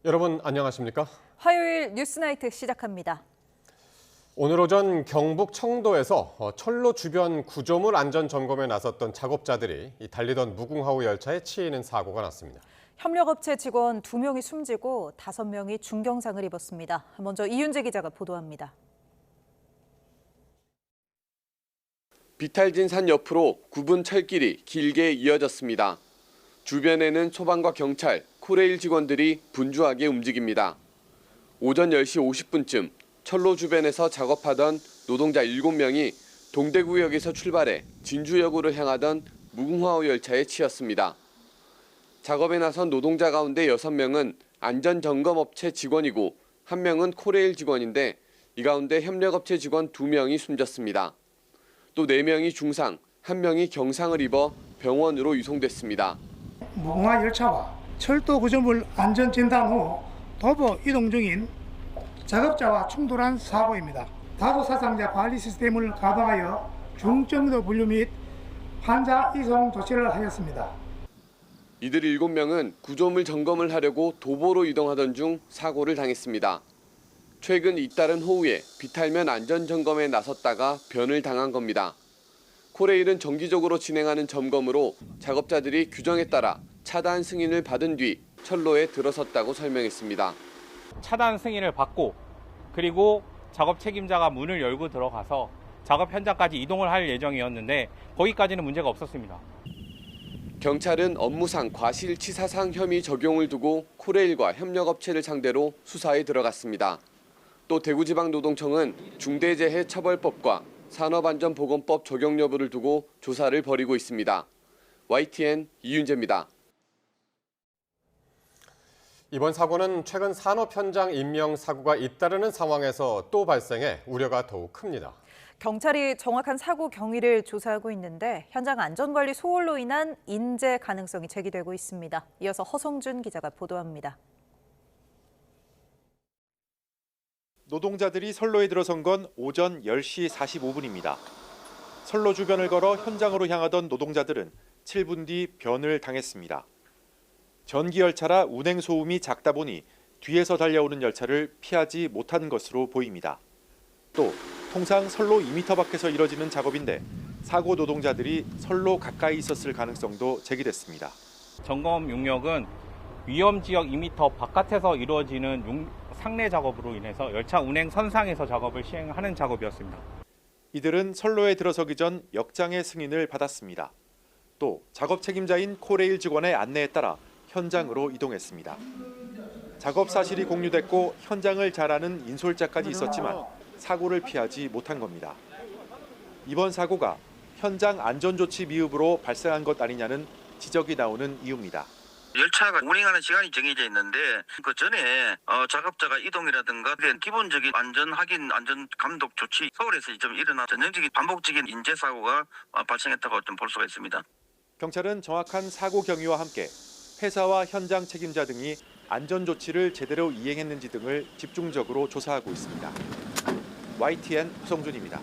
여러분 안녕하십니까? 화요일 뉴스나이트 시작합니다. 오늘 오전 경북 청도에서 철로 주변 구조물 안전 점검에 나섰던 작업자들이 달리던 무궁화호 열차에 치이는 사고가 났습니다. 협력업체 직원 2명이 숨지고 5명이 중경상을 입었습니다. 먼저 이윤재 기자가 보도합니다. 비탈진 산 옆으로 굽은 철길이 길게 이어졌습니다. 주변에는 소방과 경찰, 코레일 직원들이 분주하게 움직입니다. 오전 10시 50분쯤 철로 주변에서 작업하던 노동자 7명이 동대구역에서 출발해 진주역으로 향하던 무궁화호 열차에 치였습니다. 작업에 나선 노동자 가운데 6명은 안전점검업체 직원이고 1명은 코레일 직원인데 이 가운데 협력업체 직원 2명이 숨졌습니다. 또 4명이 중상, 1명이 경상을 입어 병원으로 유송됐습니다. 무궁화 열차와 철도 구조물 안전진단 후 도보 이동 중인 작업자와 충돌한 사고입니다. 다수 사상자 관리 시스템을 가동하여 중증도 분류 및 환자 이송 조치를 하였습니다. 이들 7명은 구조물 점검을 하려고 도보로 이동하던 중 사고를 당했습니다. 최근 잇따른 호우에 비탈면 안전점검에 나섰다가 변을 당한 겁니다. 코레일은 정기적으로 진행하는 점검으로 작업자들이 규정에 따라 차단 승인을 받은 뒤 철로에 들어섰다고 설명했습니다. 차단 승인을 받고 그리고 작업 책임자가 문을 열고 들어가서 작업 현장까지 이동을 할 예정이었는데 거기까지는 문제가 없었습니다. 경찰은 업무상 과실치사상 혐의 적용을 두고 코레일과 협력업체를 상대로 수사에 들어갔습니다. 또 대구지방노동청은 중대재해처벌법과 산업안전보건법 적용 여부를 두고 조사를 벌이고 있습니다. YTN 이윤재입니다. 이번 사고는 최근 산업 현장 인명 사고가 잇따르는 상황에서 또 발생해 우려가 더욱 큽니다. 경찰이 정확한 사고 경위를 조사하고 있는데 현장 안전관리 소홀로 인한 인재 가능성이 제기되고 있습니다. 이어서 허성준 기자가 보도합니다. 노동자들이 선로에 들어선 건 오전 10시 45분입니다. 선로 주변을 걸어 현장으로 향하던 노동자들은 7분 뒤 변을 당했습니다. 전기열차라 운행 소음이 작다 보니 뒤에서 달려오는 열차를 피하지 못한 것으로 보입니다. 또 통상 선로 2m 밖에서 이뤄지는 작업인데 사고 노동자들이 선로 가까이 있었을 가능성도 제기됐습니다. 점검 용역은 위험 지역 2m 바깥에서 이루어지는 상례 작업으로 인해서 열차 운행 선상에서 작업을 시행하는 작업이었습니다. 이들은 선로에 들어서기 전 역장의 승인을 받았습니다. 또 작업 책임자인 코레일 직원의 안내에 따라 현장으로 이동했습니다. 작업 사실이 공유됐고 현장을 잘 아는 인솔자까지 있었지만 사고를 피하지 못한 겁니다. 이번 사고가 현장 안전조치 미흡으로 발생한 것 아니냐는 지적이 나오는 이유입니다. 열차가 운행하는 시간이 정해져 있는데 그 전에 작업자가 이동이라든가 기본적인 안전 확인, 안전 감독 조치 서울에서 좀 일어난 전형적인 반복적인 인재 사고가 발생했다고 좀 볼 수가 있습니다. 경찰은 정확한 사고 경위와 함께 회사와 현장 책임자 등이 안전 조치를 제대로 이행했는지 등을 집중적으로 조사하고 있습니다. YTN 허성준입니다.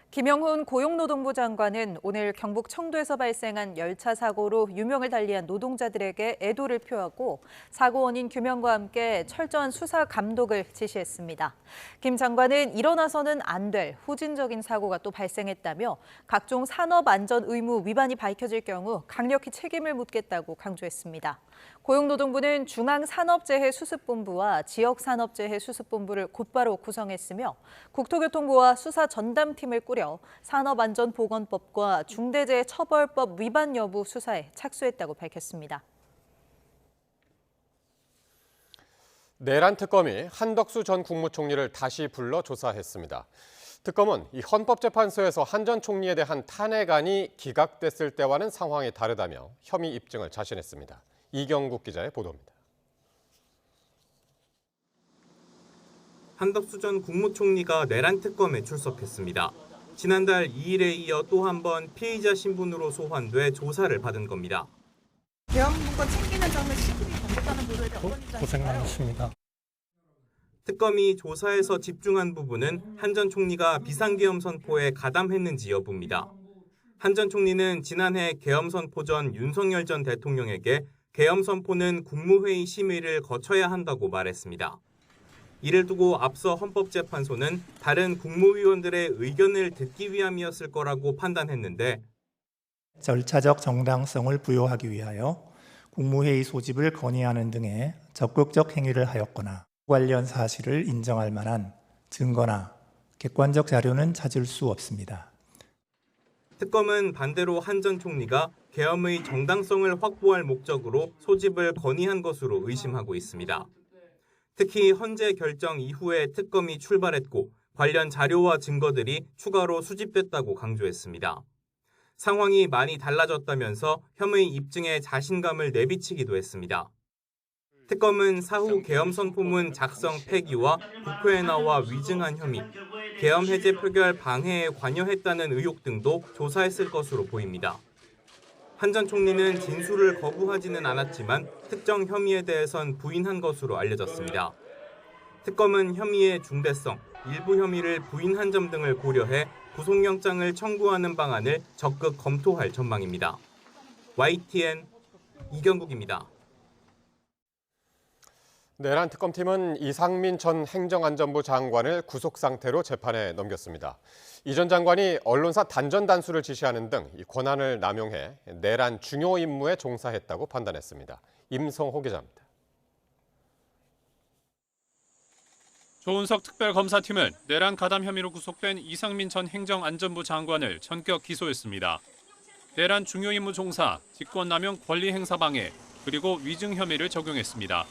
김영훈 고용노동부 장관은 오늘 경북 청도에서 발생한 열차 사고로 유명을 달리한 노동자들에게 애도를 표하고 사고 원인 규명과 함께 철저한 수사 감독을 지시했습니다. 김 장관은 일어나서는 안 될 후진적인 사고가 또 발생했다며 각종 산업안전 의무 위반이 밝혀질 경우 강력히 책임을 묻겠다고 강조했습니다. 고용노동부는 중앙산업재해수습본부와 지역산업재해수습본부를 곧바로 구성했으며 국토교통부와 수사전담팀을 꾸려 산업안전보건법과 중대재해처벌법 위반 여부 수사에 착수했다고 밝혔습니다. 내란 특검이 한덕수 전 국무총리를 다시 불러 조사했습니다. 특검은 이 헌법재판소에서 한 전 총리에 대한 탄핵안이 기각됐을 때와는 상황이 다르다며 혐의 입증을 자신했습니다. 이경국 기자의 보도입니다. 한덕수 전 국무총리가 내란 특검에 출석했습니다. 지난달 2일에 이어 또 한 번 피의자 신분으로 소환돼 조사를 받은 겁니다. 계엄문건 챙기는 점을 시급히 반복하는 보도에 대해 고생 많으십니다. 특검이 조사에서 집중한 부분은 한 전 총리가 비상계엄 선포에 가담했는지 여부입니다. 한 전 총리는 지난해 계엄 선포 전 윤석열 전 대통령에게 계엄 선포는 국무회의 심의를 거쳐야 한다고 말했습니다. 이를 두고 앞서 헌법재판소는 다른 국무위원들의 의견을 듣기 위함이었을 거라고 판단했는데 절차적 정당성을 부여하기 위하여 국무회의 소집을 건의하는 등의 적극적 행위를 하였거나 관련 사실을 인정할 만한 증거나 객관적 자료는 찾을 수 없습니다. 특검은 반대로 한 전 총리가 계엄의 정당성을 확보할 목적으로 소집을 건의한 것으로 의심하고 있습니다. 특히 헌재 결정 이후에 특검이 출발했고 관련 자료와 증거들이 추가로 수집됐다고 강조했습니다. 상황이 많이 달라졌다면서 혐의 입증에 자신감을 내비치기도 했습니다. 특검은 사후 계엄 선포문 작성 폐기와 국회에 나와 위증한 혐의, 계엄 해제 표결 방해에 관여했다는 의혹 등도 조사했을 것으로 보입니다. 한 전 총리는 진술을 거부하지는 않았지만 특정 혐의에 대해선 부인한 것으로 알려졌습니다. 특검은 혐의의 중대성, 일부 혐의를 부인한 점 등을 고려해 구속영장을 청구하는 방안을 적극 검토할 전망입니다. YTN 이경국입니다. 내란 특검팀은 이상민 전 행정안전부 장관을 구속 상태로 재판에 넘겼습니다. 이 전 장관이 언론사 단전 단수를 지시하는 등 권한을 남용해 내란 중요 임무에 종사했다고 판단했습니다. 임성호 기자입니다. 조은석 특별검사팀은 내란 가담 혐의로 구속된 이상민 전 행정안전부 장관을 전격 기소했습니다. 내란 중요 임무 종사, 직권남용 권리행사 방해, 그리고 위증 혐의를 적용했습니다.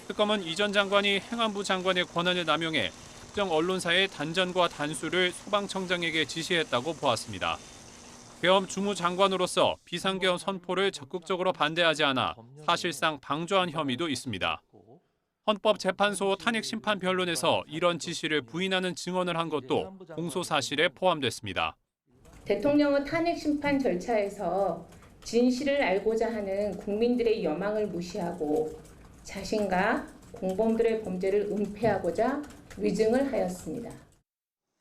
특검은 이 전 장관이 행안부 장관의 권한을 남용해 특정 언론사의 단전과 단수를 소방청장에게 지시했다고 보았습니다. 계엄 주무장관으로서 비상계엄 선포를 적극적으로 반대하지 않아 사실상 방조한 혐의도 있습니다. 헌법재판소 탄핵심판 변론에서 이런 지시를 부인하는 증언을 한 것도 공소 사실에 포함됐습니다. 대통령은 탄핵심판 절차에서 진실을 알고자 하는 국민들의 여망을 무시하고 자신과 공범들의 범죄를 은폐하고자 위증을 하였습니다.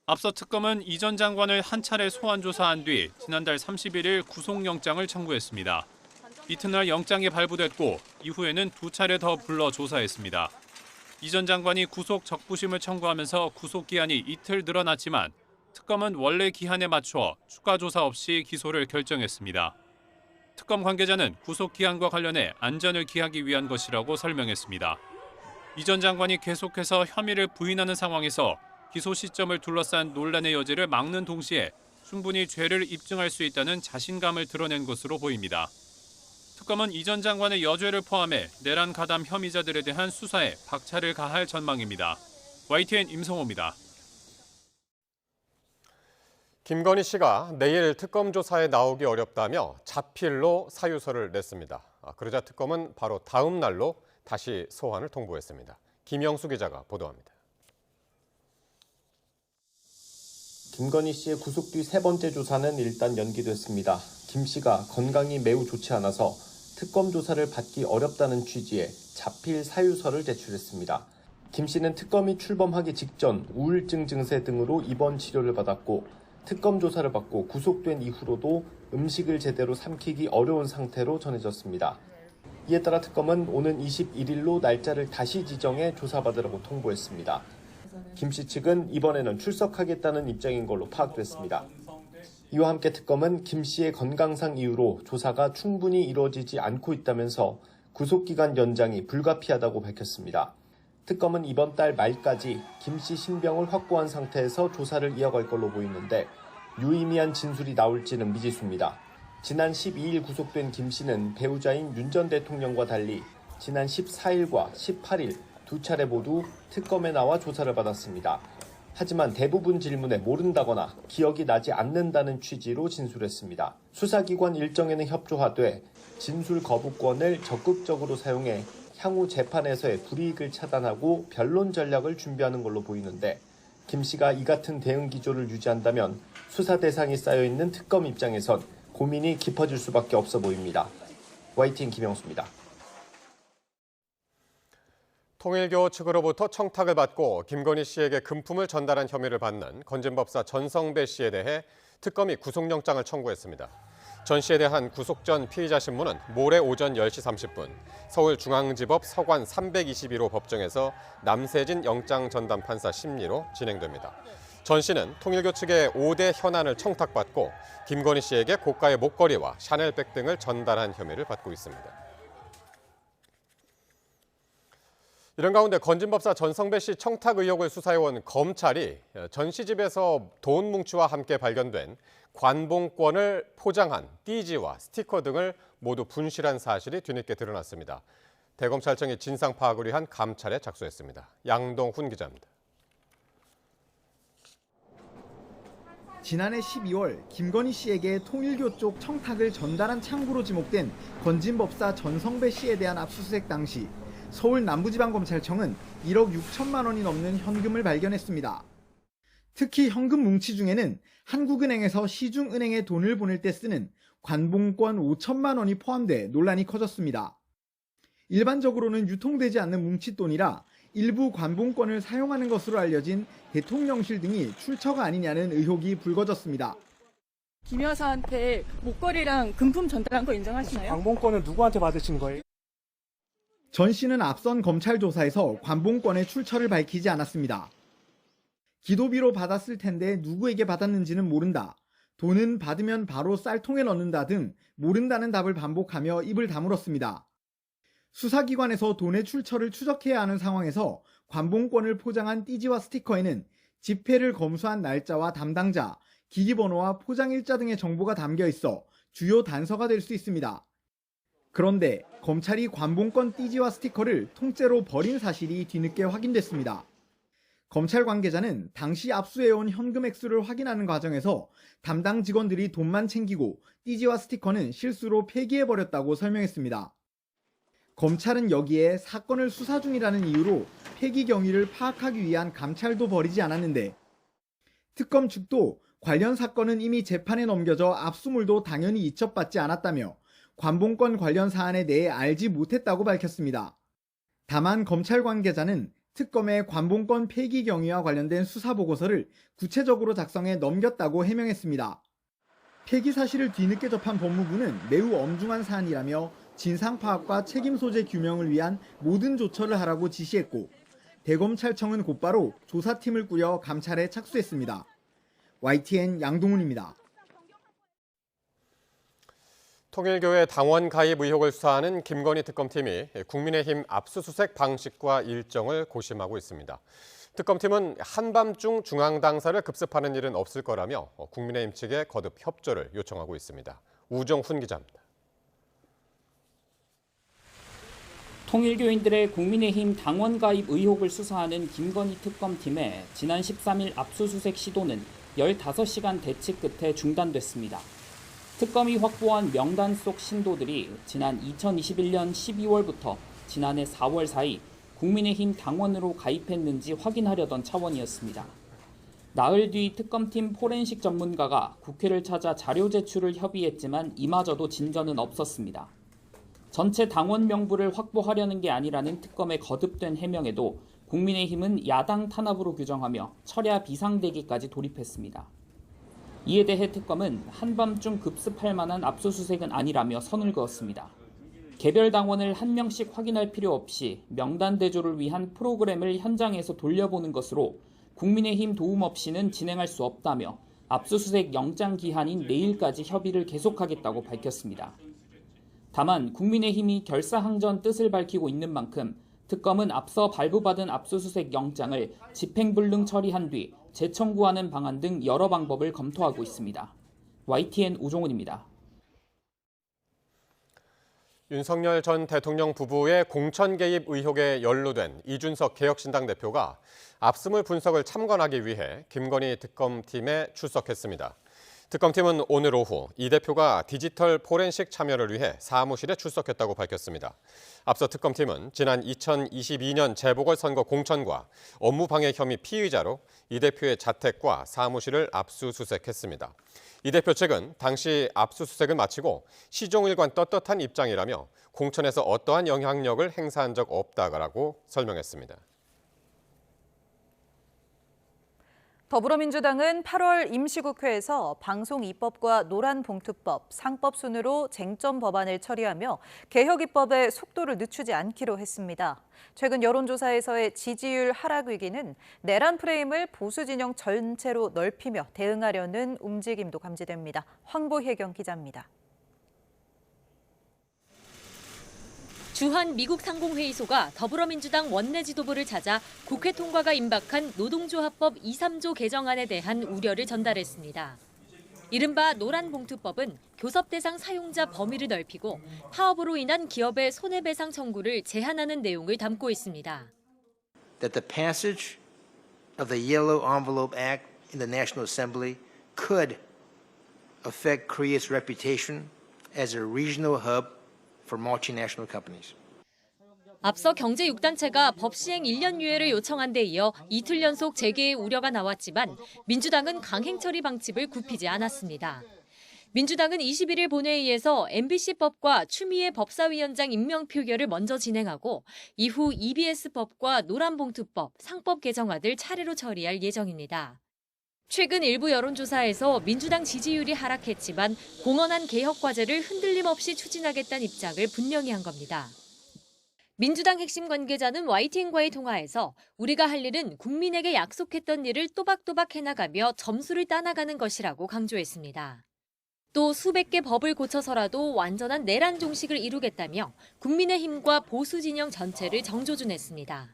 앞서 특검은 이 전 장관을 한 차례 소환 조사한 뒤 지난달 31일 구속영장을 청구했습니다. 이튿날 영장이 발부됐고 이후에는 2차례 더 불러 조사했습니다. 이 전 장관이 구속 적부심을 청구하면서 구속기한이 이틀 늘어났지만 특검은 원래 기한에 맞춰 추가 조사 없이 기소를 결정했습니다. 특검 관계자는 구속기한과 관련해 안전을 기하기 위한 것이라고 설명했습니다. 이 전 장관이 계속해서 혐의를 부인하는 상황에서 기소 시점을 둘러싼 논란의 여지를 막는 동시에 충분히 죄를 입증할 수 있다는 자신감을 드러낸 것으로 보입니다. 특검은 이 전 장관의 여죄를 포함해 내란 가담 혐의자들에 대한 수사에 박차를 가할 전망입니다. YTN 임성호입니다. 김건희 씨가 내일 특검 조사에 나오기 어렵다며 자필로 사유서를 냈습니다. 그러자 특검은 바로 다음 날로 다시 소환을 통보했습니다. 김영수 기자가 보도합니다. 김건희 씨의 구속 뒤 세 번째 조사는 일단 연기됐습니다. 김 씨가 건강이 매우 좋지 않아서 특검 조사를 받기 어렵다는 취지의 자필 사유서를 제출했습니다. 김 씨는 특검이 출범하기 직전 우울증 증세 등으로 입원 치료를 받았고 특검 조사를 받고 구속된 이후로도 음식을 제대로 삼키기 어려운 상태로 전해졌습니다. 이에 따라 특검은 오는 21일로 날짜를 다시 지정해 조사받으라고 통보했습니다. 김 씨 측은 이번에는 출석하겠다는 입장인 걸로 파악됐습니다. 이와 함께 특검은 김 씨의 건강상 이유로 조사가 충분히 이루어지지 않고 있다면서 구속기간 연장이 불가피하다고 밝혔습니다. 특검은 이번 달 말까지 김 씨 신병을 확보한 상태에서 조사를 이어갈 걸로 보이는데 유의미한 진술이 나올지는 미지수입니다. 지난 12일 구속된 김 씨는 배우자인 윤 전 대통령과 달리 지난 14일과 18일 2차례 모두 특검에 나와 조사를 받았습니다. 하지만 대부분 질문에 모른다거나 기억이 나지 않는다는 취지로 진술했습니다. 수사기관 일정에는 협조하되 진술 거부권을 적극적으로 사용해 향후 재판에서의 불이익을 차단하고 변론 전략을 준비하는 걸로 보이는데 김 씨가 이 같은 대응 기조를 유지한다면 수사 대상이 쌓여있는 특검 입장에선 고민이 깊어질 수밖에 없어 보입니다. YTN 김영수입니다. 통일교 측으로부터 청탁을 받고 김건희 씨에게 금품을 전달한 혐의를 받는 건진법사 전성배 씨에 대해 특검이 구속영장을 청구했습니다. 전 씨에 대한 구속 전 피의자 신문은 모레 오전 10시 30분 서울중앙지법 서관 321호 법정에서 남세진 영장 전담 판사 심리로 진행됩니다. 전 씨는 통일교 측의 5대 현안을 청탁받고 김건희 씨에게 고가의 목걸이와 샤넬백 등을 전달한 혐의를 받고 있습니다. 이런 가운데 건진법사 전성배 씨 청탁 의혹을 수사해온 검찰이 전 씨 집에서 돈 뭉치와 함께 발견된 관봉권을 포장한 띠지와 스티커 등을 모두 분실한 사실이 뒤늦게 드러났습니다. 대검찰청이 진상 파악을 위한 감찰에 착수했습니다. 양동훈 기자입니다. 지난해 12월 김건희 씨에게 통일교 쪽 청탁을 전달한 창구로 지목된 건진법사 전성배 씨에 대한 압수수색 당시 서울 남부지방검찰청은 1억 6천만 원이 넘는 현금을 발견했습니다. 특히 현금 뭉치 중에는 한국은행에서 시중은행에 돈을 보낼 때 쓰는 관봉권 5천만 원이 포함돼 논란이 커졌습니다. 일반적으로는 유통되지 않는 뭉칫돈이라 일부 관봉권을 사용하는 것으로 알려진 대통령실 등이 출처가 아니냐는 의혹이 불거졌습니다. 김 여사한테 목걸이랑 금품 전달한 거 인정하시나요? 관봉권은 누구한테 받으신 거예요? 전 씨는 앞선 검찰 조사에서 관봉권의 출처를 밝히지 않았습니다. 기도비로 받았을 텐데 누구에게 받았는지는 모른다. 돈은 받으면 바로 쌀통에 넣는다 등 모른다는 답을 반복하며 입을 다물었습니다. 수사기관에서 돈의 출처를 추적해야 하는 상황에서 관봉권을 포장한 띠지와 스티커에는 집회를 검수한 날짜와 담당자, 기기번호와 포장일자 등의 정보가 담겨 있어 주요 단서가 될 수 있습니다. 그런데 검찰이 관봉권 띠지와 스티커를 통째로 버린 사실이 뒤늦게 확인됐습니다. 검찰 관계자는 당시 압수해온 현금 액수를 확인하는 과정에서 담당 직원들이 돈만 챙기고 띠지와 스티커는 실수로 폐기해버렸다고 설명했습니다. 검찰은 여기에 사건을 수사 중이라는 이유로 폐기 경위를 파악하기 위한 감찰도 벌이지 않았는데 특검 측도 관련 사건은 이미 재판에 넘겨져 압수물도 당연히 이첩받지 않았다며 관봉권 관련 사안에 대해 알지 못했다고 밝혔습니다. 다만 검찰 관계자는 특검의 관봉권 폐기 경위와 관련된 수사 보고서를 구체적으로 작성해 넘겼다고 해명했습니다. 폐기 사실을 뒤늦게 접한 법무부는 매우 엄중한 사안이라며 진상 파악과 책임 소재 규명을 위한 모든 조처를 하라고 지시했고 대검찰청은 곧바로 조사팀을 꾸려 감찰에 착수했습니다. YTN 양동훈입니다. 통일교회 당원 가입 의혹을 수사하는 김건희 특검팀이 국민의힘 압수수색 방식과 일정을 고심하고 있습니다. 특검팀은 한밤중 중앙당사를 급습하는 일은 없을 거라며 국민의힘 측에 거듭 협조를 요청하고 있습니다. 우정훈 기자입니다. 통일교인들의 국민의힘 당원 가입 의혹을 수사하는 김건희 특검팀의 지난 13일 압수수색 시도는 15시간 대치 끝에 중단됐습니다. 특검이 확보한 명단 속 신도들이 지난 2021년 12월부터 지난해 4월 사이 국민의힘 당원으로 가입했는지 확인하려던 차원이었습니다. 나흘 뒤 특검팀 포렌식 전문가가 국회를 찾아 자료 제출을 협의했지만 이마저도 진전은 없었습니다. 전체 당원 명부를 확보하려는 게 아니라는 특검의 거듭된 해명에도 국민의힘은 야당 탄압으로 규정하며 철야 비상대기까지 돌입했습니다. 이에 대해 특검은 한밤중 급습할 만한 압수수색은 아니라며 선을 그었습니다. 개별 당원을 한 명씩 확인할 필요 없이 명단 대조를 위한 프로그램을 현장에서 돌려보는 것으로 국민의힘 도움 없이는 진행할 수 없다며 압수수색 영장 기한인 내일까지 협의를 계속하겠다고 밝혔습니다. 다만 국민의힘이 결사항전 뜻을 밝히고 있는 만큼 특검은 앞서 발부받은 압수수색 영장을 집행불능 처리한 뒤 재청구하는 방안 등 여러 방법을 검토하고 있습니다. YTN 우종훈입니다. 윤석열 전 대통령 부부의 공천 개입 의혹에 연루된 이준석 개혁신당 대표가 압수물 분석을 참관하기 위해 김건희 특검팀에 출석했습니다. 특검팀은 오늘 오후 이 대표가 디지털 포렌식 참여를 위해 사무실에 출석했다고 밝혔습니다. 앞서 특검팀은 지난 2022년 재보궐선거 공천과 업무방해 혐의 피의자로 이 대표의 자택과 사무실을 압수수색했습니다. 이 대표 측은 당시 압수수색을 마치고 시종일관 떳떳한 입장이라며 공천에서 어떠한 영향력을 행사한 적 없다라고 설명했습니다. 더불어민주당은 8월 임시국회에서 방송 입법과 노란봉투법, 상법 순으로 쟁점 법안을 처리하며 개혁 입법의 속도를 늦추지 않기로 했습니다. 최근 여론조사에서의 지지율 하락 위기는 내란 프레임을 보수 진영 전체로 넓히며 대응하려는 움직임도 감지됩니다. 황보혜경 기자입니다. 주한 미국 상공회의소가 더불어민주당 원내 지도부를 찾아 국회 통과가 임박한 노동조합법 2, 3조 개정안에 대한 우려를 전달했습니다. 이른바 노란봉투법은 교섭 대상 사용자 범위를 넓히고 파업으로 인한 기업의 손해배상 청구를 제한하는 내용을 담고 있습니다. That the passage of the Yellow Envelope Act in the National Assembly could affect Korea's reputation as a regional hub for multinational companies. 앞서 경제 6단체가 법 시행 1년 유예를 요청한 데 이어 이틀 연속 재개의 우려가 나왔지만 민주당은 강행 처리 방침을 굽히지 않았습니다. 민주당은 21일 본회의에서 MBC법과 추미애 법사위원장 임명 표결을 먼저 진행하고 이후 EBS법과 노란봉투법, 상법 개정안을 차례로 처리할 예정입니다. 최근 일부 여론조사에서 민주당 지지율이 하락했지만 공언한 개혁 과제를 흔들림 없이 추진하겠다는 입장을 분명히 한 겁니다. 민주당 핵심 관계자는 YTN과의 통화에서 우리가 할 일은 국민에게 약속했던 일을 또박또박 해나가며 점수를 따나가는 것이라고 강조했습니다. 또 수백 개 법을 고쳐서라도 완전한 내란 종식을 이루겠다며 국민의힘과 보수 진영 전체를 정조준했습니다.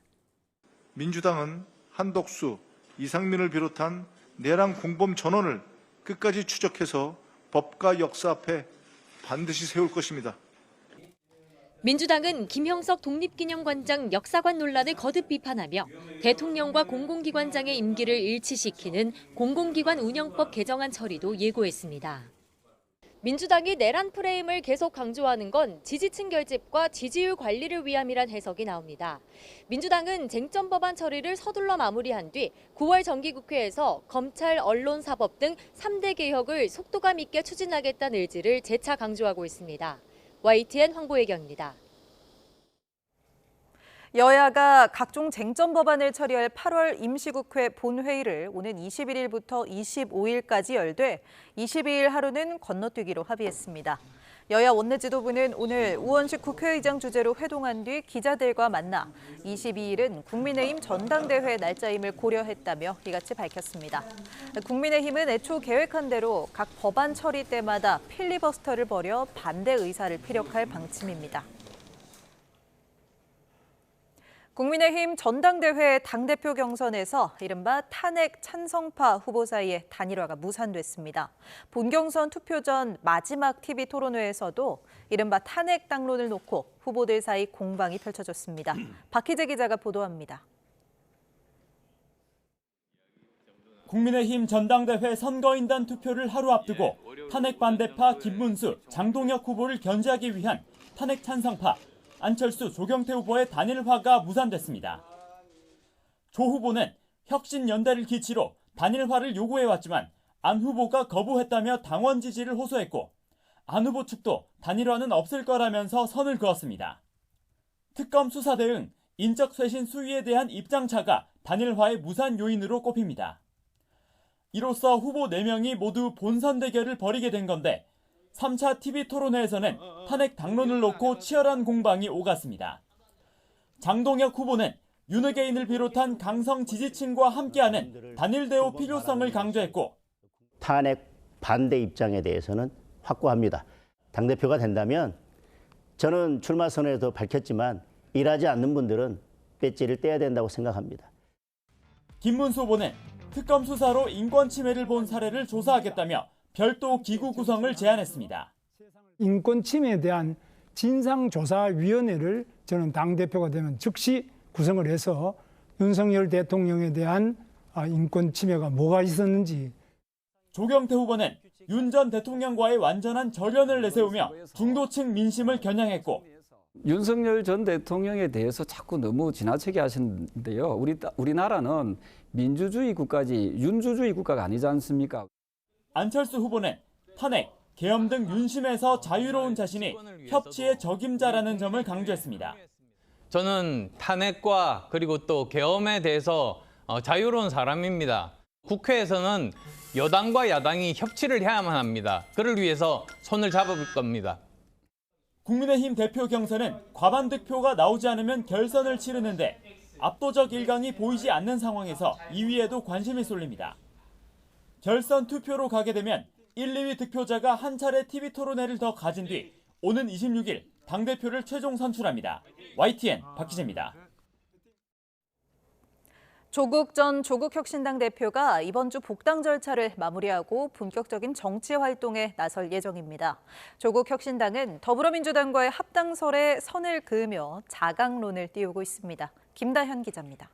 민주당은 한덕수, 이상민을 비롯한 내란 공범 전원을 끝까지 추적해서 법과 역사 앞에 반드시 세울 것입니다. 민주당은 김형석 독립기념관장 역사관 논란을 거듭 비판하며 대통령과 공공기관장의 임기를 일치시키는 공공기관 운영법 개정안 처리도 예고했습니다. 민주당이 내란 프레임을 계속 강조하는 건 지지층 결집과 지지율 관리를 위함이란 해석이 나옵니다. 민주당은 쟁점 법안 처리를 서둘러 마무리한 뒤 9월 정기국회에서 검찰, 언론, 사법 등 3대 개혁을 속도감 있게 추진하겠다는 의지를 재차 강조하고 있습니다. YTN 황보혜경입니다. 여야가 각종 쟁점 법안을 처리할 8월 임시국회 본회의를 오는 21일부터 25일까지 열되 22일 하루는 건너뛰기로 합의했습니다. 여야 원내 지도부는 오늘 우원식 국회의장 주재로 회동한 뒤 기자들과 만나 22일은 국민의힘 전당대회 날짜임을 고려했다며 이같이 밝혔습니다. 국민의힘은 애초 계획한 대로 각 법안 처리 때마다 필리버스터를 벌여 반대 의사를 피력할 방침입니다. 국민의힘 전당대회 당대표 경선에서 이른바 탄핵 찬성파 후보 사이의 단일화가 무산됐습니다. 본경선 투표 전 마지막 TV 토론회에서도 이른바 탄핵 당론을 놓고 후보들 사이 공방이 펼쳐졌습니다. 박희재 기자가 보도합니다. 국민의힘 전당대회 선거인단 투표를 하루 앞두고 탄핵 반대파 김문수, 장동혁 후보를 견제하기 위한 탄핵 찬성파 안철수, 조경태 후보의 단일화가 무산됐습니다. 조 후보는 혁신연대를 기치로 단일화를 요구해왔지만 안 후보가 거부했다며 당원 지지를 호소했고 안 후보 측도 단일화는 없을 거라면서 선을 그었습니다. 특검 수사 대응, 인적 쇄신 수위에 대한 입장차가 단일화의 무산 요인으로 꼽힙니다. 이로써 후보 4명이 모두 본선 대결을 벌이게 된 건데 3차 TV 토론회에서는 탄핵 당론을 놓고 치열한 공방이 오갔습니다. 장동혁 후보는 윤의개인을 비롯한 강성 지지층과 함께하는 단일 대우 필요성을 강조했고 탄핵 반대 입장에 대해서는 확고합니다. 당대표가 된다면 저는 출마 선언에도 밝혔지만 일하지 않는 분들은 배지를 떼야 된다고 생각합니다. 김문수 후보는 특검 수사로 인권 침해를 본 사례를 조사하겠다며 별도 기구 구성을 제안했습니다. 인권 침해에 대한 진상조사위원회를 저는 당대표가 되면 즉시 구성을 해서 윤석열 대통령에 대한 인권 침해가 뭐가 있었는지. 조경태 후보는 윤 전 대통령과의 완전한 절연을 내세우며 중도층 민심을 겨냥했고 윤석열 전 대통령에 대해서 자꾸 너무 지나치게 하시는데요. 우리나라는 민주주의 국가지 윤주주의 국가가 아니지 않습니까? 안철수 후보는 탄핵, 계엄 등 윤심에서 자유로운 자신이 협치의 적임자라는 점을 강조했습니다. 저는 탄핵과 그리고 또 계엄에 대해서 자유로운 사람입니다. 국회에서는 여당과 야당이 협치를 해야만 합니다. 그를 위해서 손을 잡을 겁니다. 국민의힘 대표 경선은 과반 득표가 나오지 않으면 결선을 치르는데 압도적 일강이 보이지 않는 상황에서 2위에도 관심이 쏠립니다. 결선 투표로 가게 되면 1, 2위 득표자가 한 차례 TV 토론회를 더 가진 뒤 오는 26일 당대표를 최종 선출합니다. YTN 박희재입니다. 조국 전 조국혁신당 대표가 이번 주 복당 절차를 마무리하고 본격적인 정치 활동에 나설 예정입니다. 조국혁신당은 더불어민주당과의 합당설에 선을 그으며 자강론을 띄우고 있습니다. 김다현 기자입니다.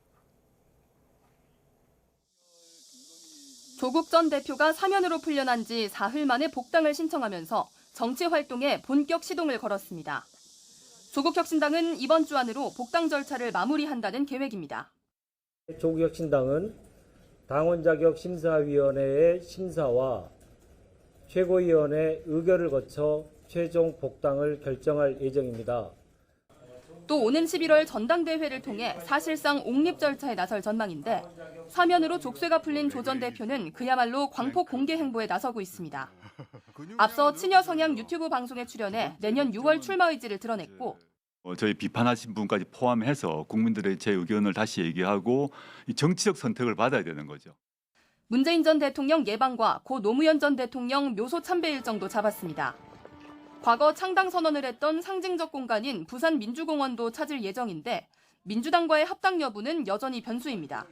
조국 전 대표가 사면으로 풀려난 지 사흘 만에 복당을 신청하면서 정치 활동에 본격 시동을 걸었습니다. 조국혁신당은 이번 주 안으로 복당 절차를 마무리한다는 계획입니다. 조국혁신당은 당원 자격 심사위원회의 심사와 최고위원회 의결을 거쳐 최종 복당을 결정할 예정입니다. 또 오는 11월 전당대회를 통해 사실상 옹립 절차에 나설 전망인데 사면으로 족쇄가 풀린 조 전 대표는 그야말로 광폭 공개 행보에 나서고 있습니다. 앞서 친여 성향 유튜브 방송에 출연해 내년 6월 출마 의지를 드러냈고 저희 비판하신 분까지 포함해서 국민들의 제 의견을 다시 얘기하고 이 정치적 선택을 받아야 되는 거죠. 문재인 전 대통령 예방과 고 노무현 전 대통령 묘소 참배 일정도 잡았습니다. 과거 창당 선언을 했던 상징적 공간인 부산 민주공원도 찾을 예정인데 민주당과의 합당 여부는 여전히 변수입니다.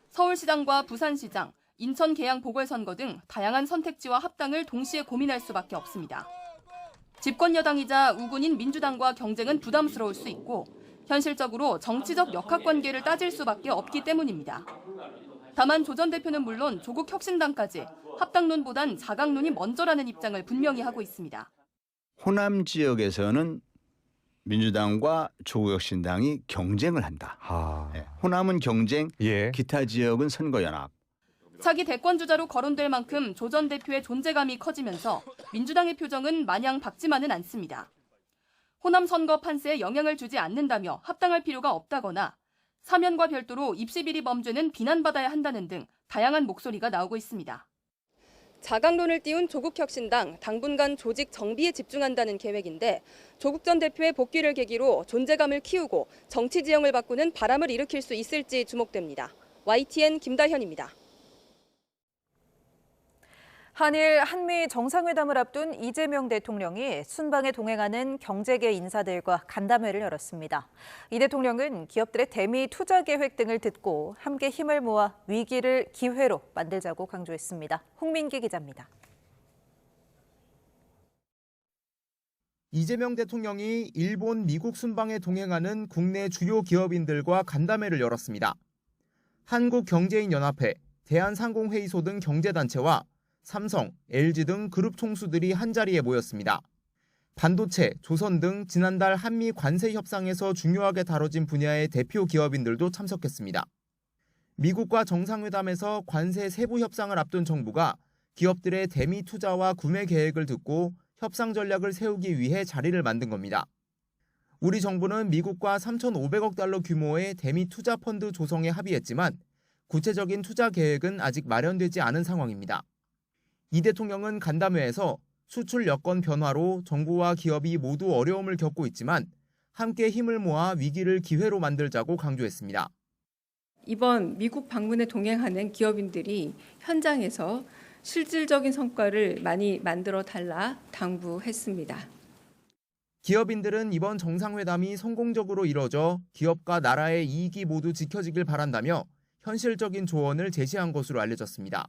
서울시장과 부산시장, 인천 계양 보궐선거 등 다양한 선택지와 합당을 동시에 고민할 수밖에 없습니다. 집권 여당이자 우군인 민주당과 경쟁은 부담스러울 수 있고 현실적으로 정치적 역학관계를 따질 수밖에 없기 때문입니다. 다만 조 전 대표는 물론 조국 혁신당까지 합당론보단 자강론이 먼저라는 입장을 분명히 하고 있습니다. 호남 지역에서는 민주당과 조국혁신당이 경쟁을 한다. 호남은 경쟁, 기타 지역은 선거연합. 차기 대권 주자로 거론될 만큼 조 전 대표의 존재감이 커지면서 민주당의 표정은 마냥 밝지만은 않습니다. 호남 선거 판세에 영향을 주지 않는다며 합당할 필요가 없다거나 사면과 별도로 입시비리 범죄는 비난받아야 한다는 등 다양한 목소리가 나오고 있습니다. 자강론을 띄운 조국혁신당 당분간 조직 정비에 집중한다는 계획인데 조국 전 대표의 복귀를 계기로 존재감을 키우고 정치 지형을 바꾸는 바람을 일으킬 수 있을지 주목됩니다. YTN 김다현입니다. 한일 한미 정상회담을 앞둔 이재명 대통령이 순방에 동행하는 경제계 인사들과 간담회를 열었습니다. 이 대통령은 기업들의 대미 투자 계획 등을 듣고 함께 힘을 모아 위기를 기회로 만들자고 강조했습니다. 홍민기 기자입니다. 이재명 대통령이 일본, 미국 순방에 동행하는 국내 주요 기업인들과 간담회를 열었습니다. 한국경제인연합회, 대한상공회의소 등 경제단체와 삼성, LG 등 그룹 총수들이 한자리에 모였습니다. 반도체, 조선 등 지난달 한미 관세 협상에서 중요하게 다뤄진 분야의 대표 기업인들도 참석했습니다. 미국과 정상회담에서 관세 세부 협상을 앞둔 정부가 기업들의 대미 투자와 구매 계획을 듣고 협상 전략을 세우기 위해 자리를 만든 겁니다. 우리 정부는 미국과 3,500억 달러 규모의 대미 투자 펀드 조성에 합의했지만 구체적인 투자 계획은 아직 마련되지 않은 상황입니다. 이 대통령은 간담회에서 수출 여건 변화로 정부와 기업이 모두 어려움을 겪고 있지만 함께 힘을 모아 위기를 기회로 만들자고 강조했습니다. 이번 미국 방문에 동행하는 기업인들이 현장에서 실질적인 성과를 많이 만들어 달라 당부했습니다. 기업인들은 이번 정상회담이 성공적으로 이뤄져 기업과 나라의 이익이 모두 지켜지길 바란다며 현실적인 조언을 제시한 것으로 알려졌습니다.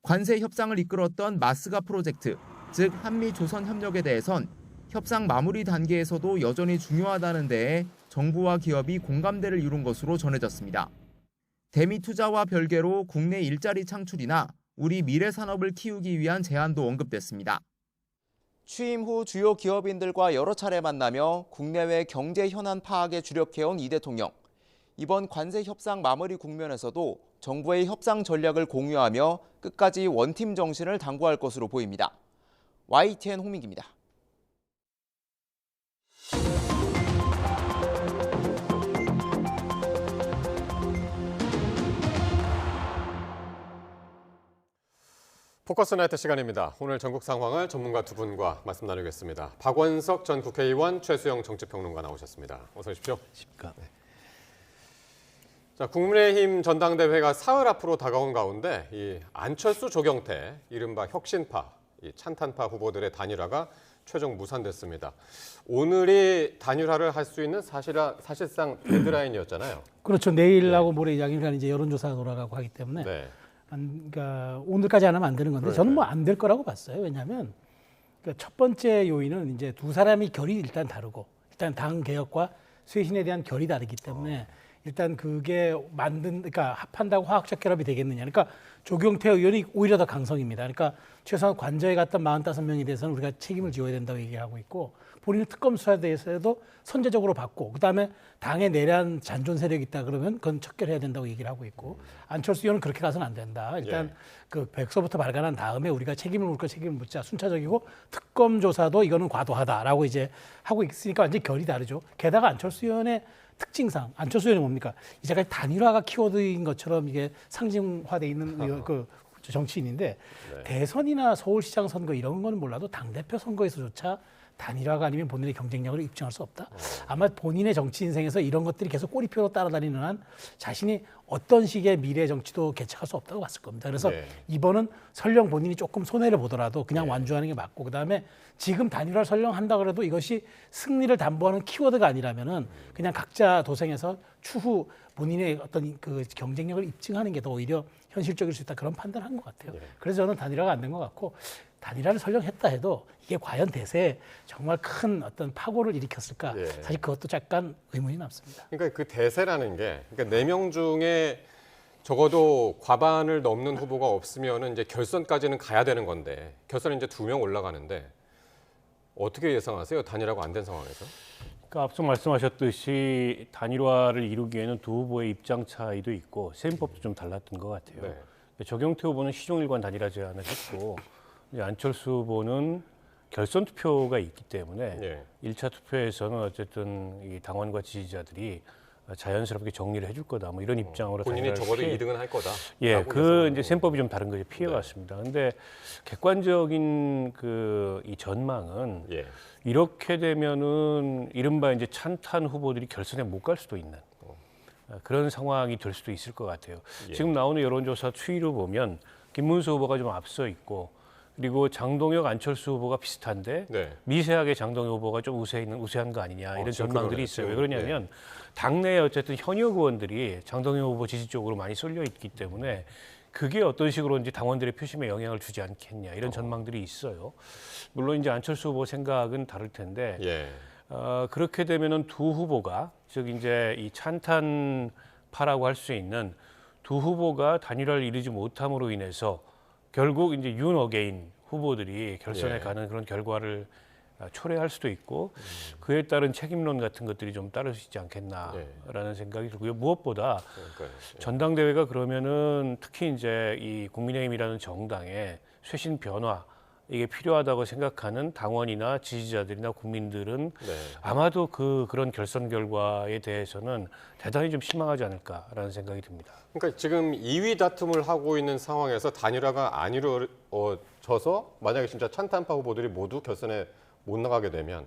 관세 협상을 이끌었던 마스가 프로젝트, 즉 한미-조선 협력에 대해선 협상 마무리 단계에서도 여전히 중요하다는 데에 정부와 기업이 공감대를 이룬 것으로 전해졌습니다. 대미 투자와 별개로 국내 일자리 창출이나 우리 미래 산업을 키우기 위한 제안도 언급됐습니다. 취임 후 주요 기업인들과 여러 차례 만나며 국내외 경제 현안 파악에 주력해온 이 대통령. 이번 관세 협상 마무리 국면에서도 정부의 협상 전략을 공유하며 끝까지 원팀 정신을 당부할 것으로 보입니다. YTN 홍민기입니다. 포커스 나이트 시간입니다. 오늘 전국 상황을 전문가 두 분과 말씀 나누겠습니다. 박원석 전 국회의원, 최수영 정치평론가 나오셨습니다. 어서 오십시오. 네. 자, 국민의힘 전당대회가 사흘 앞으로 다가온 가운데 이 안철수, 조경태, 이른바 혁신파, 이 찬탄파 후보들의 단일화가 최종 무산됐습니다. 오늘이 단일화를 할 수 있는 사실상 데드라인이었잖아요. 그렇죠. 내일하고 모레 양일간 이제 여론조사가 돌아가고 하기 때문에 네. 그러니까 오늘까지 안 하면 안 되는 건데 저는 뭐 안 될 거라고 봤어요. 왜냐하면 그러니까 첫 번째 요인은 이제 두 사람이 결이 일단 다르고 일단 당 개혁과 쇄신에 대한 결이 다르기 때문에 일단 그게 그러니까 합한다고 화학적 결합이 되겠느냐. 그러니까 조경태 의원이 오히려 더 강성입니다. 그러니까 최소한 관저에 갔던 45명에 대해서는 우리가 책임을 지어야 된다고 얘기하고 있고 본인은 특검 수사에 대해서도 선제적으로 받고 그다음에 당에 내란 잔존 세력이 있다 그러면 그건 척결해야 된다고 얘기를 하고 있고 안철수 의원은 그렇게 가서는 안 된다. 일단 그 백서부터 발간한 다음에 우리가 책임을 묻고 책임을 묻자 순차적이고 특검 조사도 이거는 과도하다라고 이제 하고 있으니까 완전히 결이 다르죠. 게다가 안철수 의원의 특징상 안철수 의원이 뭡니까? 이제까지 단일화가 키워드인 것처럼 이게 상징화돼 있는 그 정치인인데 대선이나 서울시장 선거 이런 거는 몰라도 당대표 선거에서조차 단일화가 아니면 본인의 경쟁력을 입증할 수 없다. 아마 본인의 정치 인생에서 이런 것들이 계속 꼬리표로 따라다니는 한 자신이 어떤 식의 미래 정치도 개척할 수 없다고 봤을 겁니다. 그래서 이번은 설령 본인이 조금 손해를 보더라도 그냥 완주하는 게 맞고 그다음에 지금 단일화를 설령 한다 그래도 이것이 승리를 담보하는 키워드가 아니라면은 그냥 각자 도생해서 추후 본인의 어떤 그 경쟁력을 입증하는 게 더 오히려 현실적일 수 있다 그런 판단을 한 것 같아요. 그래서 저는 단일화가 안 된 것 같고 단일화를 설령 했다 해도 이게 과연 대세에 정말 큰 어떤 파고를 일으켰을까? 사실 그것도 약간 의문이 남습니다. 그러니까 그 대세라는 게 그러니까 4명 중에 적어도 과반을 넘는 후보가 없으면은 이제 결선까지는 가야 되는 건데 결선에 이제 2명 올라가는데 어떻게 예상하세요? 단일화가 안 된 상황에서? 그러니까 앞서 말씀하셨듯이 단일화를 이루기에는 두 후보의 입장 차이도 있고 셈법도 좀 달랐던 것 같아요. 조경태 후보는 시종일관 단일화 제안을 했고 안철수 후보는 결선 투표가 있기 때문에 1차 투표에서는 어쨌든 이 당원과 지지자들이 자연스럽게 정리를 해줄 거다. 뭐 이런 입장으로 본인이 적어도 2등은 할 거다. 예, 그 이제 셈법이 좀 다른 거죠. 피해갔습니다. 근데 객관적인 그 이 전망은 이렇게 되면은 이른바 이제 찬탄 후보들이 결선에 못 갈 수도 있는 그런 상황이 될 수도 있을 것 같아요. 지금 나오는 여론조사 추이로 보면 김문수 후보가 좀 앞서 있고 그리고 장동혁, 안철수 후보가 비슷한데 미세하게 장동혁 후보가 좀 우세한 거 아니냐 이런 전망들이 있어요. 왜 그러냐면 당내에 어쨌든 현역 의원들이 장동혁 후보 지지 쪽으로 많이 쏠려 있기 때문에 그게 어떤 식으로인지 당원들의 표심에 영향을 주지 않겠냐 이런 전망들이 있어요. 물론 이제 안철수 후보 생각은 다를 텐데 그렇게 되면은 두 후보가 즉 이제 이 찬탄파라고 할 수 있는 두 후보가 단일화를 이루지 못함으로 인해서 결국 이제 윤 어게인 후보들이 결선에 가는 그런 결과를 초래할 수도 있고 그에 따른 책임론 같은 것들이 좀 따를 수 있지 않겠나라는 생각이 들고요. 무엇보다 전당대회가 그러면은 특히 이제 이 국민의힘이라는 정당의 쇄신 변화 이게 필요하다고 생각하는 당원이나 지지자들이나 국민들은 아마도 그런 결선 결과에 대해서는 대단히 좀 실망하지 않을까라는 생각이 듭니다. 그러니까 지금 2위 다툼을 하고 있는 상황에서 단일화가 안 이루어져서 만약에 진짜 찬탄파 후보들이 모두 결선에 못 나가게 되면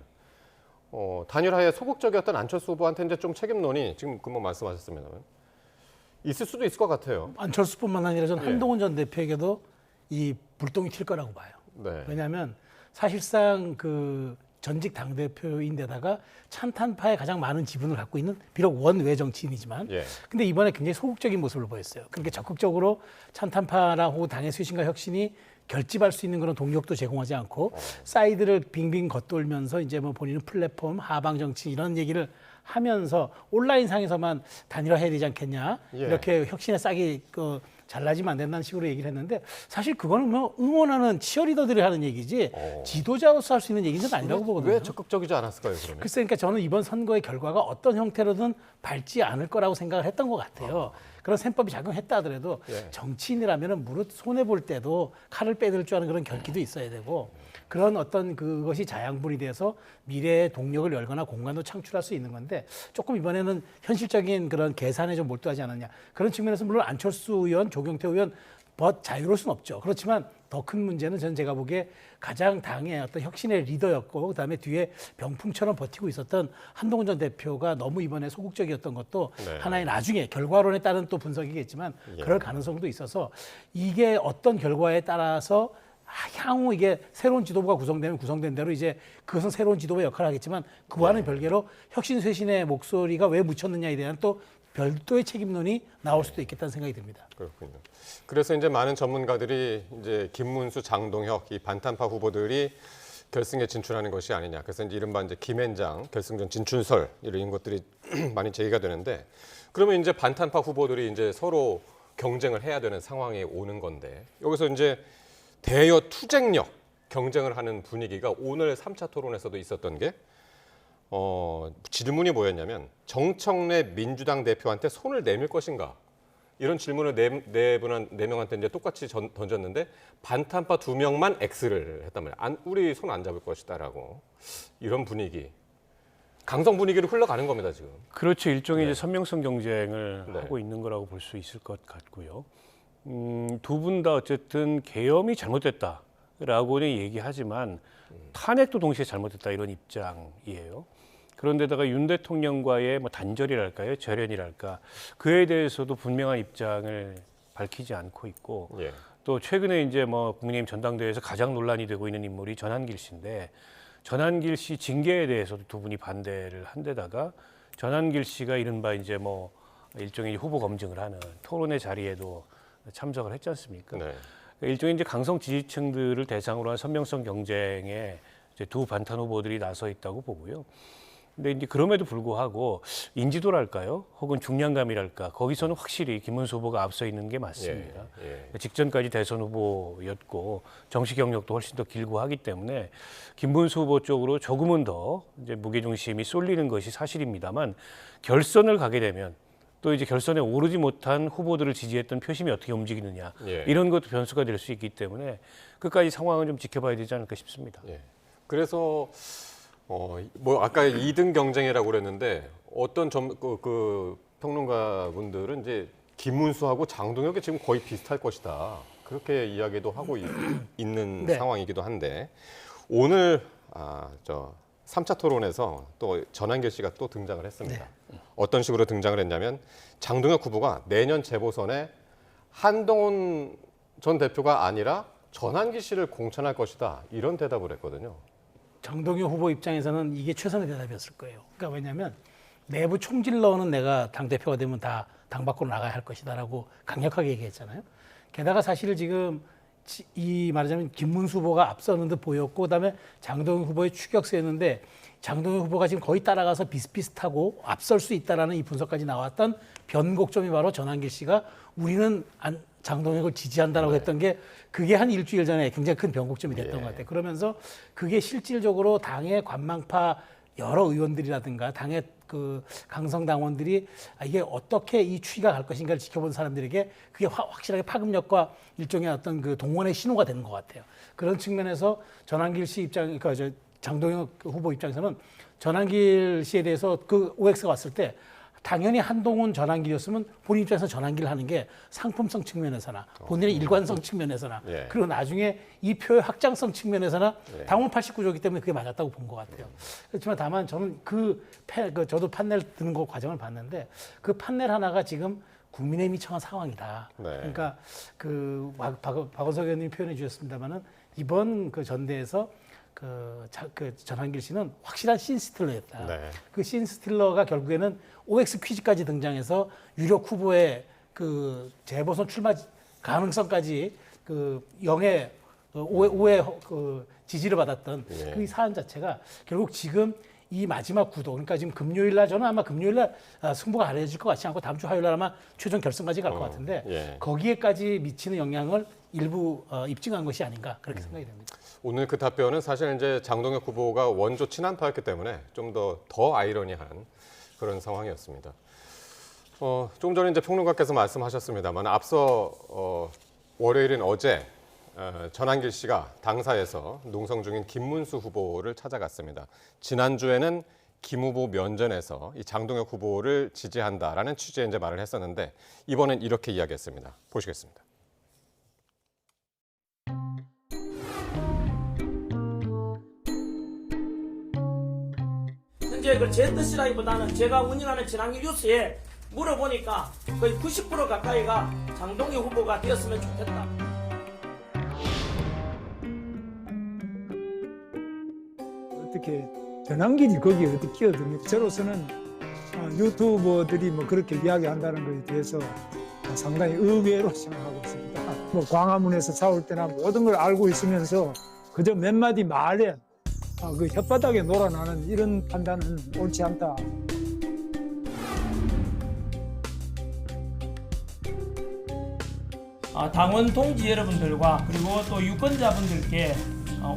단일화에 소극적이었던 안철수 후보한테 이제 좀 책임론이 지금 금방 말씀하셨습니다만 있을 수도 있을 것 같아요. 안철수뿐만 아니라 저는 한동훈 전 대표에게도 이 불똥이 튈 거라고 봐요. 왜냐하면 사실상 그 전직 당대표인데다가 찬탄파에 가장 많은 지분을 갖고 있는 비록 원외 정치인이지만 근데 이번에 굉장히 소극적인 모습을 보였어요. 그렇게 적극적으로 찬탄파라고 당의 쇄신과 혁신이 결집할 수 있는 그런 동력도 제공하지 않고 사이드를 빙빙 겉돌면서 이제 뭐 본인은 플랫폼, 하방 정치 이런 얘기를 하면서 온라인상에서만 단일화해야 되지 않겠냐 이렇게 혁신의 싹이 잘라지면 안 된다는 식으로 얘기를 했는데 사실 그거는 뭐 응원하는 치어리더들이 하는 얘기지 지도자로서 할 수 있는 얘기는 아니라고 보거든요. 왜 적극적이지 않았을까요, 그러면? 글쎄, 그러니까 저는 이번 선거의 결과가 어떤 형태로든 밟지 않을 거라고 생각을 했던 것 같아요. 그런 셈법이 작용했다 하더라도 정치인이라면 무릇 손해볼 때도 칼을 빼들 줄 아는 그런 결기도 있어야 되고 그런 어떤 그것이 자양분이 돼서 미래의 동력을 열거나 공간도 창출할 수 있는 건데 조금 이번에는 현실적인 그런 계산에 좀 몰두하지 않았냐. 그런 측면에서 물론 안철수 의원, 조경태 의원 자유로울 수는 없죠. 그렇지만 더 더 큰 문제는 저는 제가 보기에 가장 당의 어떤 혁신의 리더였고 그다음에 뒤에 병풍처럼 버티고 있었던 한동훈 전 대표가 너무 이번에 소극적이었던 것도 네. 하나의 나중에 결과론에 따른 또 분석이겠지만 그럴 가능성도 있어서 이게 어떤 결과에 따라서 향후 이게 새로운 지도부가 구성되면 구성된 대로 이제 그것은 새로운 지도부의 역할을 하겠지만 그와는 별개로 혁신 쇄신의 목소리가 왜 묻혔느냐에 대한 또 별도의 책임론이 나올 수도 있겠다는 생각이 듭니다. 그렇군요. 그래서 이제 많은 전문가들이 이제 김문수, 장동혁 이 반탄파 후보들이 결승에 진출하는 것이 아니냐. 그래서 이제 이른바 이제 김앤장 결승전 진출설 이런 것들이 많이 제기가 되는데 그러면 이제 반탄파 후보들이 이제 서로 경쟁을 해야 되는 상황에 오는 건데 여기서 이제 대여 투쟁력 경쟁을 하는 분위기가 오늘 3차 토론에서도 있었던 게 질문이 뭐였냐면 정청래 민주당 대표한테 손을 내밀 것인가 이런 질문을 네 명한테 이제 똑같이 던졌는데 반탄파 2명만 X를 했단 말이에요. 우리 손 안 잡을 것이다라고 이런 분위기, 강성 분위기로 흘러가는 겁니다 지금. 그렇죠. 일종의 이제 선명성 경쟁을 하고 있는 거라고 볼 수 있을 것 같고요. 두 분 다 어쨌든 계엄이 잘못됐다라고는 얘기하지만 탄핵도 동시에 잘못됐다 이런 입장이에요. 그런데다가 윤 대통령과의 뭐 단절이랄까요, 절연이랄까 그에 대해서도 분명한 입장을 밝히지 않고 있고 또 최근에 이제 뭐 국민의힘 전당대회에서 가장 논란이 되고 있는 인물이 전한길 씨인데 전한길 씨 징계에 대해서도 두 분이 반대를 한 데다가 전한길 씨가 이른바 이제 뭐 일종의 후보 검증을 하는 토론회 자리에도 참석을 했지 않습니까? 일종의 이제 강성 지지층들을 대상으로 한 선명성 경쟁에 이제 두 반탄 후보들이 나서 있다고 보고요. 근데 이제 그럼에도 불구하고 인지도랄까요? 혹은 중량감이랄까? 거기서는 확실히 김문수 후보가 앞서 있는 게 맞습니다. 직전까지 대선 후보였고 정치 경력도 훨씬 더 길고 하기 때문에 김문수 후보 쪽으로 조금은 더 이제 무게중심이 쏠리는 것이 사실입니다만 결선을 가게 되면 또 이제 결선에 오르지 못한 후보들을 지지했던 표심이 어떻게 움직이느냐 이런 것도 변수가 될 수 있기 때문에 끝까지 상황을 좀 지켜봐야 되지 않을까 싶습니다. 그래서 뭐 아까 2등 경쟁이라고 그랬는데 어떤 평론가분들은 이제 김문수하고 장동혁이 지금 거의 비슷할 것이다 그렇게 이야기도 하고 있는 상황이기도 한데 오늘 3차 토론에서 또 전한길 씨가 또 등장을 했습니다. 어떤 식으로 등장을 했냐면 장동혁 후보가 내년 재보선에 한동훈 전 대표가 아니라 전한길 씨를 공천할 것이다 이런 대답을 했거든요. 장동혁 후보 입장에서는 이게 최선의 대답이었을 거예요. 그러니까 왜냐하면 내부 총질러는 내가 당대표가 되면 다 당 밖으로 나가야 할 것이다라고 강력하게 얘기했잖아요. 게다가 사실 지금 이 말하자면 김문수 후보가 앞서는 듯 보였고 그다음에 장동혁 후보의 추격세였는데 장동혁 후보가 지금 거의 따라가서 비슷비슷하고 앞설 수 있다라는 이 분석까지 나왔던 변곡점이 바로 전한길 씨가 우리는 장동혁을 지지한다라고 했던 게 그게 한 일주일 전에 굉장히 큰 변곡점이 됐던 것 같아요. 그러면서 그게 실질적으로 당의 관망파 여러 의원들이라든가 당의 그 강성 당원들이 이게 어떻게 이 추이가 갈 것인가를 지켜본 사람들에게 그게 확실하게 파급력과 일종의 어떤 그 동원의 신호가 되는 것 같아요. 그런 측면에서 전한길 씨 입장, 그러니까 장동혁 후보 입장에서는 전한길 씨에 대해서 그 OX가 왔을 때 당연히 한동훈 전한길이었으면 본인 입장에서 전한길 하는 게 상품성 측면에서나 본인의 일관성 측면에서나 그리고 나중에 이 표의 확장성 측면에서나 당원 89조이기 때문에 그게 맞았다고 본 것 같아요. 그렇지만 다만 저는 저도 판넬 드는 거 과정을 봤는데 그 판넬 하나가 지금 국민의힘이 처한 상황이다. 그러니까 그 박원석 의원님이 표현해 주셨습니다만은 이번 그 전대에서 그 전한길 씨는 확실한 신스틸러였다. 그 신스틸러가 결국에는 OX 퀴즈까지 등장해서 유력 후보의 그 재보선 출마 가능성까지 그 0의 5의 그 지지를 받았던 그 사안 자체가 결국 지금 이 마지막 구도, 그러니까 지금 금요일날 저는 아마 금요일날 승부가 가려질 것 같지 않고 다음 주 화요일날 아마 최종 결승까지 갈 것 같은데 거기에까지 미치는 영향을 일부 입증한 것이 아닌가 그렇게 생각이 됩니다. 오늘 그 답변은 사실 이제 장동혁 후보가 원조 친한파였기 때문에 좀 더 아이러니한 그런 상황이었습니다. 좀 전에 이제 평론가께서 말씀하셨습니다만 앞서 월요일인 어제 전한길 씨가 당사에서 농성 중인 김문수 후보를 찾아갔습니다. 지난주에는 김 후보 면전에서 이 장동혁 후보를 지지한다라는 취지의 이제 말을 했었는데 이번엔 이렇게 이야기했습니다. 보시겠습니다. 이제 그 제 뜻이라기보다는 제가 운영하는 친환경 뉴스에 물어보니까 거의 90% 가까이가 장동혁 후보가 되었으면 좋겠다. 어떻게 전환길이 거기에 어떻게 끼어듭니까? 저로서는 유튜버들이 뭐 그렇게 이야기한다는 것에 대해서 상당히 의외로 생각하고 있습니다. 뭐 광화문에서 싸울 때나 모든 걸 알고 있으면서 그저 몇 마디 말에 그 혓바닥에 놀아나는 이런 판단은 옳지 않다. 당원 동지 여러분들과 그리고 또 유권자분들께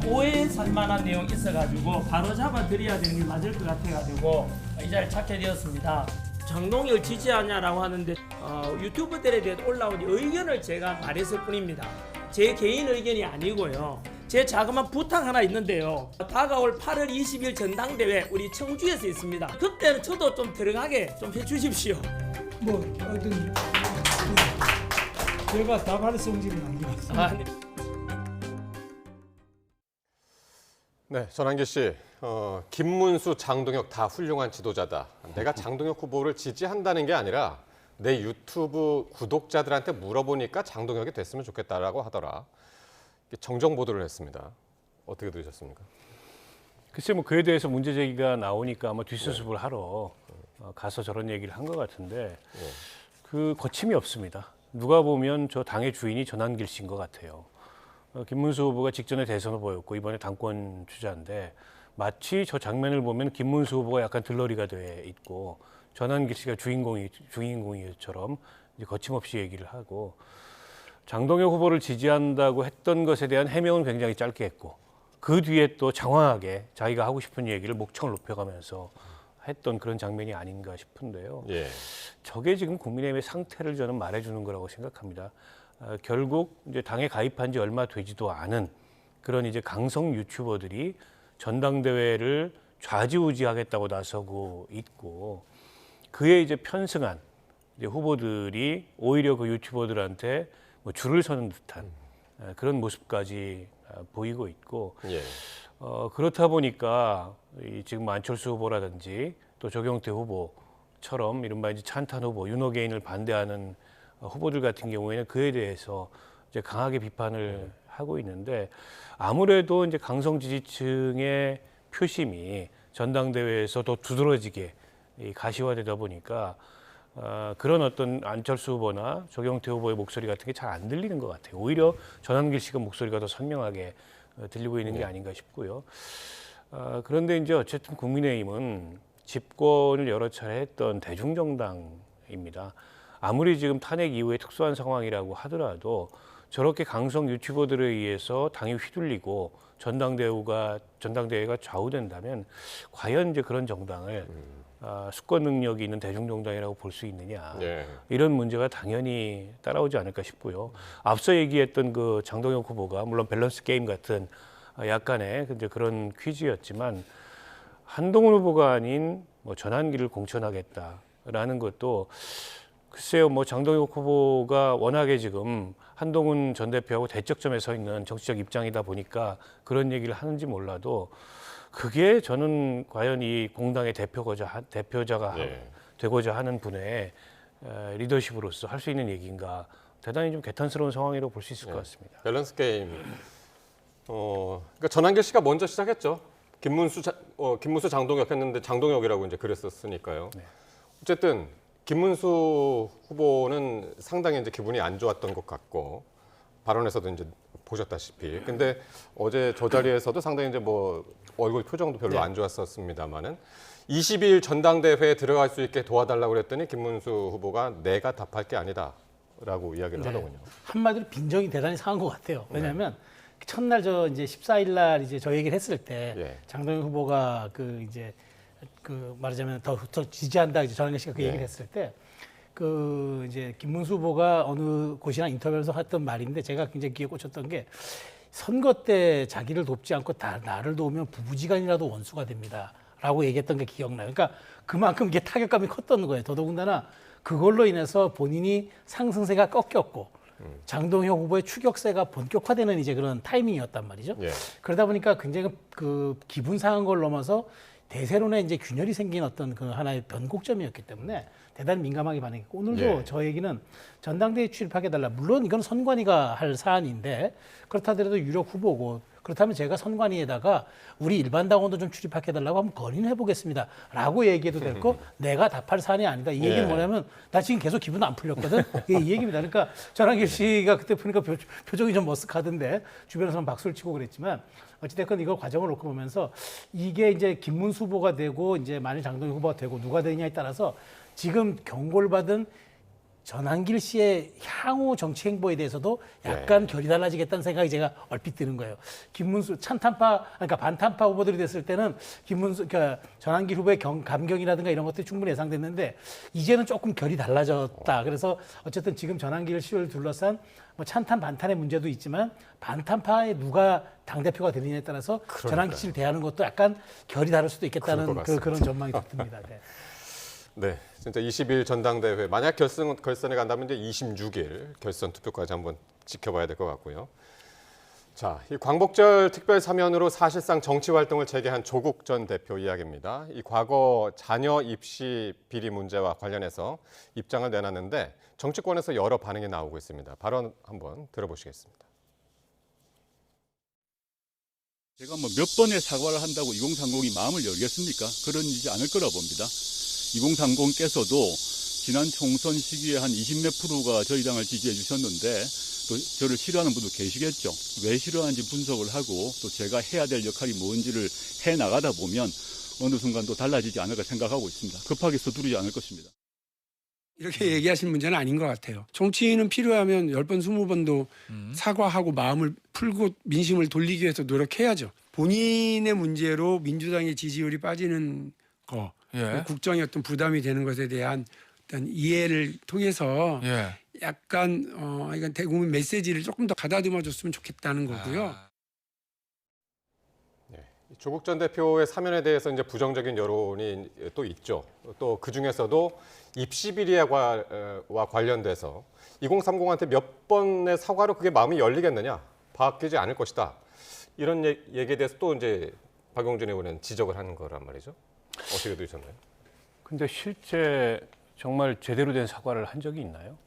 오해 살 만한 내용이 있어가지고 바로 잡아드려야 되는 게 맞을 것 같아가지고 이 자리에 찾게 되었습니다. 장동혁을 지지하냐라고 하는데 유튜브들에 대해 올라온 의견을 제가 말했을 뿐입니다. 제 개인 의견이 아니고요. 제 자그마한 부탁 하나 있는데요. 다가올 8월 20일 전당대회 우리 청주에서 있습니다. 그때는 저도 좀 들어가게 좀 해주십시오. 뭐 어떤 제가 답할 성질은 아닌 것 같습니다. 네. 네, 전한길 씨, 김문수, 장동혁 다 훌륭한 지도자다. 내가 장동혁 후보를 지지한다는 게 아니라 내 유튜브 구독자들한테 물어보니까 장동혁이 됐으면 좋겠다라고 하더라. 정정 보도를 했습니다. 어떻게 들으셨습니까? 글쎄 뭐 그에 대해서 문제 제기가 나오니까 아마 뒷수습을 하러 가서 저런 얘기를 한 것 같은데 그 거침이 없습니다. 누가 보면 저 당의 주인이 전한길 씨인 것 같아요. 김문수 후보가 직전에 대선 후보였고 이번에 당권 주자인데 마치 저 장면을 보면 김문수 후보가 약간 들러리가 돼 있고 전한길 씨가 주인공이처럼 이제 거침없이 얘기를 하고 장동혁 후보를 지지한다고 했던 것에 대한 해명은 굉장히 짧게 했고 그 뒤에 또 장황하게 자기가 하고 싶은 얘기를 목청을 높여가면서 했던 그런 장면이 아닌가 싶은데요. 예. 저게 지금 국민의힘의 상태를 저는 말해주는 거라고 생각합니다. 결국 이제 당에 가입한 지 얼마 되지도 않은 그런 이제 강성 유튜버들이 전당대회를 좌지우지하겠다고 나서고 있고 그에 이제 편승한 이제 후보들이 오히려 그 유튜버들한테 뭐 줄을 서는 듯한 그런 모습까지 보이고 있고 예. 그렇다 보니까 이 지금 안철수 후보라든지 또 조경태 후보처럼 이른바 이제 찬탄 후보, 윤호개인을 반대하는 후보들 같은 경우에는 그에 대해서 이제 강하게 비판을 하고 있는데 아무래도 이제 강성 지지층의 표심이 전당대회에서 더 두드러지게 가시화되다 보니까 그런 어떤 안철수 후보나 조경태 후보의 목소리 같은 게 잘 안 들리는 것 같아요. 오히려 전한길 씨가 목소리가 더 선명하게 들리고 있는 게 아닌가 싶고요. 그런데 이제 어쨌든 국민의힘은 집권을 여러 차례 했던 대중정당입니다. 아무리 지금 탄핵 이후에 특수한 상황이라고 하더라도 저렇게 강성 유튜버들에 의해서 당이 휘둘리고 전당대회가 좌우된다면 과연 이제 그런 정당을 수권 능력이 있는 대중정당이라고 볼 수 있느냐 이런 문제가 당연히 따라오지 않을까 싶고요. 앞서 얘기했던 그 장동혁 후보가 물론 밸런스 게임 같은 약간의 이제 그런 퀴즈였지만 한동훈 후보가 아닌 뭐 전한길을 공천하겠다라는 것도 글쎄요, 뭐 장동혁 후보가 워낙에 지금 한동훈 전 대표하고 대척점에 서 있는 정치적 입장이다 보니까 그런 얘기를 하는지 몰라도 그게 저는 과연 이 공당의 대표자가 되고자 하는 분의 리더십으로서 할 수 있는 얘기인가 대단히 좀 개탄스러운 상황이라고 볼 수 있을 것 같습니다. 밸런스 게임. 그러니까 전한길 씨가 먼저 시작했죠. 김문수 장동혁 했는데 장동혁이라고 이제 그랬었으니까요. 어쨌든 김문수 후보는 상당히 이제 기분이 안 좋았던 것 같고 발언에서도 이제 보셨다시피. 근데 어제 저 자리에서도 상당히 이제 뭐 얼굴 표정도 별로 안 좋았었습니다만은 20일 전당대회에 들어갈 수 있게 도와달라고 그랬더니 김문수 후보가 내가 답할 게 아니다라고 이야기를 하더군요. 한마디로 빈정이 대단히 상한 것 같아요. 왜냐하면 첫날 저 이제 14일 날 이제 저 얘기를 했을 때 장동혁 후보가 그 이제 그 말하자면 더 지지한다 이제 전한길 씨가 그 얘기를 했을 때 그 이제 김문수 후보가 어느 곳이나 인터뷰에서 했던 말인데 제가 굉장히 귀에 꽂혔던 게 선거 때 자기를 돕지 않고 나를 도우면 부부지간이라도 원수가 됩니다라고 얘기했던 게 기억나요. 그러니까 그만큼 이게 타격감이 컸던 거예요. 더더군다나 그걸로 인해서 본인이 상승세가 꺾였고 장동혁 후보의 추격세가 본격화되는 이제 그런 타이밍이었단 말이죠. 그러다 보니까 굉장히 그 기분 상한 걸 넘어서 대세론에 이제 균열이 생긴 어떤 그 하나의 변곡점이었기 때문에 대단히 민감하게 반응했고 오늘도 예. 저 얘기는 전당대회 출입하게달라. 물론 이건 선관위가 할 사안인데 그렇다 하더라도 유력 후보고 그렇다면 제가 선관위에다가 우리 일반 당원도 좀 출입하게달라고 한번 건의해 보겠습니다. 라고 얘기해도 될 거 내가 답할 사안이 아니다. 이 얘기는 예. 뭐냐면 나 지금 계속 기분 안 풀렸거든. 이 얘기입니다. 그러니까 전환길 씨가 그때 보니까 표정이 좀 머쓱하던데 주변에서는 박수를 치고 그랬지만 어찌됐건 이걸 과정을 놓고 보면서 이게 이제 김문수 후보가 되고 이제 만일 장동희 후보가 되고 누가 되느냐에 따라서 지금 경고를 받은 전환길 씨의 향후 정치 행보에 대해서도 약간 결이 달라지겠다는 생각이 제가 얼핏 드는 거예요. 김문수 찬탄파 그러니까 반탄파 후보들이 됐을 때는 김문수 그러니까 전환길 후보의 감경이라든가 이런 것들이 충분히 예상됐는데 이제는 조금 결이 달라졌다. 그래서 어쨌든 지금 전환길 씨를 둘러싼 뭐 찬탄 반탄의 문제도 있지만 반탄파에 누가 당 대표가 되느냐에 따라서 전환길 씨를 대하는 것도 약간 결이 다를 수도 있겠다는 그런 전망이 듭니다. 네. 네, 진짜 20일 전당대회 만약 결선에 간다면 이제 26일 결선 투표까지 한번 지켜봐야 될 것 같고요. 자, 이 광복절 특별 사면으로 사실상 정치 활동을 재개한 조국 전 대표 이야기입니다. 이 과거 자녀 입시 비리 문제와 관련해서 입장을 내놨는데 정치권에서 여러 반응이 나오고 있습니다. 발언 한번 들어보시겠습니다. 제가 뭐 몇 번의 사과를 한다고 2030이 마음을 열겠습니까? 그러지 않을 거라 봅니다. 2030께서도 지난 총선 시기에 한 20몇 프로가 저희 당을 지지해 주셨는데 또 저를 싫어하는 분도 계시겠죠. 왜 싫어하는지 분석을 하고 또 제가 해야 될 역할이 뭔지를 해 나가다 보면 어느 순간 또 달라지지 않을까 생각하고 있습니다. 급하게 서두르지 않을 것입니다. 이렇게 얘기하실 문제는 아닌 것 같아요. 정치인은 필요하면 10번, 20번도 사과하고 마음을 풀고 민심을 돌리기 위해서 노력해야죠. 본인의 문제로 민주당의 지지율이 빠지는 거, 국정의 어떤 부담이 되는 것에 대한 어떤 이해를 통해서 약간 이건 대국민 메시지를 조금 더 가다듬어 줬으면 좋겠다는 거고요. 조국 전 대표의 사면에 대해서 이제 부정적인 여론이 또 있죠. 또 그 중에서도 입시 비리와 관련돼서 2030한테 몇 번의 사과로 그게 마음이 열리겠느냐, 바뀌지 않을 것이다. 이런 얘기에 대해서 또 이제 박용진 의원은 지적을 하는 거란 말이죠. 어떻게 들으셨나요? 근데 실제 정말 제대로 된 사과를 한 적이 있나요?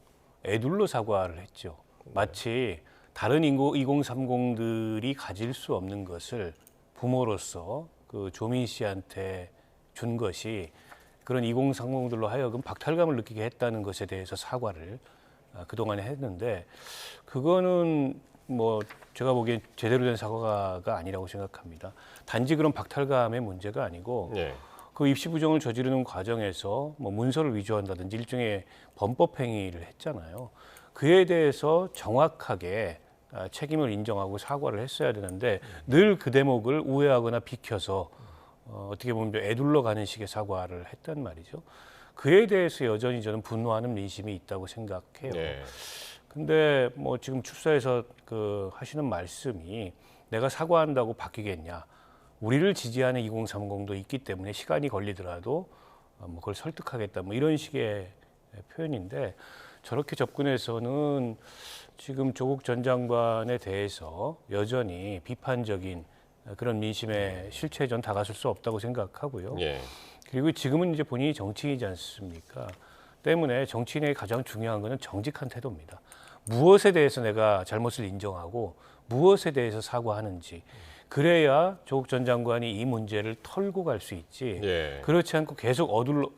애둘러 사과를 했죠. 마치 다른 2030들이 가질 수 없는 것을 부모로서 그 조민 씨한테 준 것이 그런 2030들로 하여금 박탈감을 느끼게 했다는 것에 대해서 사과를 그동안에 했는데 그거는 뭐 제가 보기엔 제대로 된 사과가 아니라고 생각합니다. 단지 그런 박탈감의 문제가 아니고 그 입시 부정을 저지르는 과정에서 뭐 문서를 위조한다든지 일종의 범법 행위를 했잖아요. 그에 대해서 정확하게 책임을 인정하고 사과를 했어야 되는데 늘 그 대목을 우회하거나 비켜서 어떻게 보면 애둘러 가는 식의 사과를 했단 말이죠. 그에 대해서 여전히 저는 분노하는 민심이 있다고 생각해요. 근데 뭐 지금 출사에서 그 하시는 말씀이 내가 사과한다고 바뀌겠냐. 우리를 지지하는 2030도 있기 때문에 시간이 걸리더라도 뭐 그걸 설득하겠다. 뭐 이런 식의 표현인데 저렇게 접근해서는 지금 조국 전 장관에 대해서 여전히 비판적인 그런 민심의 실체에 전 다가설 수 없다고 생각하고요. 그리고 지금은 이제 본인이 정치인이지 않습니까? 때문에 정치인의 가장 중요한 것은 정직한 태도입니다. 무엇에 대해서 내가 잘못을 인정하고 무엇에 대해서 사과하는지 그래야 조국 전 장관이 이 문제를 털고 갈 수 있지. 그렇지 않고 계속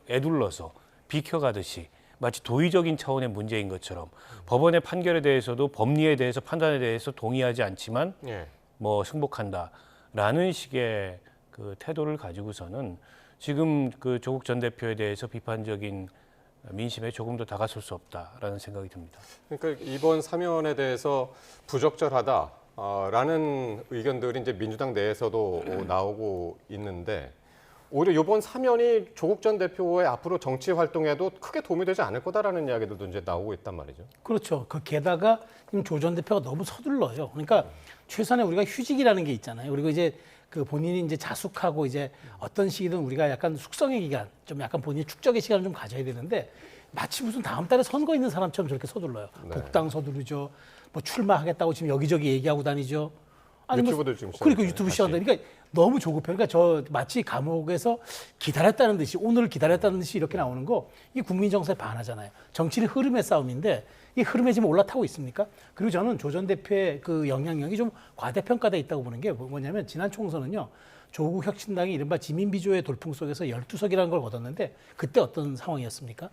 애둘러서 비켜가듯이 마치 도의적인 차원의 문제인 것처럼 법원의 판결에 대해서도 법리에 대해서 판단에 대해서 동의하지 않지만 뭐 승복한다라는 식의 그 태도를 가지고서는 지금 그 조국 전 대표에 대해서 비판적인 민심에 조금 더 다가설 수 없다라는 생각이 듭니다. 그러니까 이번 사면에 대해서 부적절하다라는 의견들이 이제 민주당 내에서도 나오고 있는데 오히려 이번 사면이 조국 전 대표의 앞으로 정치 활동에도 크게 도움이 되지 않을 거다라는 이야기들도 이제 나오고 있단 말이죠. 그렇죠. 그 게다가 지금 조 전 대표가 너무 서둘러요. 그러니까 최소한에 우리가 휴직이라는 게 있잖아요. 그리고 이제 그 본인이 이제 자숙하고 이제 어떤 시기든 우리가 약간 숙성의 기간, 좀 약간 본인이 축적의 시간을 좀 가져야 되는데 마치 무슨 다음 달에 선거 있는 사람처럼 저렇게 서둘러요. 복당 서두르죠. 뭐 출마하겠다고 지금 여기저기 얘기하고 다니죠. 아니 유튜브도 지금 그러니까 유튜브 시작한다. 그러니까 너무 조급해요. 그러니까 저 마치 감옥에서 기다렸다는 듯이 오늘 기다렸다는 듯이 이렇게 나오는 거 이 국민 정서에 반하잖아요. 정치는 흐름의 싸움인데 이 흐름에 지금 올라타고 있습니까? 그리고 저는 조 전 대표의 그 영향력이 좀 과대평가돼 있다고 보는 게 뭐냐면 지난 총선은요. 조국 혁신당이 이른바 지민비조의 돌풍 속에서 12석이라는 걸 얻었는데 그때 어떤 상황이었습니까?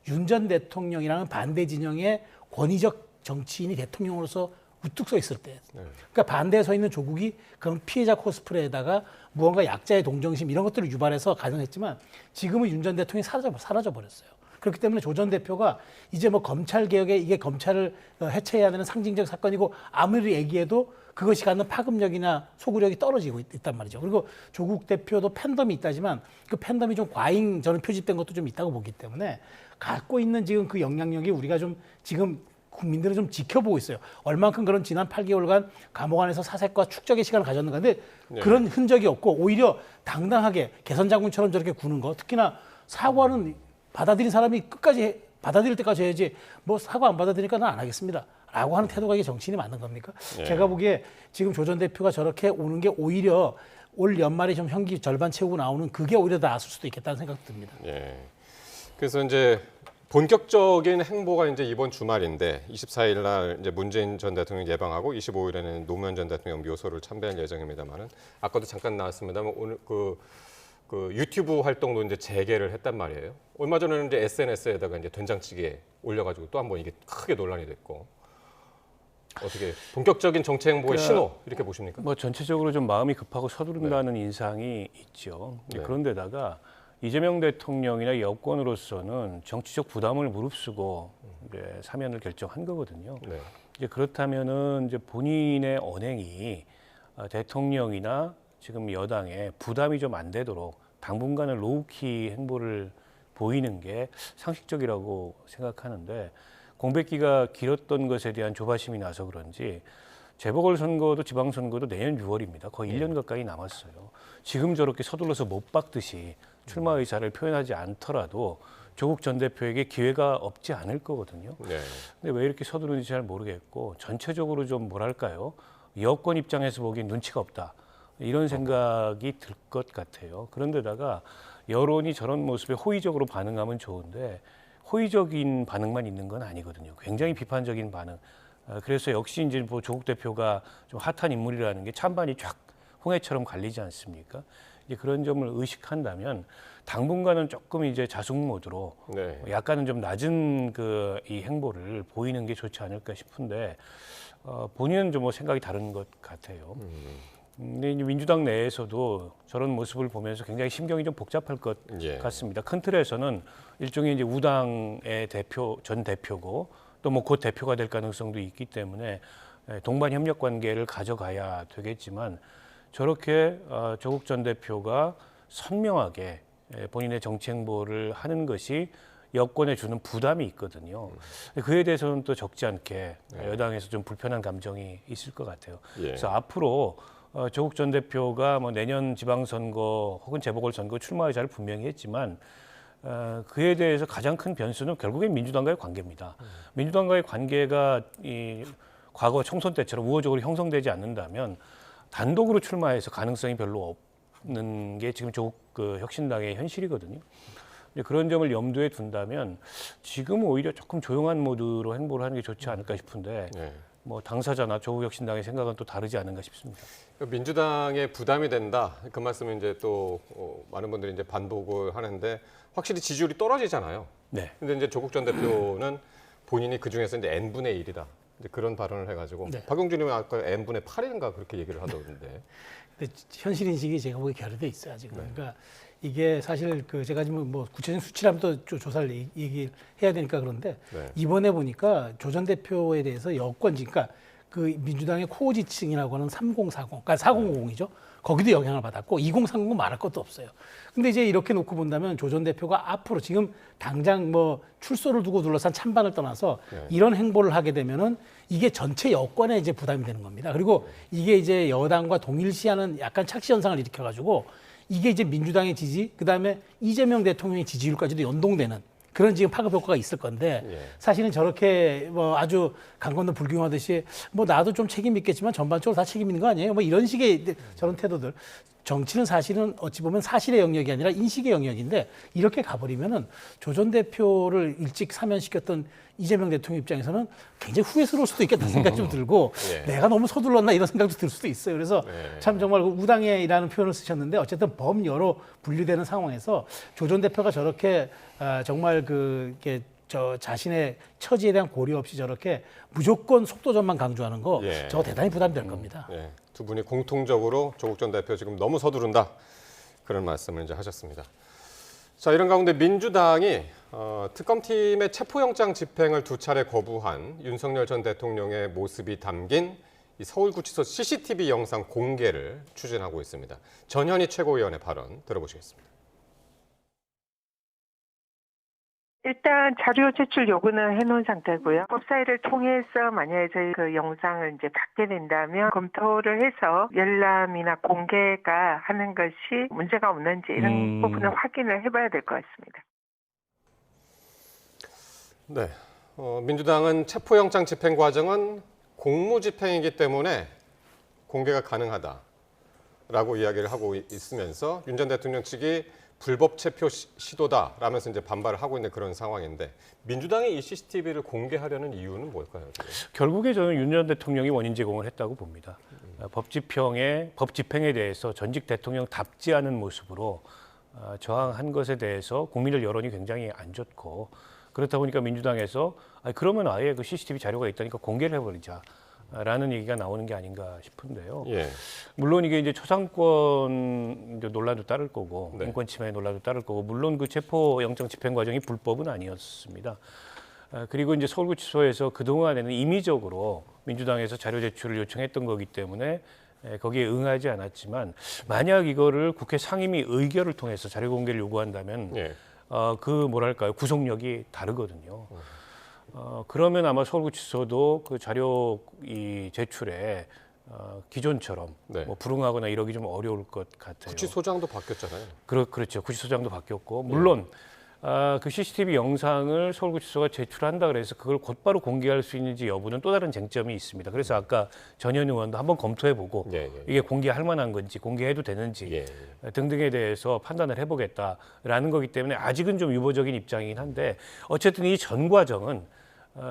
윤 전 대통령이라는 반대 진영의 권위적 정치인이 대통령으로서 우뚝 서 있을 때. 그러니까 반대에 서 있는 조국이 그런 피해자 코스프레에다가 무언가 약자의 동정심 이런 것들을 유발해서 가능했지만 지금은 윤 전 대통령이 사라져 버렸어요. 그렇기 때문에 조 전 대표가 이제 뭐 검찰 개혁에 이게 검찰을 해체해야 되는 상징적 사건이고 아무리 얘기해도 그것이 갖는 파급력이나 소구력이 떨어지고 있단 말이죠. 그리고 조국 대표도 팬덤이 있다지만 그 팬덤이 좀 과잉 저는 표집된 것도 좀 있다고 보기 때문에 갖고 있는 지금 그 영향력이 우리가 좀 지금 국민들은 좀 지켜보고 있어요. 얼만큼 그런 지난 8개월간 감옥 안에서 사색과 축적의 시간을 가졌는가. 근데 그런 흔적이 없고 오히려 당당하게 개선 장군처럼 저렇게 구는 거. 특히나 사과는 받아들인 사람이 끝까지 받아들일 때까지 해야지 뭐 사과 안 받아들이니까 난 안 하겠습니다. 라고 하는 태도가 이게 정치인이 맞는 겁니까? 제가 보기에 지금 조 전 대표가 저렇게 오는 게 오히려 올 연말에 좀 형기 절반 채우고 나오는 그게 오히려 더 나았을 수도 있겠다는 생각이 듭니다. 그래서 이제 본격적인 행보가 이제 이번 주말인데 24일 날 이제 문재인 전 대통령 예방하고 25일에는 노무현 전 대통령 묘소를 참배할 예정입니다만은 아까도 잠깐 나왔습니다만 오늘 그 유튜브 활동도 이제 재개를 했단 말이에요. 얼마 전에는 이제 SNS에다가 이제 된장찌개 올려가지고 또 한 번 이게 크게 논란이 됐고 어떻게 본격적인 정치 행보의 신호 이렇게 보십니까? 뭐 전체적으로 좀 마음이 급하고 서두른다는 인상이 있죠. 그런데다가 이재명 대통령이나 여권으로서는 정치적 부담을 무릅쓰고 이제 사면을 결정한 거거든요. 이제 그렇다면은 이제 본인의 언행이 대통령이나 지금 여당에 부담이 좀 안 되도록 당분간은 로우키 행보를 보이는 게 상식적이라고 생각하는데 공백기가 길었던 것에 대한 조바심이 나서 그런지 재보궐선거도 지방선거도 내년 6월입니다. 거의 1년 가까이 남았어요. 지금 저렇게 서둘러서 못 박듯이 출마 의사를 표현하지 않더라도 조국 전 대표에게 기회가 없지 않을 거거든요. 근데 왜 이렇게 서두르는지 잘 모르겠고 전체적으로 좀 뭐랄까요. 여권 입장에서 보기엔 눈치가 없다. 이런 생각이 들 것 같아요. 그런데다가 여론이 저런 모습에 호의적으로 반응하면 좋은데 호의적인 반응만 있는 건 아니거든요. 굉장히 비판적인 반응. 그래서 역시 이제 뭐 조국 대표가 좀 핫한 인물이라는 게 찬반이 쫙 홍해처럼 갈리지 않습니까? 이제 그런 점을 의식한다면 당분간은 조금 이제 자숙 모드로 약간은 좀 낮은 그 이 행보를 보이는 게 좋지 않을까 싶은데 본인은 좀 뭐 생각이 다른 것 같아요. 근데 이제 민주당 내에서도 저런 모습을 보면서 굉장히 심경이 좀 복잡할 것 같습니다. 큰 틀에서는 일종의 이제 우당의 전 대표고 또 뭐 곧 대표가 될 가능성도 있기 때문에 동반 협력 관계를 가져가야 되겠지만 저렇게 조국 전 대표가 선명하게 본인의 정치 행보를 하는 것이 여권에 주는 부담이 있거든요. 그에 대해서는 또 적지 않게 여당에서 좀 불편한 감정이 있을 것 같아요. 그래서 앞으로 조국 전 대표가 뭐 내년 지방선거 혹은 재보궐선거 출마 의사를 분명히 했지만 그에 대해서 가장 큰 변수는 결국엔 민주당과의 관계입니다. 민주당과의 관계가 이 과거 총선 때처럼 우호적으로 형성되지 않는다면 단독으로 출마해서 가능성이 별로 없는 게 지금 조국 혁신당의 현실이거든요. 그런 점을 염두에 둔다면 지금 오히려 조금 조용한 모드로 행보를 하는 게 좋지 않을까 싶은데 뭐 당사자나 조국 혁신당의 생각은 또 다르지 않은가 싶습니다. 민주당에 부담이 된다. 그 말씀은 이제 또 많은 분들이 이제 반복을 하는데 확실히 지지율이 떨어지잖아요. 근데 이제 조국 전 대표는 본인이 그 중에서 이제 n분의 1이다. 이제 그런 발언을 해가지고 박용진 의원 아까 n분의 8인가 그렇게 얘기를 하던데. 근데 현실 인식이 제가 보기에 결여돼 있어요 지금. 그러니까 이게 사실 제가 지금 뭐 구체적인 수치라면 또 조사를 얘기해야 되니까 그런데 이번에 보니까 조 전 대표에 대해서 여권지, 그러니까 그 민주당의 코어 지층이라고 하는 3040, 그러니까 4050이죠. 거기도 영향을 받았고 2030은 말할 것도 없어요. 근데 이제 이렇게 놓고 본다면 조 전 대표가 앞으로 지금 당장 뭐 출소를 두고 둘러싼 찬반을 떠나서 이런 행보를 하게 되면은 이게 전체 여권에 이제 부담이 되는 겁니다. 그리고 이게 이제 여당과 동일시하는 약간 착시 현상을 일으켜가지고 이게 이제 민주당의 지지, 그다음에 이재명 대통령의 지지율까지도 연동되는 그런 지금 파급 효과가 있을 건데 사실은 저렇게 뭐 아주 강 건너 불경하듯이 뭐 나도 좀 책임 있겠지만 전반적으로 다 책임 있는 거 아니에요? 뭐 이런 식의 저런 태도들 정치는 사실은 어찌 보면 사실의 영역이 아니라 인식의 영역인데 이렇게 가버리면은 조 전 대표를 일찍 사면시켰던 이재명 대통령 입장에서는 굉장히 후회스러울 수도 있겠다는 생각이 좀 들고 내가 너무 서둘렀나 이런 생각도 들 수도 있어요. 그래서 참 정말 우당해이라는 표현을 쓰셨는데 어쨌든 범여로 분류되는 상황에서 조 전 대표가 저렇게 정말 저 자신의 처지에 대한 고려 없이 저렇게 무조건 속도전만 강조하는 거 저거 대단히 부담될 겁니다. 두 분이 공통적으로 조국 전 대표 지금 너무 서두른다 그런 말씀을 이제 하셨습니다. 자, 이런 가운데 민주당이 특검팀의 체포영장 집행을 2차례 거부한 윤석열 전 대통령의 모습이 담긴 이 서울구치소 CCTV 영상 공개를 추진하고 있습니다. 전현희 최고위원의 발언 들어보시겠습니다. 일단 자료 제출 요구는 해놓은 상태고요. 법사위를 통해서 만약에 저희 그 영상을 이제 받게 된다면 검토를 해서 열람이나 공개가 하는 것이 문제가 없는지 이런 부분을 확인을 해봐야 될 것 같습니다. 네, 민주당은 체포영장 집행 과정은 공무집행이기 때문에 공개가 가능하다라고 이야기를 하고 있으면서 윤 전 대통령 측이 불법 체포 시도다라면서 이제 반발을 하고 있는 그런 상황인데 민주당이 이 CCTV를 공개하려는 이유는 뭘까요? 결국에 저는 윤 전 대통령이 원인 제공을 했다고 봅니다. 법 집행에 대해서 전직 대통령답지 않은 모습으로 저항한 것에 대해서 국민들 여론이 굉장히 안 좋고 그렇다 보니까 민주당에서 그러면 아예 그 CCTV 자료가 있다니까 공개를 해버리자. 라는 얘기가 나오는 게 아닌가 싶은데요. 물론 이게 이제 초상권 논란도 따를 거고 인권 침해 논란도 따를 거고 물론 그 체포영장 집행 과정이 불법은 아니었습니다. 그리고 이제 서울구치소에서 그동안에는 임의적으로 민주당에서 자료 제출을 요청했던 거기 때문에 거기에 응하지 않았지만 만약 이거를 국회 상임위 의결을 통해서 자료 공개를 요구한다면 그 뭐랄까요 구속력이 다르거든요. 그러면 아마 서울구치소도 그 자료 이 제출에 기존처럼 뭐 불응하거나 이러기 좀 어려울 것 같아요. 구치소장도 바뀌었잖아요. 그렇죠. 구치소장도 바뀌었고 물론 그 CCTV 영상을 서울구치소가 제출한다 그래서 그걸 곧바로 공개할 수 있는지 여부는 또 다른 쟁점이 있습니다. 그래서 아까 전현 의원도 한번 검토해보고 이게 공개할 만한 건지 공개해도 되는지 등등에 대해서 판단을 해보겠다라는 거기 때문에 아직은 좀 유보적인 입장이긴 한데 어쨌든 이 전 과정은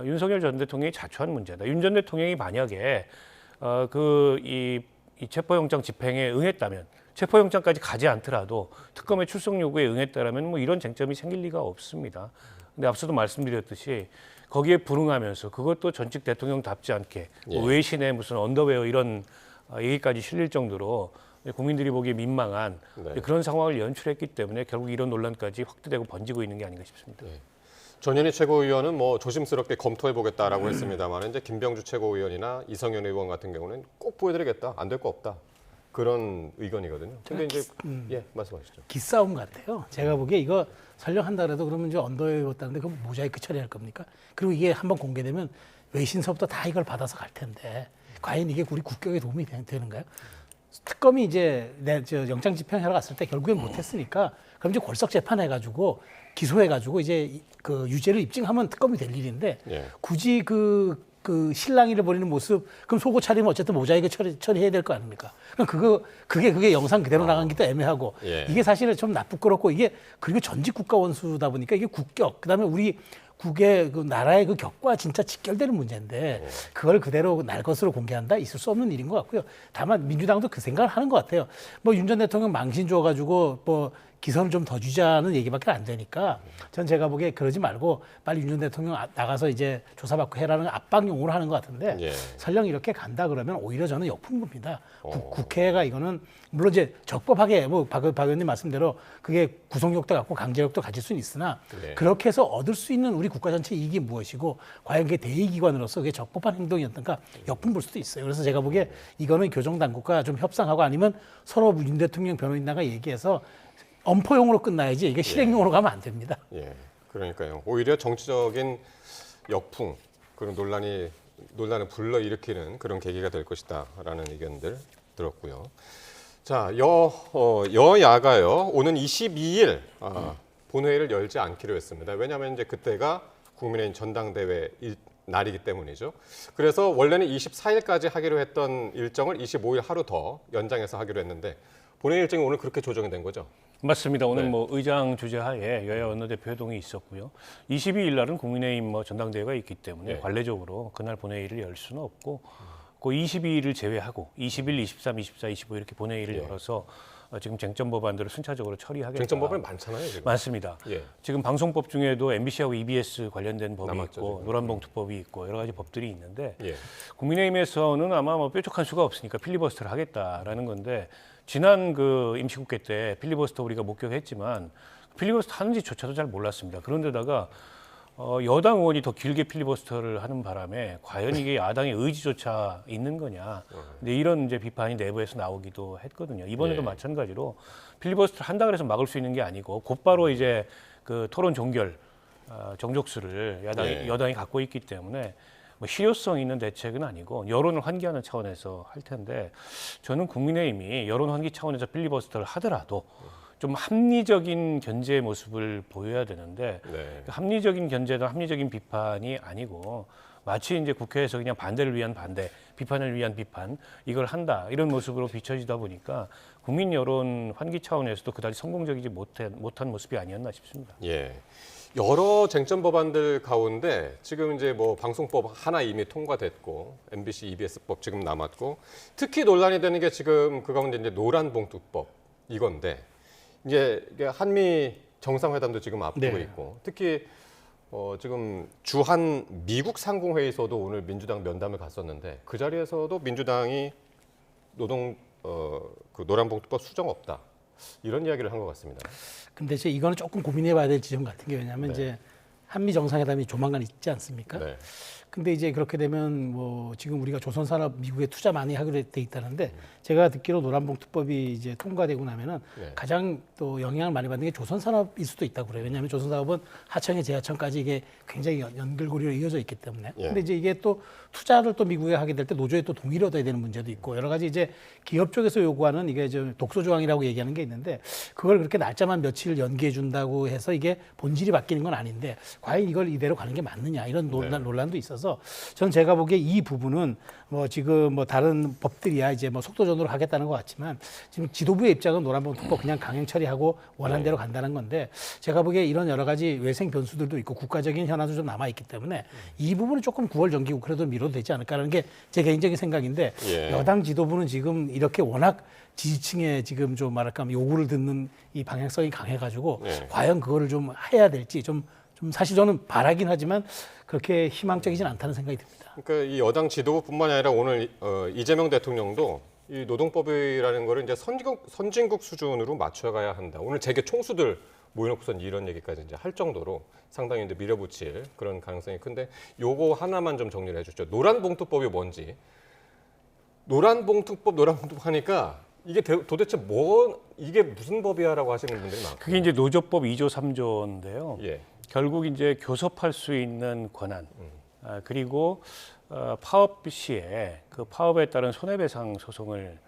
윤석열 전 대통령이 자초한 문제다. 윤 전 대통령이 만약에 이 체포영장 집행에 응했다면 체포영장까지 가지 않더라도 특검의 출석 요구에 응했다라면 뭐 이런 쟁점이 생길 리가 없습니다. 근데 앞서도 말씀드렸듯이 거기에 불응하면서 그것도 전직 대통령답지 않게 외신에 무슨 언더웨어 이런 얘기까지 실릴 정도로 국민들이 보기에 민망한 그런 상황을 연출했기 때문에 결국 이런 논란까지 확대되고 번지고 있는 게 아닌가 싶습니다. 전현희 최고위원은 뭐 조심스럽게 검토해보겠다라고 했습니다만 이제 김병주 최고위원이나 이성현 의원 같은 경우는 꼭 보여드리겠다, 안 될 거 없다 그런 의견이거든요. 근데 이제 말씀하시죠. 기싸움 같아요. 제가 보기에 이거 설령한다 그래도 그러면 이제 언더에 입었다는데 그 모자이크 처리할 겁니까? 그리고 이게 한번 공개되면 외신서부터 다 이걸 받아서 갈 텐데 과연 이게 우리 국격에 도움이 되는가요? 특검이 이제 영장 집행하러 갔을 때 결국엔 못했으니까 그럼 이제 골석 재판해가지고 기소해가지고 이제 그 유죄를 입증하면 특검이 될 일인데 굳이 그 실랑이를 벌이는 모습 그럼 속옷 차리면 어쨌든 모자이크 처리해야 될 거 아닙니까? 그럼 그게 영상 그대로 나간 게 또 애매하고 이게 사실은 좀 부끄럽고 이게 그리고 전직 국가 원수다 보니까 이게 국격 그다음에 우리 국의 그 나라의 그 격과 진짜 직결되는 문제인데 그걸 그대로 날 것으로 공개한다 있을 수 없는 일인 것 같고요. 다만 민주당도 그 생각을 하는 것 같아요. 뭐 윤 전 대통령 망신 줘가지고 뭐 기선을 좀 더 주자는 얘기밖에 안 되니까 전 제가 보기에 그러지 말고 빨리 윤 전 대통령 나가서 이제 조사받고 해라는 압박용으로 하는 것 같은데 설령 이렇게 간다 그러면 오히려 저는 역풍부입니다. 국회가 이거는 물론 이제 적법하게 뭐 박 의원님 말씀대로 그게 구속력도 갖고 강제력도 가질 수는 있으나 그렇게 해서 얻을 수 있는 우리 국가 전체 이익이 무엇이고 과연 그게 대의기관으로서 그게 적법한 행동이었던가 역풍 불 수도 있어요. 그래서 제가 보기에 이거는 교정당국과 좀 협상하고 아니면 서로 윤 대통령 변호인단과 얘기해서 엄포용으로 끝나야지 이게 실행용으로 가면 안 됩니다. 그러니까요. 오히려 정치적인 역풍 그런 논란을 불러일으키는 그런 계기가 될 것이다라는 의견들 들었고요. 자, 여야가요. 오는 22일 본회의를 열지 않기로 했습니다. 왜냐하면 이제 그때가 국민의힘 전당대회 날이기 때문이죠. 그래서 원래는 24일까지 하기로 했던 일정을 25일 하루 더 연장해서 하기로 했는데 본회의 일정이 오늘 그렇게 조정이 된 거죠? 맞습니다. 오늘 네. 뭐 의장 주재하에 여야 원내대표 회동이 있었고요. 22일 날은 국민의힘 뭐 전당대회가 있기 때문에 네. 관례적으로 그날 본회의를 열 수는 없고 그 22일을 제외하고 21, 23, 24, 25 이렇게 본회의를 예. 열어서 지금 쟁점 법안들을 순차적으로 처리하겠다. 쟁점 법안이 많잖아요, 지금. 많습니다. 예. 지금 방송법 중에도 MBC하고 EBS 관련된 법이 남았죠, 있고 지금. 노란봉투법이 있고 여러 가지 법들이 있는데 예. 국민의힘에서는 아마 뭐 뾰족한 수가 없으니까 필리버스터를 하겠다라는 건데 지난 그 임시국회 때 필리버스터 우리가 목격했지만 필리버스터 하는지조차도 잘 몰랐습니다. 그런데다가 여당 의원이 더 길게 필리버스터를 하는 바람에 과연 이게 야당의 의지조차 있는 거냐. 근데 이런 이제 비판이 내부에서 나오기도 했거든요. 이번에도 예. 마찬가지로 필리버스터를 한다 그래서 막을 수 있는 게 아니고 곧바로 이제 그 토론 종결 정족수를 여당이 갖고 있기 때문에 뭐 실효성 있는 대책은 아니고 여론을 환기하는 차원에서 할 텐데 저는 국민의힘이 여론 환기 차원에서 필리버스터를 하더라도 좀 합리적인 견제의 모습을 보여야 되는데 네. 합리적인 견제든 합리적인 비판이 아니고 마치 이제 국회에서 그냥 반대를 위한 반대, 비판을 위한 비판 이걸 한다 이런 모습으로 비춰지다 보니까 국민 여론 환기 차원에서도 그다지 성공적이지 못한 모습이 아니었나 싶습니다. 예. 여러 쟁점 법안들 가운데 지금 이제 뭐 방송법 하나 이미 통과됐고 MBC, EBS법 지금 남았고 특히 논란이 되는 게 지금 그 가운데 이제 노란봉투법 이건데 이제 이게 한미 정상회담도 지금 앞두고 네. 있고 특히 지금 주한 미국 상공회의소도 오늘 민주당 면담을 갔었는데 그 자리에서도 민주당이 그 노란봉투법 수정 없다 이런 이야기를 한 것 같습니다. 근데 이제 이거는 조금 고민해봐야 될 지점 같은 게 왜냐하면 네. 이제 한미 정상회담이 조만간 있지 않습니까? 네. 근데 이제 그렇게 되면 뭐 지금 우리가 조선산업 미국에 투자 많이 하기로 돼 있다는데 제가 듣기로 노란봉투법이 이제 통과되고 나면은 네. 가장 또 영향을 많이 받는 게 조선산업일 수도 있다고 그래요. 왜냐하면 조선산업은 하청에 재하청까지 이게 굉장히 연결고리로 이어져 있기 때문에. 예. 근데 이제 이게 또 투자를 또 미국에 하게 될 때 노조에 또 동의를 얻어야 되는 문제도 있고 여러 가지 이제 기업 쪽에서 요구하는 이게 좀 독소조항이라고 얘기하는 게 있는데 그걸 그렇게 날짜만 며칠 연기해 준다고 해서 이게 본질이 바뀌는 건 아닌데 과연 이걸 이대로 가는 게 맞느냐 이런 논란도 있어서 저는 제가 보기에 이 부분은 뭐 지금 뭐 다른 법들이야 이제 뭐 속도전으로 하겠다는 것 같지만 지금 지도부의 입장은 노란봉투법 그냥 강행 처리하고 원하는 대로 간다는 건데 제가 보기에 이런 여러 가지 외생 변수들도 있고 국가적인 현안도 좀 남아 있기 때문에 이 부분은 조금 9월 정기고 그래도 미뤄도 되지 않을까라는 게 제 개인적인 생각인데 예. 여당 지도부는 지금 이렇게 워낙 지지층에 지금 좀 말할까 하면 요구를 듣는 이 방향성이 강해가지고 예. 과연 그거를 좀 해야 될지 좀 사실 저는 바라긴 하지만 그렇게 희망적이진 않다는 생각이 듭니다. 그러니까 이 여당 지도부뿐만이 아니라 오늘 이재명 대통령도 이 노동법이라는 거를 이제 선진국 수준으로 맞춰가야 한다. 오늘 재계 총수들 모여놓고선 이런 얘기까지 이제 할 정도로 상당히 이제 밀어붙일 그런 가능성이 큰데 요거 하나만 좀 정리를 해주죠. 노란봉투법이 뭔지. 노란봉투법 하니까 이게 도대체 이게 무슨 법이야라고 하시는 분들이 많고. 그게 이제 노조법 2조 3조인데요. 예. 결국 이제 교섭할 수 있는 권한 그리고 파업 시에 그 파업에 따른 손해배상 소송을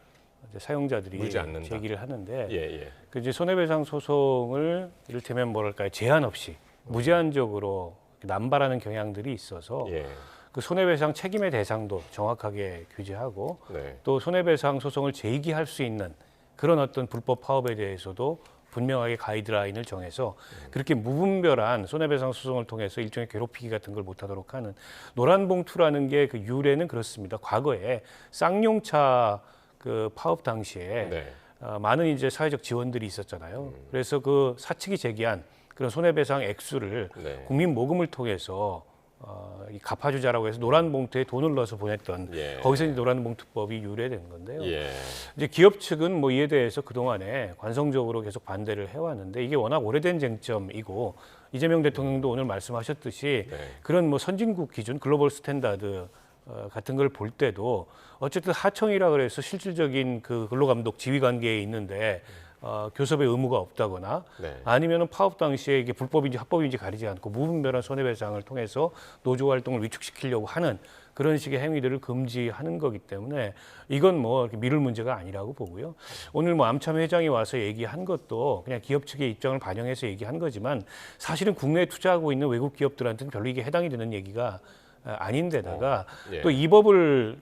이제 사용자들이 물지 않는다. 제기를 하는데 예. 그 이제 손해배상 소송을 이를테면 뭐랄까요 제한 없이 무제한적으로 남발하는 경향들이 있어서 예. 그 손해배상 책임의 대상도 정확하게 규제하고 네. 또 손해배상 소송을 제기할 수 있는 그런 어떤 불법 파업에 대해서도 분명하게 가이드라인을 정해서 그렇게 무분별한 손해배상 소송을 통해서 일종의 괴롭히기 같은 걸 못하도록 하는 노란봉투라는 게 그 유래는 그렇습니다. 과거에 쌍용차 그 파업 당시에 네. 많은 이제 사회적 지원들이 있었잖아요. 그래서 그 사측이 제기한 그런 손해배상 액수를 네. 국민 모금을 통해서 이 갚아주자라고 해서 노란 봉투에 돈을 넣어서 보냈던 예. 거기서 이제 노란 봉투법이 유래된 건데요. 예. 이제 기업 측은 뭐 이에 대해서 그 동안에 관성적으로 계속 반대를 해왔는데 이게 워낙 오래된 쟁점이고 이재명 대통령도 오늘 말씀하셨듯이 네. 그런 뭐 선진국 기준 글로벌 스탠다드 같은 걸 볼 때도 어쨌든 하청이라 그래서 실질적인 그 근로감독 지휘 관계에 있는데 교섭의 의무가 없다거나 네. 아니면은 파업 당시에 이게 불법인지 합법인지 가리지 않고 무분별한 손해배상을 통해서 노조 활동을 위축시키려고 하는 그런 식의 행위들을 금지하는 거기 때문에 이건 뭐 이렇게 미룰 문제가 아니라고 보고요. 오늘 뭐 암참 회장이 와서 얘기한 것도 그냥 기업 측의 입장을 반영해서 얘기한 거지만 사실은 국내에 투자하고 있는 외국 기업들한테는 별로 이게 해당이 되는 얘기가 아닌데다가 예. 또 이 법을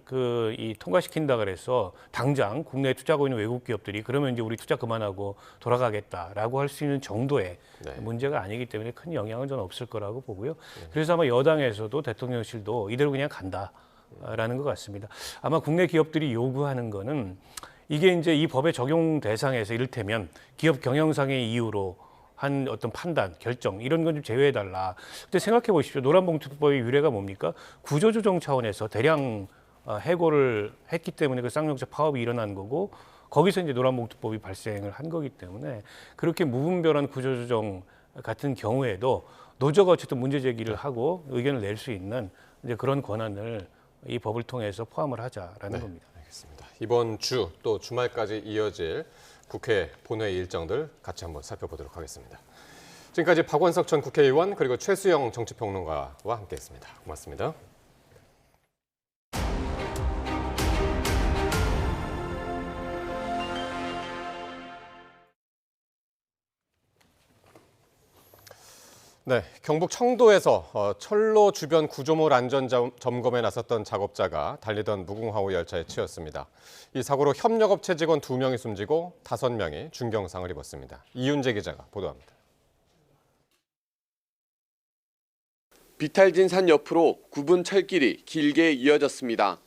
통과시킨다 그래서 당장 국내에 투자하고 있는 외국 기업들이 그러면 이제 우리 투자 그만하고 돌아가겠다라고 할 수 있는 정도의 문제가 아니기 때문에 큰 영향은 저는 없을 거라고 보고요. 그래서 아마 여당에서도 대통령실도 이대로 그냥 간다라는 것 같습니다. 아마 국내 기업들이 요구하는 거는 이게 이제 이 법의 적용 대상에서 이를테면 기업 경영상의 이유로 한 어떤 판단, 결정 이런 건 좀 제외해달라. 근데 생각해 보십시오. 노란봉투법의 유래가 뭡니까? 구조조정 차원에서 대량 해고를 했기 때문에 그 쌍용차 파업이 일어난 거고 거기서 이제 노란봉투법이 발생을 한 거기 때문에 그렇게 무분별한 구조조정 같은 경우에도 노조가 어쨌든 문제 제기를 하고 의견을 낼 수 있는 이제 그런 권한을 이 법을 통해서 포함을 하자라는 겁니다. 알겠습니다. 이번 주 또 주말까지 이어질 국회 본회의 일정들 같이 한번 살펴보도록 하겠습니다. 지금까지 박원석 전 국회의원 그리고 최수영 정치평론가와 함께했습니다. 고맙습니다. 네, 경북 청도에서 철로 주변 구조물 안전 점검에 나섰던 작업자가 달리던 무궁화호 열차에 치였습니다. 이 사고로 협력업체 직원 2명이 숨지고 5명이 중경상을 입었습니다. 이윤재 기자가 보도합니다. 비탈진 산 옆으로 굽은 철길이 길게 이어졌습니다.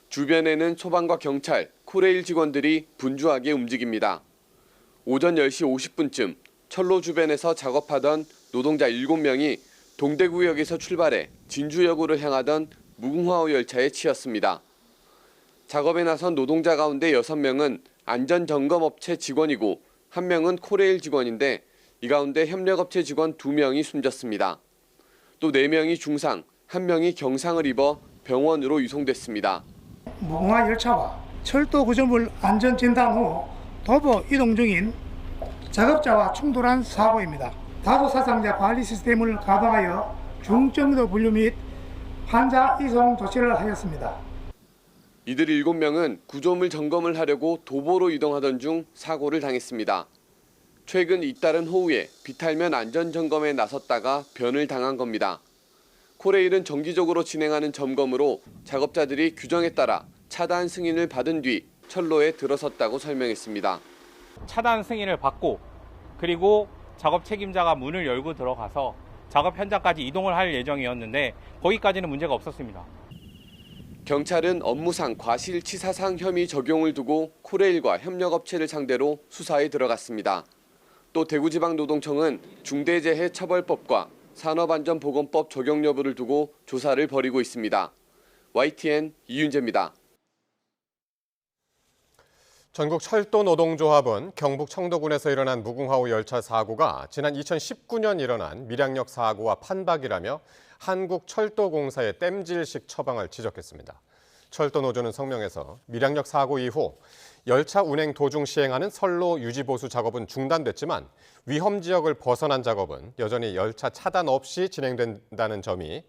주변에는 소방과 경찰, 코레일 직원들이 분주하게 움직입니다. 오전 10시 50분쯤 철로 주변에서 작업하던 노동자 7명이 동대구역에서 출발해 진주역으로 향하던 무궁화호 열차에 치였습니다. 작업에 나선 노동자 가운데 6명은 안전점검업체 직원이고 1명은 코레일 직원인데 이 가운데 협력업체 직원 2명이 숨졌습니다. 또 4명이 중상, 1명이 경상을 입어 병원으로 유송됐습니다. 무궁화 열차와 철도 구조물 안전진단 후 도보 이동 중인 작업자와 충돌한 사고입니다. 다수 사상자 관리 시스템을 가동하여 중증도 분류 및 환자 이송 조치를 하였습니다. 이들 7명은 구조물 점검을 하려고 도보로 이동하던 중 사고를 당했습니다. 최근 잇따른 호우에 비탈면 안전점검에 나섰다가 변을 당한 겁니다. 코레일은 정기적으로 진행하는 점검으로 작업자들이 규정에 따라 차단 승인을 받은 뒤 철로에 들어섰다고 설명했습니다. 차단 승인을 받고 그리고 작업 책임자가 문을 열고 들어가서 작업 현장까지 이동을 할 예정이었는데 거기까지는 문제가 없었습니다. 경찰은 업무상 과실치사상 혐의 적용을 두고 코레일과 협력업체를 상대로 수사에 들어갔습니다. 또 대구지방노동청은 중대재해처벌법과 산업안전보건법 적용 여부를 두고 조사를 벌이고 있습니다. YTN 이윤재입니다. 전국철도노동조합은 경북 청도군에서 일어난 무궁화호 열차 사고가 지난 2019년 일어난 밀양역 사고와 판박이라며 한국철도공사의 땜질식 처방을 지적했습니다. 철도노조는 성명에서 밀양역 사고 이후 열차 운행 도중 시행하는 선로 유지보수 작업은 중단됐지만 위험 지역을 벗어난 작업은 여전히 열차 차단 없이 진행된다는 점이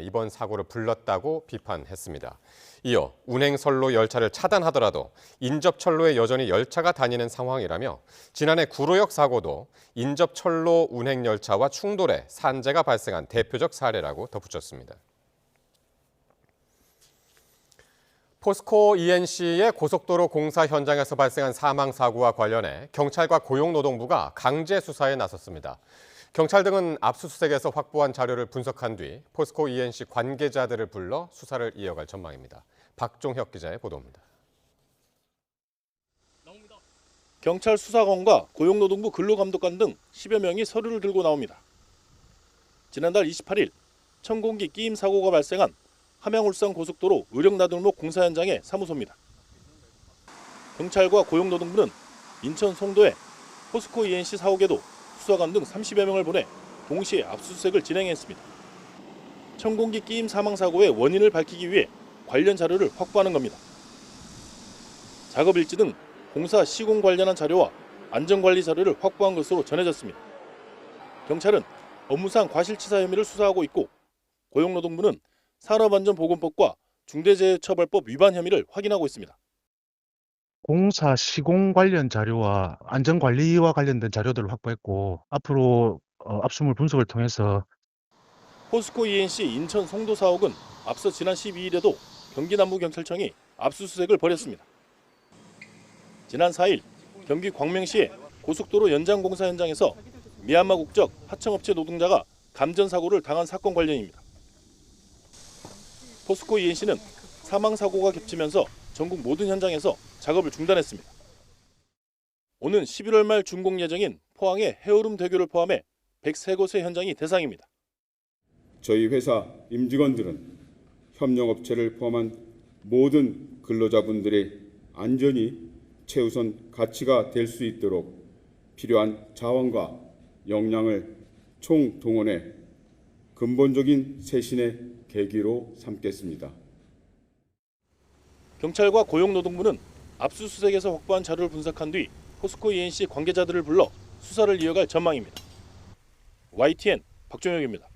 이번 사고를 불렀다고 비판했습니다. 이어 운행 선로 열차를 차단하더라도 인접 철로에 여전히 열차가 다니는 상황이라며 지난해 구로역 사고도 인접 철로 운행 열차와 충돌해 산재가 발생한 대표적 사례라고 덧붙였습니다. 포스코 ENC의 고속도로 공사 현장에서 발생한 사망 사고와 관련해 경찰과 고용노동부가 강제 수사에 나섰습니다. 경찰 등은 압수수색에서 확보한 자료를 분석한 뒤 포스코 ENC 관계자들을 불러 수사를 이어갈 전망입니다. 박종혁 기자의 보도입니다. 경찰 수사관과 고용노동부 근로감독관 등 10여 명이 서류를 들고 나옵니다. 지난달 28일 천공기 끼임 사고가 발생한 함양울산 고속도로 의령나들목 공사 현장의 사무소입니다. 경찰과 고용노동부는 인천 송도에 포스코 ENC 사옥에도 수사관 등 30여 명을 보내 동시에 압수수색을 진행했습니다. 천공기 끼임 사망 사고의 원인을 밝히기 위해 관련 자료를 확보하는 겁니다. 작업 일지 등 공사 시공 관련한 자료와 안전관리 자료를 확보한 것으로 전해졌습니다. 경찰은 업무상 과실치사 혐의를 수사하고 있고 고용노동부는 산업안전보건법과 중대재해처벌법 위반 혐의를 확인하고 있습니다. 공사 시공 관련 자료와 안전관리와 관련된 자료들을 확보했고 앞으로 압수물 분석을 통해서 포스코 ENC 인천 송도 사옥은 앞서 지난 12일에도 경기남부경찰청이 압수수색을 벌였습니다. 지난 4일 경기 광명시의 고속도로 연장공사 현장에서 미얀마 국적 하청업체 노동자가 감전사고를 당한 사건 관련입니다. 포스코 ENC는 사망사고가 겹치면서 전국 모든 현장에서 작업을 중단했습니다. 오는 11월 말 준공 예정인 포항의 해오름 대교를 포함해 103곳의 현장이 대상입니다. 저희 회사 임직원들은 협력업체를 포함한 모든 근로자분들의 안전이 최우선 가치가 될 수 있도록 필요한 자원과 역량을 총동원해 근본적인 쇄신의 계기로 삼겠습니다. 경찰과 고용노동부는 압수수색에서 확보한 자료를 분석한 뒤 포스코 ENC 관계자들을 불러 수사를 이어갈 전망입니다. YTN 박종혁입니다.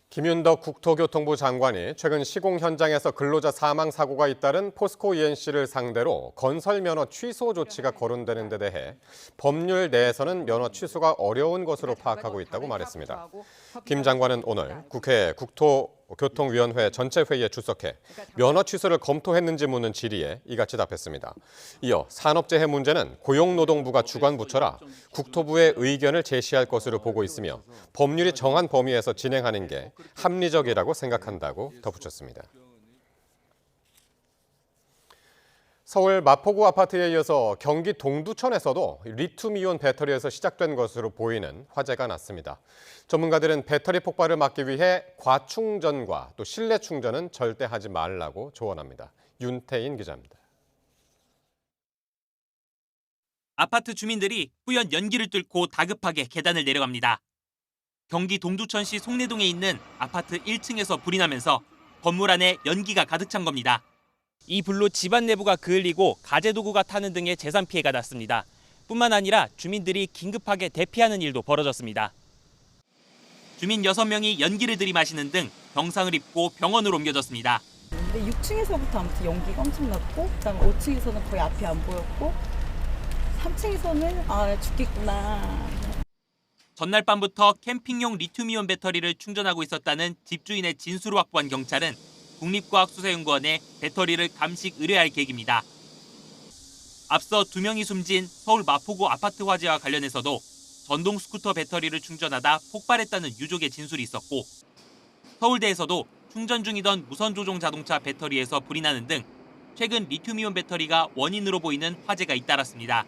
김윤덕 국토교통부 장관이 최근 시공 현장에서 근로자 사망 사고가 잇따른 포스코 ENC를 상대로 건설 면허 취소 조치가 거론되는 데 대해 법률 내에서는 면허 취소가 어려운 것으로 파악하고 있다고 말했습니다. 김 장관은 오늘 국회 국토교통위원회 전체 회의에 출석해 면허 취소를 검토했는지 묻는 질의에 이같이 답했습니다. 이어 산업재해 문제는 고용노동부가 주관 부처라 국토부의 의견을 제시할 것으로 보고 있으며 법률이 정한 범위에서 진행하는 게 합리적이라고 생각한다고 덧붙였습니다. 서울 마포구 아파트에 이어서 경기 동두천에서도 리튬이온 배터리에서 시작된 것으로 보이는 화재가 났습니다. 전문가들은 배터리 폭발을 막기 위해 과충전과 또 실내 충전은 절대 하지 말라고 조언합니다. 윤태인 기자입니다. 아파트 주민들이 뿌연 연기를 뚫고 다급하게 계단을 내려갑니다. 경기 동두천시 송내동에 있는 아파트 1층에서 불이 나면서 건물 안에 연기가 가득 찬 겁니다. 이 불로 집안 내부가 그을리고 가재도구가 타는 등의 재산 피해가 났습니다. 뿐만 아니라 주민들이 긴급하게 대피하는 일도 벌어졌습니다. 주민 6명이 연기를 들이마시는 등 병상을 입고 병원으로 옮겨졌습니다. 근데 6층에서부터 아무튼 연기가 엄청났고, 그다음에 5층에서는 거의 앞이 안 보였고, 3층에서는 죽겠구나. 전날 밤부터 캠핑용 리튬이온 배터리를 충전하고 있었다는 집주인의 진술을 확보한 경찰은 국립과학수사연구원에 배터리를 감식 의뢰할 계획입니다. 앞서 2명이 숨진 서울 마포구 아파트 화재와 관련해서도 전동 스쿠터 배터리를 충전하다 폭발했다는 유족의 진술이 있었고, 서울대에서도 충전 중이던 무선 조종 자동차 배터리에서 불이 나는 등 최근 리튬이온 배터리가 원인으로 보이는 화재가 잇따랐습니다.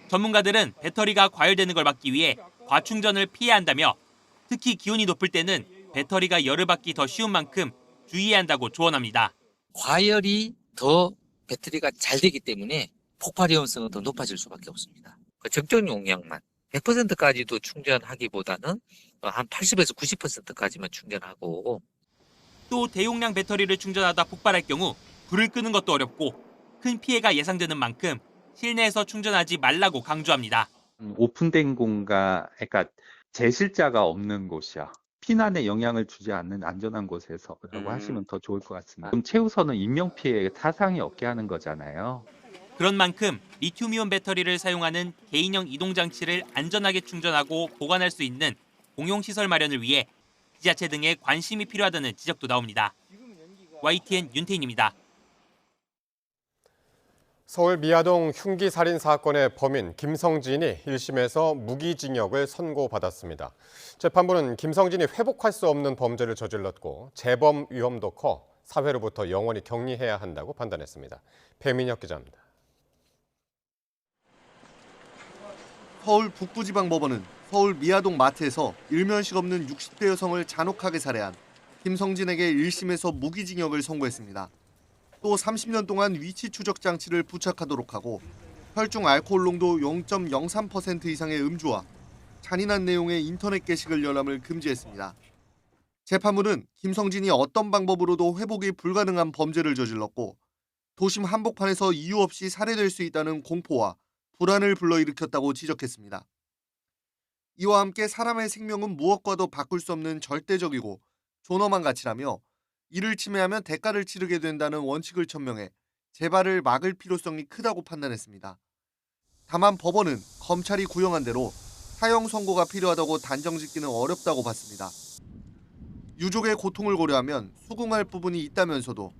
전문가들은 배터리가 과열되는 걸 막기 위해 과충전을 피해야 한다며 특히 기온이 높을 때는 배터리가 열을 받기 더 쉬운 만큼 주의해야 한다고 조언합니다. 과열이 더 배터리가 잘 되기 때문에 폭발 위험성은 더 높아질 수밖에 없습니다. 적정 용량만 100%까지도 충전하기보다는 한 80에서 90%까지만 충전하고, 또 대용량 배터리를 충전하다 폭발할 경우 불을 끄는 것도 어렵고 큰 피해가 예상되는 만큼 실내에서 충전하지 말라고 강조합니다. 오픈된 공간, 그러니까 제실자가 없는 곳이야. 피난에 영향을 주지 않는 안전한 곳에서라고 하시면 더 좋을 것 같습니다. 그럼 최우선은 인명피해에 사상이 없게 하는 거잖아요. 그런 만큼 리튬이온 배터리를 사용하는 개인형 이동장치를 안전하게 충전하고 보관할 수 있는 공용시설 마련을 위해 지자체 등의 관심이 필요하다는 지적도 나옵니다. YTN 윤태인입니다. 서울 미아동 흉기 살인 사건의 범인 김성진이 1심에서 무기징역을 선고받았습니다. 재판부는 김성진이 회복할 수 없는 범죄를 저질렀고 재범 위험도 커 사회로부터 영원히 격리해야 한다고 판단했습니다. 배민혁 기자입니다. 서울 북부지방법원은 서울 미아동 마트에서 일면식 없는 60대 여성을 잔혹하게 살해한 김성진에게 1심에서 무기징역을 선고했습니다. 또 30년 동안 위치 추적 장치를 부착하도록 하고 혈중 알코올 농도 0.03% 이상의 음주와 잔인한 내용의 인터넷 게시글 열람을 금지했습니다. 재판부는 김성진이 어떤 방법으로도 회복이 불가능한 범죄를 저질렀고 도심 한복판에서 이유 없이 살해될 수 있다는 공포와 불안을 불러일으켰다고 지적했습니다. 이와 함께 사람의 생명은 무엇과도 바꿀 수 없는 절대적이고 존엄한 가치라며 이를 침해하면 대가를 치르게 된다는 원칙을 천명해 재발을 막을 필요성이 크다고 판단했습니다. 다만 법원은 검찰이 구형한 대로 사형 선고가 필요하다고 단정짓기는 어렵다고 봤습니다. 유족의 고통을 고려하면 수긍할 부분이 있다면서도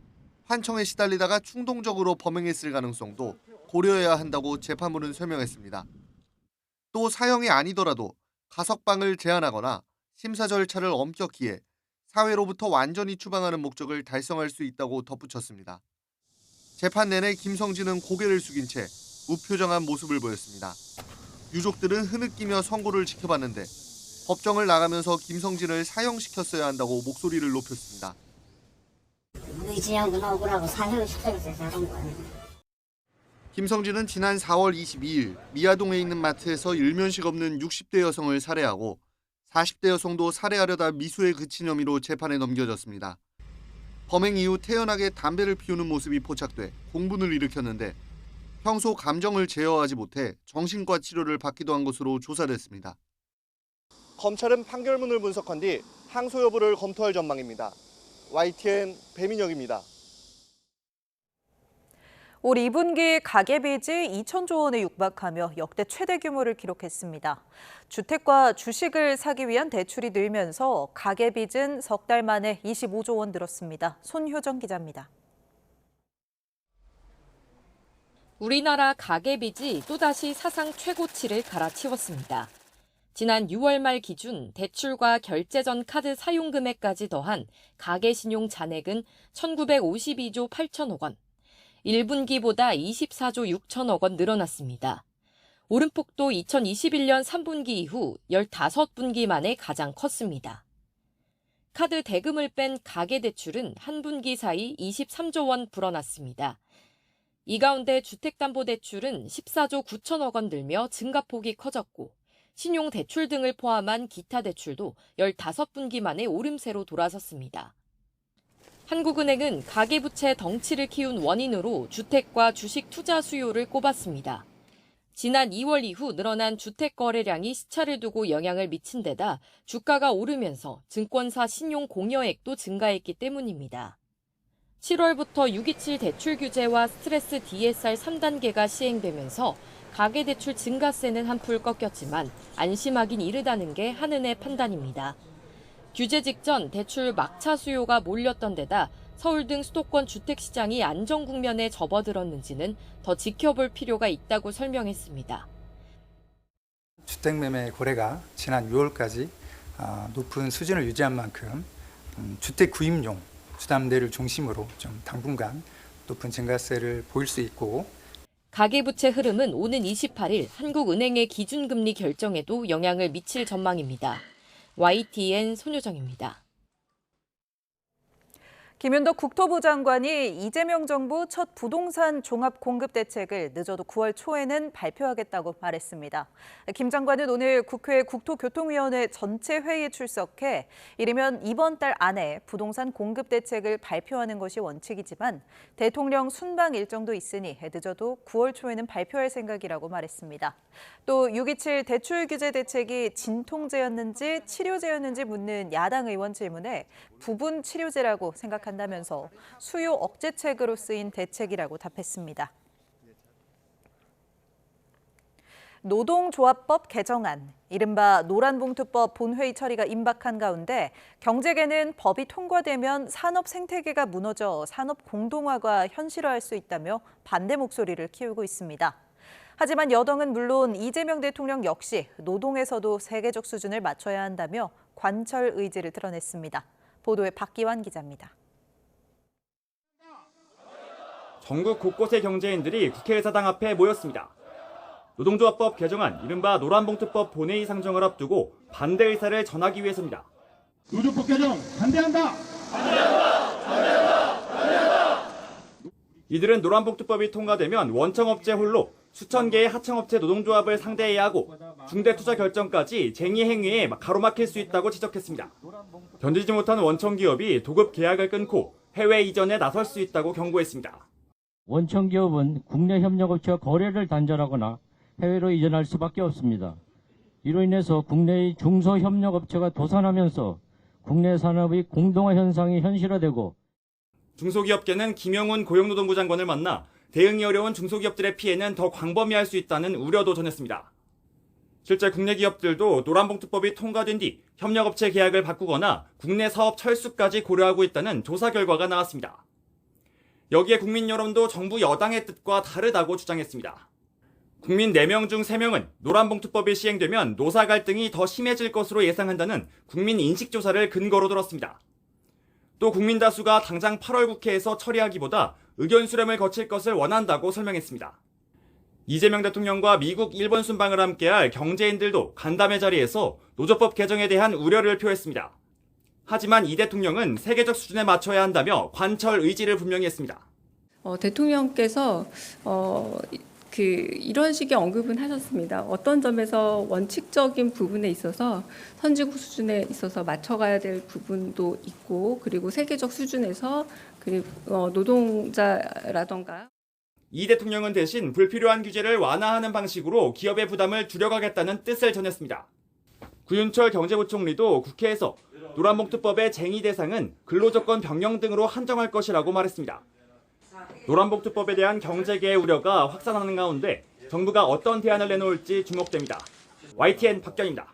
환청에 시달리다가 충동적으로 범행했을 가능성도 고려해야 한다고 재판부는 설명했습니다. 또 사형이 아니더라도 가석방을 제한하거나 심사 절차를 엄격히 해 사회로부터 완전히 추방하는 목적을 달성할 수 있다고 덧붙였습니다. 재판 내내 김성진은 고개를 숙인 채 무표정한 모습을 보였습니다. 유족들은 흐느끼며 선고를 지켜봤는데 법정을 나가면서 김성진을 사형시켰어야 한다고 목소리를 높였습니다. 무지하고 억울하고 사형시켜서 저런 거예요. 김성진은 지난 4월 22일 미아동에 있는 마트에서 일면식 없는 60대 여성을 살해하고 40대 여성도 살해하려다 미수에 그친 혐의로 재판에 넘겨졌습니다. 범행 이후 태연하게 담배를 피우는 모습이 포착돼 공분을 일으켰는데 평소 감정을 제어하지 못해 정신과 치료를 받기도 한 것으로 조사됐습니다. 검찰은 판결문을 분석한 뒤 항소 여부를 검토할 전망입니다. YTN 배민혁입니다. 올 2분기 가계빚이 2천조 원에 육박하며 역대 최대 규모를 기록했습니다. 주택과 주식을 사기 위한 대출이 늘면서 가계빚은 석 달 만에 25조 원 늘었습니다. 손효정 기자입니다. 우리나라 가계빚이 또다시 사상 최고치를 갈아치웠습니다. 지난 6월 말 기준 대출과 결제 전 카드 사용 금액까지 더한 가계신용 잔액은 1,952조 8천억 원. 1분기보다 24조 6천억 원 늘어났습니다. 오름폭도 2021년 3분기 이후 15분기 만에 가장 컸습니다. 카드 대금을 뺀 가계대출은 한 분기 사이 23조 원 불어났습니다. 이 가운데 주택담보대출은 14조 9천억 원 늘며 증가폭이 커졌고 신용대출 등을 포함한 기타 대출도 15분기 만에 오름세로 돌아섰습니다. 한국은행은 가계부채 덩치를 키운 원인으로 주택과 주식 투자 수요를 꼽았습니다. 지난 2월 이후 늘어난 주택 거래량이 시차를 두고 영향을 미친 데다 주가가 오르면서 증권사 신용 공여액도 증가했기 때문입니다. 7월부터 627 대출 규제와 스트레스 DSR 3단계가 시행되면서 가계대출 증가세는 한풀 꺾였지만 안심하긴 이르다는 게 한은의 판단입니다. 규제 직전 대출 막차 수요가 몰렸던 데다 서울 등 수도권 주택시장이 안정 국면에 접어들었는지는 더 지켜볼 필요가 있다고 설명했습니다. 주택매매 거래가 지난 6월까지 높은 수준을 유지한 만큼 주택 구입용 주담대를 중심으로 좀 당분간 높은 증가세를 보일 수 있고 가계부채 흐름은 오는 28일 한국은행의 기준금리 결정에도 영향을 미칠 전망입니다. YTN 손효정입니다. 김윤덕 국토부 장관이 이재명 정부 첫 부동산 종합 공급 대책을 늦어도 9월 초에는 발표하겠다고 말했습니다. 김 장관은 오늘 국회 국토교통위원회 전체 회의에 출석해 이르면 이번 달 안에 부동산 공급 대책을 발표하는 것이 원칙이지만 대통령 순방 일정도 있으니 늦어도 9월 초에는 발표할 생각이라고 말했습니다. 또 627 대출 규제 대책이 진통제였는지 치료제였는지 묻는 야당 의원 질문에 부분 치료제라고 생각한다면서 수요 억제책으로 쓰인 대책이라고 답했습니다. 노동조합법 개정안, 이른바 노란봉투법 본회의 처리가 임박한 가운데 경제계는 법이 통과되면 산업 생태계가 무너져 산업 공동화가 현실화할 수 있다며 반대 목소리를 키우고 있습니다. 하지만 여당은 물론 이재명 대통령 역시 노동에서도 세계적 수준을 맞춰야 한다며 관철 의지를 드러냈습니다. 보도에 박기환 기자입니다. 전국 곳곳의 경제인들이 국회의사당 앞에 모였습니다. 노동조합법 개정안, 이른바 노란봉투법 본회의 상정을 앞두고 반대 의사를 전하기 위해서입니다. 노조법 개정 반대한다! 이들은 노란봉투법이 통과되면 원청업체 홀로 수천 개의 하청업체 노동조합을 상대해야 하고 중대투자 결정까지 쟁의 행위에 가로막힐 수 있다고 지적했습니다. 견디지 못한 원청기업이 도급 계약을 끊고 해외 이전에 나설 수 있다고 경고했습니다. 원청기업은 국내 협력업체와 거래를 단절하거나 해외로 이전할 수밖에 없습니다. 이로 인해서 국내의 중소협력업체가 도산하면서 국내 산업의 공동화 현상이 현실화되고 중소기업계는 김영훈 고용노동부 장관을 만나 대응이 어려운 중소기업들의 피해는 더 광범위할 수 있다는 우려도 전했습니다. 실제 국내 기업들도 노란봉투법이 통과된 뒤 협력업체 계약을 바꾸거나 국내 사업 철수까지 고려하고 있다는 조사 결과가 나왔습니다. 여기에 국민 여론도 정부 여당의 뜻과 다르다고 주장했습니다. 국민 4명 중 3명은 노란봉투법이 시행되면 노사 갈등이 더 심해질 것으로 예상한다는 국민 인식조사를 근거로 들었습니다. 또 국민 다수가 당장 8월 국회에서 처리하기보다 의견 수렴을 거칠 것을 원한다고 설명했습니다. 이재명 대통령과 미국, 일본 순방을 함께할 경제인들도 간담회 자리에서 노조법 개정에 대한 우려를 표했습니다. 하지만 이 대통령은 세계적 수준에 맞춰야 한다며 관철 의지를 분명히 했습니다. 대통령께서 이런 식의 언급은 하셨습니다. 어떤 점에서 원칙적인 부분에 있어서 선진국 수준에 있어서 맞춰가야 될 부분도 있고, 그리고 세계적 수준에서 그리고 노동자라던가. 이 대통령은 대신 불필요한 규제를 완화하는 방식으로 기업의 부담을 줄여가겠다는 뜻을 전했습니다. 구윤철 경제부총리도 국회에서 노란봉투법의 쟁의 대상은 근로조건 변경 등으로 한정할 것이라고 말했습니다. 노란봉투법에 대한 경제계의 우려가 확산하는 가운데 정부가 어떤 대안을 내놓을지 주목됩니다. YTN 박견입니다.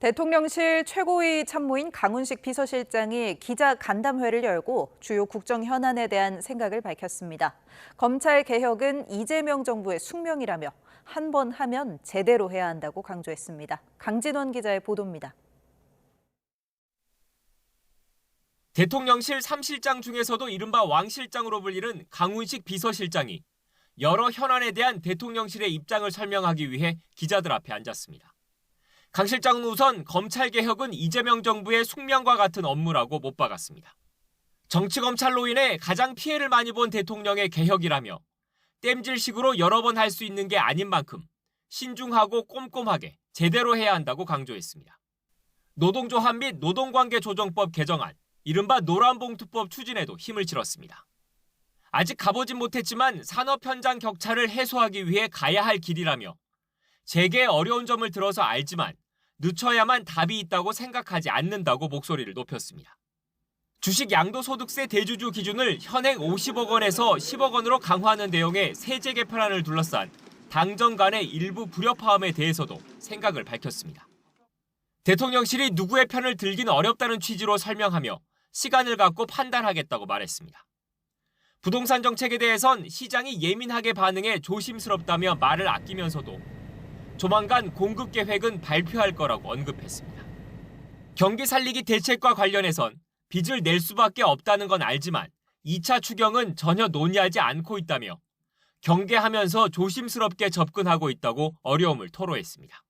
대통령실 최고위 참모인 강훈식 비서실장이 기자 간담회를 열고 주요 국정 현안에 대한 생각을 밝혔습니다. 검찰 개혁은 이재명 정부의 숙명이라며 한 번 하면 제대로 해야 한다고 강조했습니다. 강진원 기자의 보도입니다. 대통령실 3실장 중에서도 이른바 왕실장으로 불리는 강훈식 비서실장이 여러 현안에 대한 대통령실의 입장을 설명하기 위해 기자들 앞에 앉았습니다. 강 실장은 우선 검찰개혁은 이재명 정부의 숙명과 같은 업무라고 못 박았습니다. 정치검찰로 인해 가장 피해를 많이 본 대통령의 개혁이라며 땜질식으로 여러 번 할 수 있는 게 아닌 만큼 신중하고 꼼꼼하게 제대로 해야 한다고 강조했습니다. 노동조합 및 노동관계조정법 개정안, 이른바 노란봉투법 추진에도 힘을 실었습니다. 아직 가보진 못했지만 산업 현장 격차를 해소하기 위해 가야 할 길이라며 재계의 어려운 점을 들어서 알지만 늦춰야만 답이 있다고 생각하지 않는다고 목소리를 높였습니다. 주식 양도소득세 대주주 기준을 현행 50억 원에서 10억 원으로 강화하는 내용의 세제 개편안을 둘러싼 당정 간의 일부 불협화음에 대해서도 생각을 밝혔습니다. 대통령실이 누구의 편을 들긴 어렵다는 취지로 설명하며 시간을 갖고 판단하겠다고 말했습니다. 부동산 정책에 대해선 시장이 예민하게 반응해 조심스럽다며 말을 아끼면서도 조만간 공급 계획은 발표할 거라고 언급했습니다. 경기 살리기 대책과 관련해선 빚을 낼 수밖에 없다는 건 알지만 2차 추경은 전혀 논의하지 않고 있다며 경계하면서 조심스럽게 접근하고 있다고 어려움을 토로했습니다.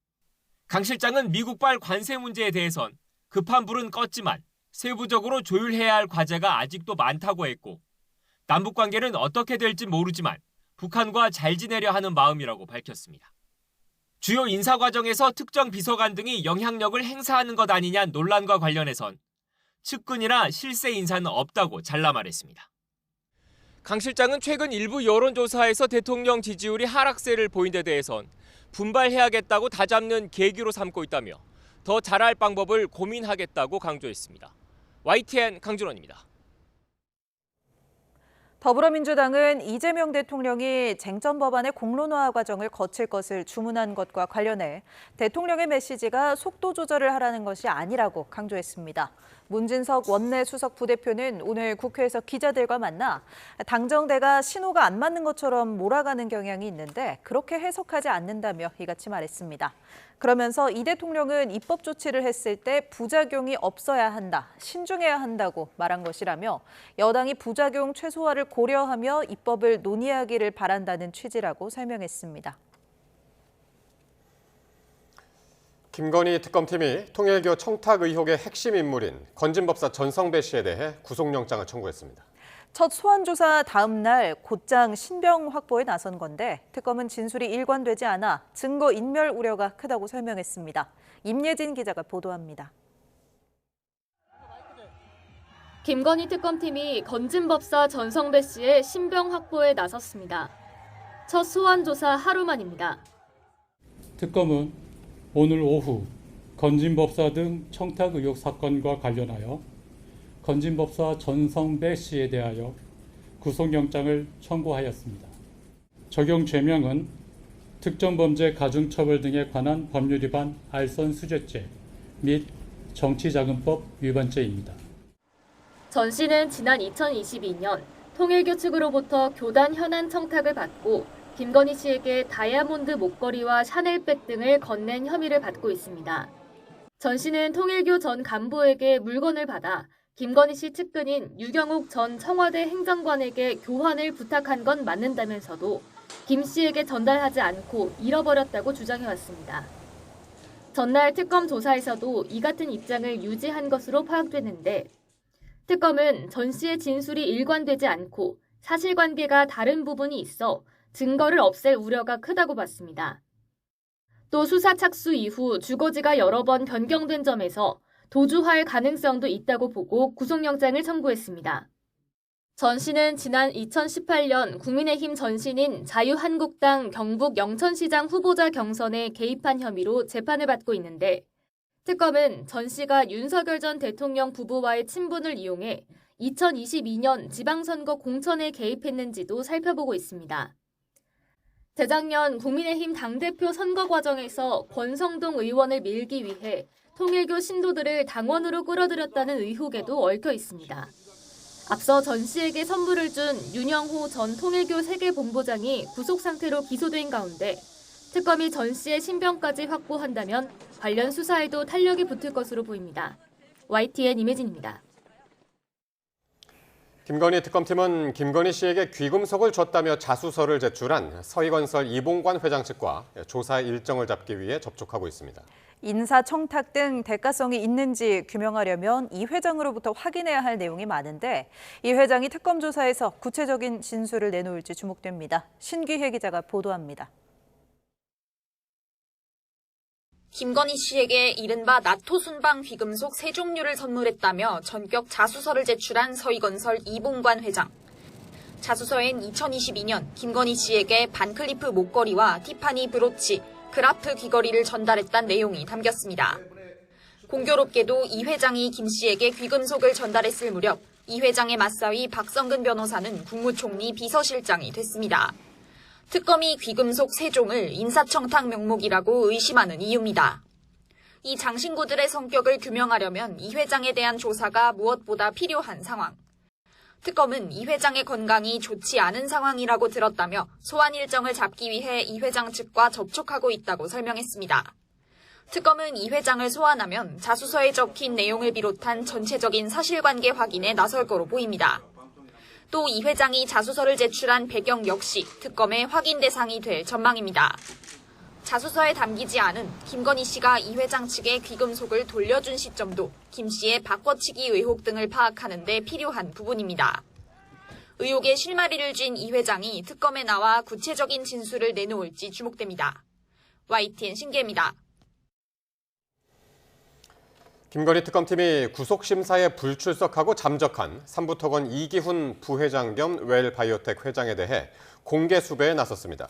강 실장은 미국발 관세 문제에 대해선 급한 불은 껐지만 세부적으로 조율해야 할 과제가 아직도 많다고 했고 남북관계는 어떻게 될지 모르지만 북한과 잘 지내려 하는 마음이라고 밝혔습니다. 주요 인사 과정에서 특정 비서관 등이 영향력을 행사하는 것 아니냐 논란과 관련해선 측근이나 실세 인사는 없다고 잘라 말했습니다. 강 실장은 최근 일부 여론조사에서 대통령 지지율이 하락세를 보인 데 대해선 분발해야겠다고 다잡는 계기로 삼고 있다며 더 잘할 방법을 고민하겠다고 강조했습니다. YTN 강준원입니다. 더불어민주당은 이재명 대통령이 쟁점 법안의 공론화 과정을 거칠 것을 주문한 것과 관련해 대통령의 메시지가 속도 조절을 하라는 것이 아니라고 강조했습니다. 문진석 원내 수석 부대표는 오늘 국회에서 기자들과 만나 당정대가 신호가 안 맞는 것처럼 몰아가는 경향이 있는데 그렇게 해석하지 않는다며 이같이 말했습니다. 그러면서 이 대통령은 입법 조치를 했을 때 부작용이 없어야 한다, 신중해야 한다고 말한 것이라며 여당이 부작용 최소화를 고려하며 입법을 논의하기를 바란다는 취지라고 설명했습니다. 김건희 특검팀이 통일교 청탁 의혹의 핵심 인물인 건진법사 전성배 씨에 대해 구속영장을 청구했습니다. 첫 소환 조사 다음 날 곧장 신병 확보에 나선 건데 특검은 진술이 일관되지 않아 증거 인멸 우려가 크다고 설명했습니다. 임예진 기자가 보도합니다. 김건희 특검팀이 건진법사 전성배 씨의 신병 확보에 나섰습니다. 첫 소환 조사 하루 만입니다. 특검은 오늘 오후 건진법사 등 청탁 의혹 사건과 관련하여 건진법사 전성배 씨에 대하여 구속영장을 청구하였습니다. 적용 죄명은 특정범죄 가중처벌 등에 관한 법률 위반 알선수재죄 및 정치자금법 위반죄입니다. 전 씨는 지난 2022년 통일교 측으로부터 교단 현안 청탁을 받고 김건희 씨에게 다이아몬드 목걸이와 샤넬백 등을 건넨 혐의를 받고 있습니다. 전 씨는 통일교 전 간부에게 물건을 받아 김건희 씨 측근인 유경욱 전 청와대 행정관에게 교환을 부탁한 건 맞는다면서도 김 씨에게 전달하지 않고 잃어버렸다고 주장해왔습니다. 전날 특검 조사에서도 이 같은 입장을 유지한 것으로 파악됐는데 특검은 전 씨의 진술이 일관되지 않고 사실관계가 다른 부분이 있어 증거를 없앨 우려가 크다고 봤습니다. 또 수사 착수 이후 주거지가 여러 번 변경된 점에서 도주할 가능성도 있다고 보고 구속영장을 청구했습니다. 전 씨는 지난 2018년 국민의힘 전신인 자유한국당 경북 영천시장 후보자 경선에 개입한 혐의로 재판을 받고 있는데 특검은 전 씨가 윤석열 전 대통령 부부와의 친분을 이용해 2022년 지방선거 공천에 개입했는지도 살펴보고 있습니다. 재작년 국민의힘 당대표 선거 과정에서 권성동 의원을 밀기 위해 통일교 신도들을 당원으로 끌어들였다는 의혹에도 얽혀 있습니다. 앞서 전 씨에게 선물을 준 윤영호 전 통일교 세계본부장이 구속 상태로 기소된 가운데 특검이 전 씨의 신병까지 확보한다면 관련 수사에도 탄력이 붙을 것으로 보입니다. YTN 임혜진입니다. 김건희 특검팀은 김건희 씨에게 귀금속을 줬다며 자수서를 제출한 서희건설 이봉관 회장 측과 조사 일정을 잡기 위해 접촉하고 있습니다. 인사청탁 등 대가성이 있는지 규명하려면 이 회장으로부터 확인해야 할 내용이 많은데 이 회장이 특검 조사에서 구체적인 진술을 내놓을지 주목됩니다. 신기혜 기자가 보도합니다. 김건희 씨에게 이른바 나토 순방 귀금속 3종류를 선물했다며 전격 자수서를 제출한 서희건설 이봉관 회장. 자수서엔 2022년 김건희 씨에게 반클리프 목걸이와 티파니 브로치, 그라프 귀걸이를 전달했다는 내용이 담겼습니다. 공교롭게도 이 회장이 김 씨에게 귀금속을 전달했을 무렵 이 회장의 맞사위 박성근 변호사는 국무총리 비서실장이 됐습니다. 특검이 귀금속 3종을 인사청탁 명목이라고 의심하는 이유입니다. 이 장신구들의 성격을 규명하려면 이 회장에 대한 조사가 무엇보다 필요한 상황. 특검은 이 회장의 건강이 좋지 않은 상황이라고 들었다며 소환 일정을 잡기 위해 이 회장 측과 접촉하고 있다고 설명했습니다. 특검은 이 회장을 소환하면 자수서에 적힌 내용을 비롯한 전체적인 사실관계 확인에 나설 거로 보입니다. 또 이 회장이 자수서를 제출한 배경 역시 특검의 확인 대상이 될 전망입니다. 자수서에 담기지 않은 김건희 씨가 이 회장 측에 귀금속을 돌려준 시점도 김 씨의 바꿔치기 의혹 등을 파악하는 데 필요한 부분입니다. 의혹에 실마리를 쥔 이 회장이 특검에 나와 구체적인 진술을 내놓을지 주목됩니다. YTN 신기혜입니다. 김건희 특검팀이 구속심사에 불출석하고 잠적한 삼부토건 이기훈 부회장 겸 웰바이오텍 회장에 대해 공개 수배에 나섰습니다.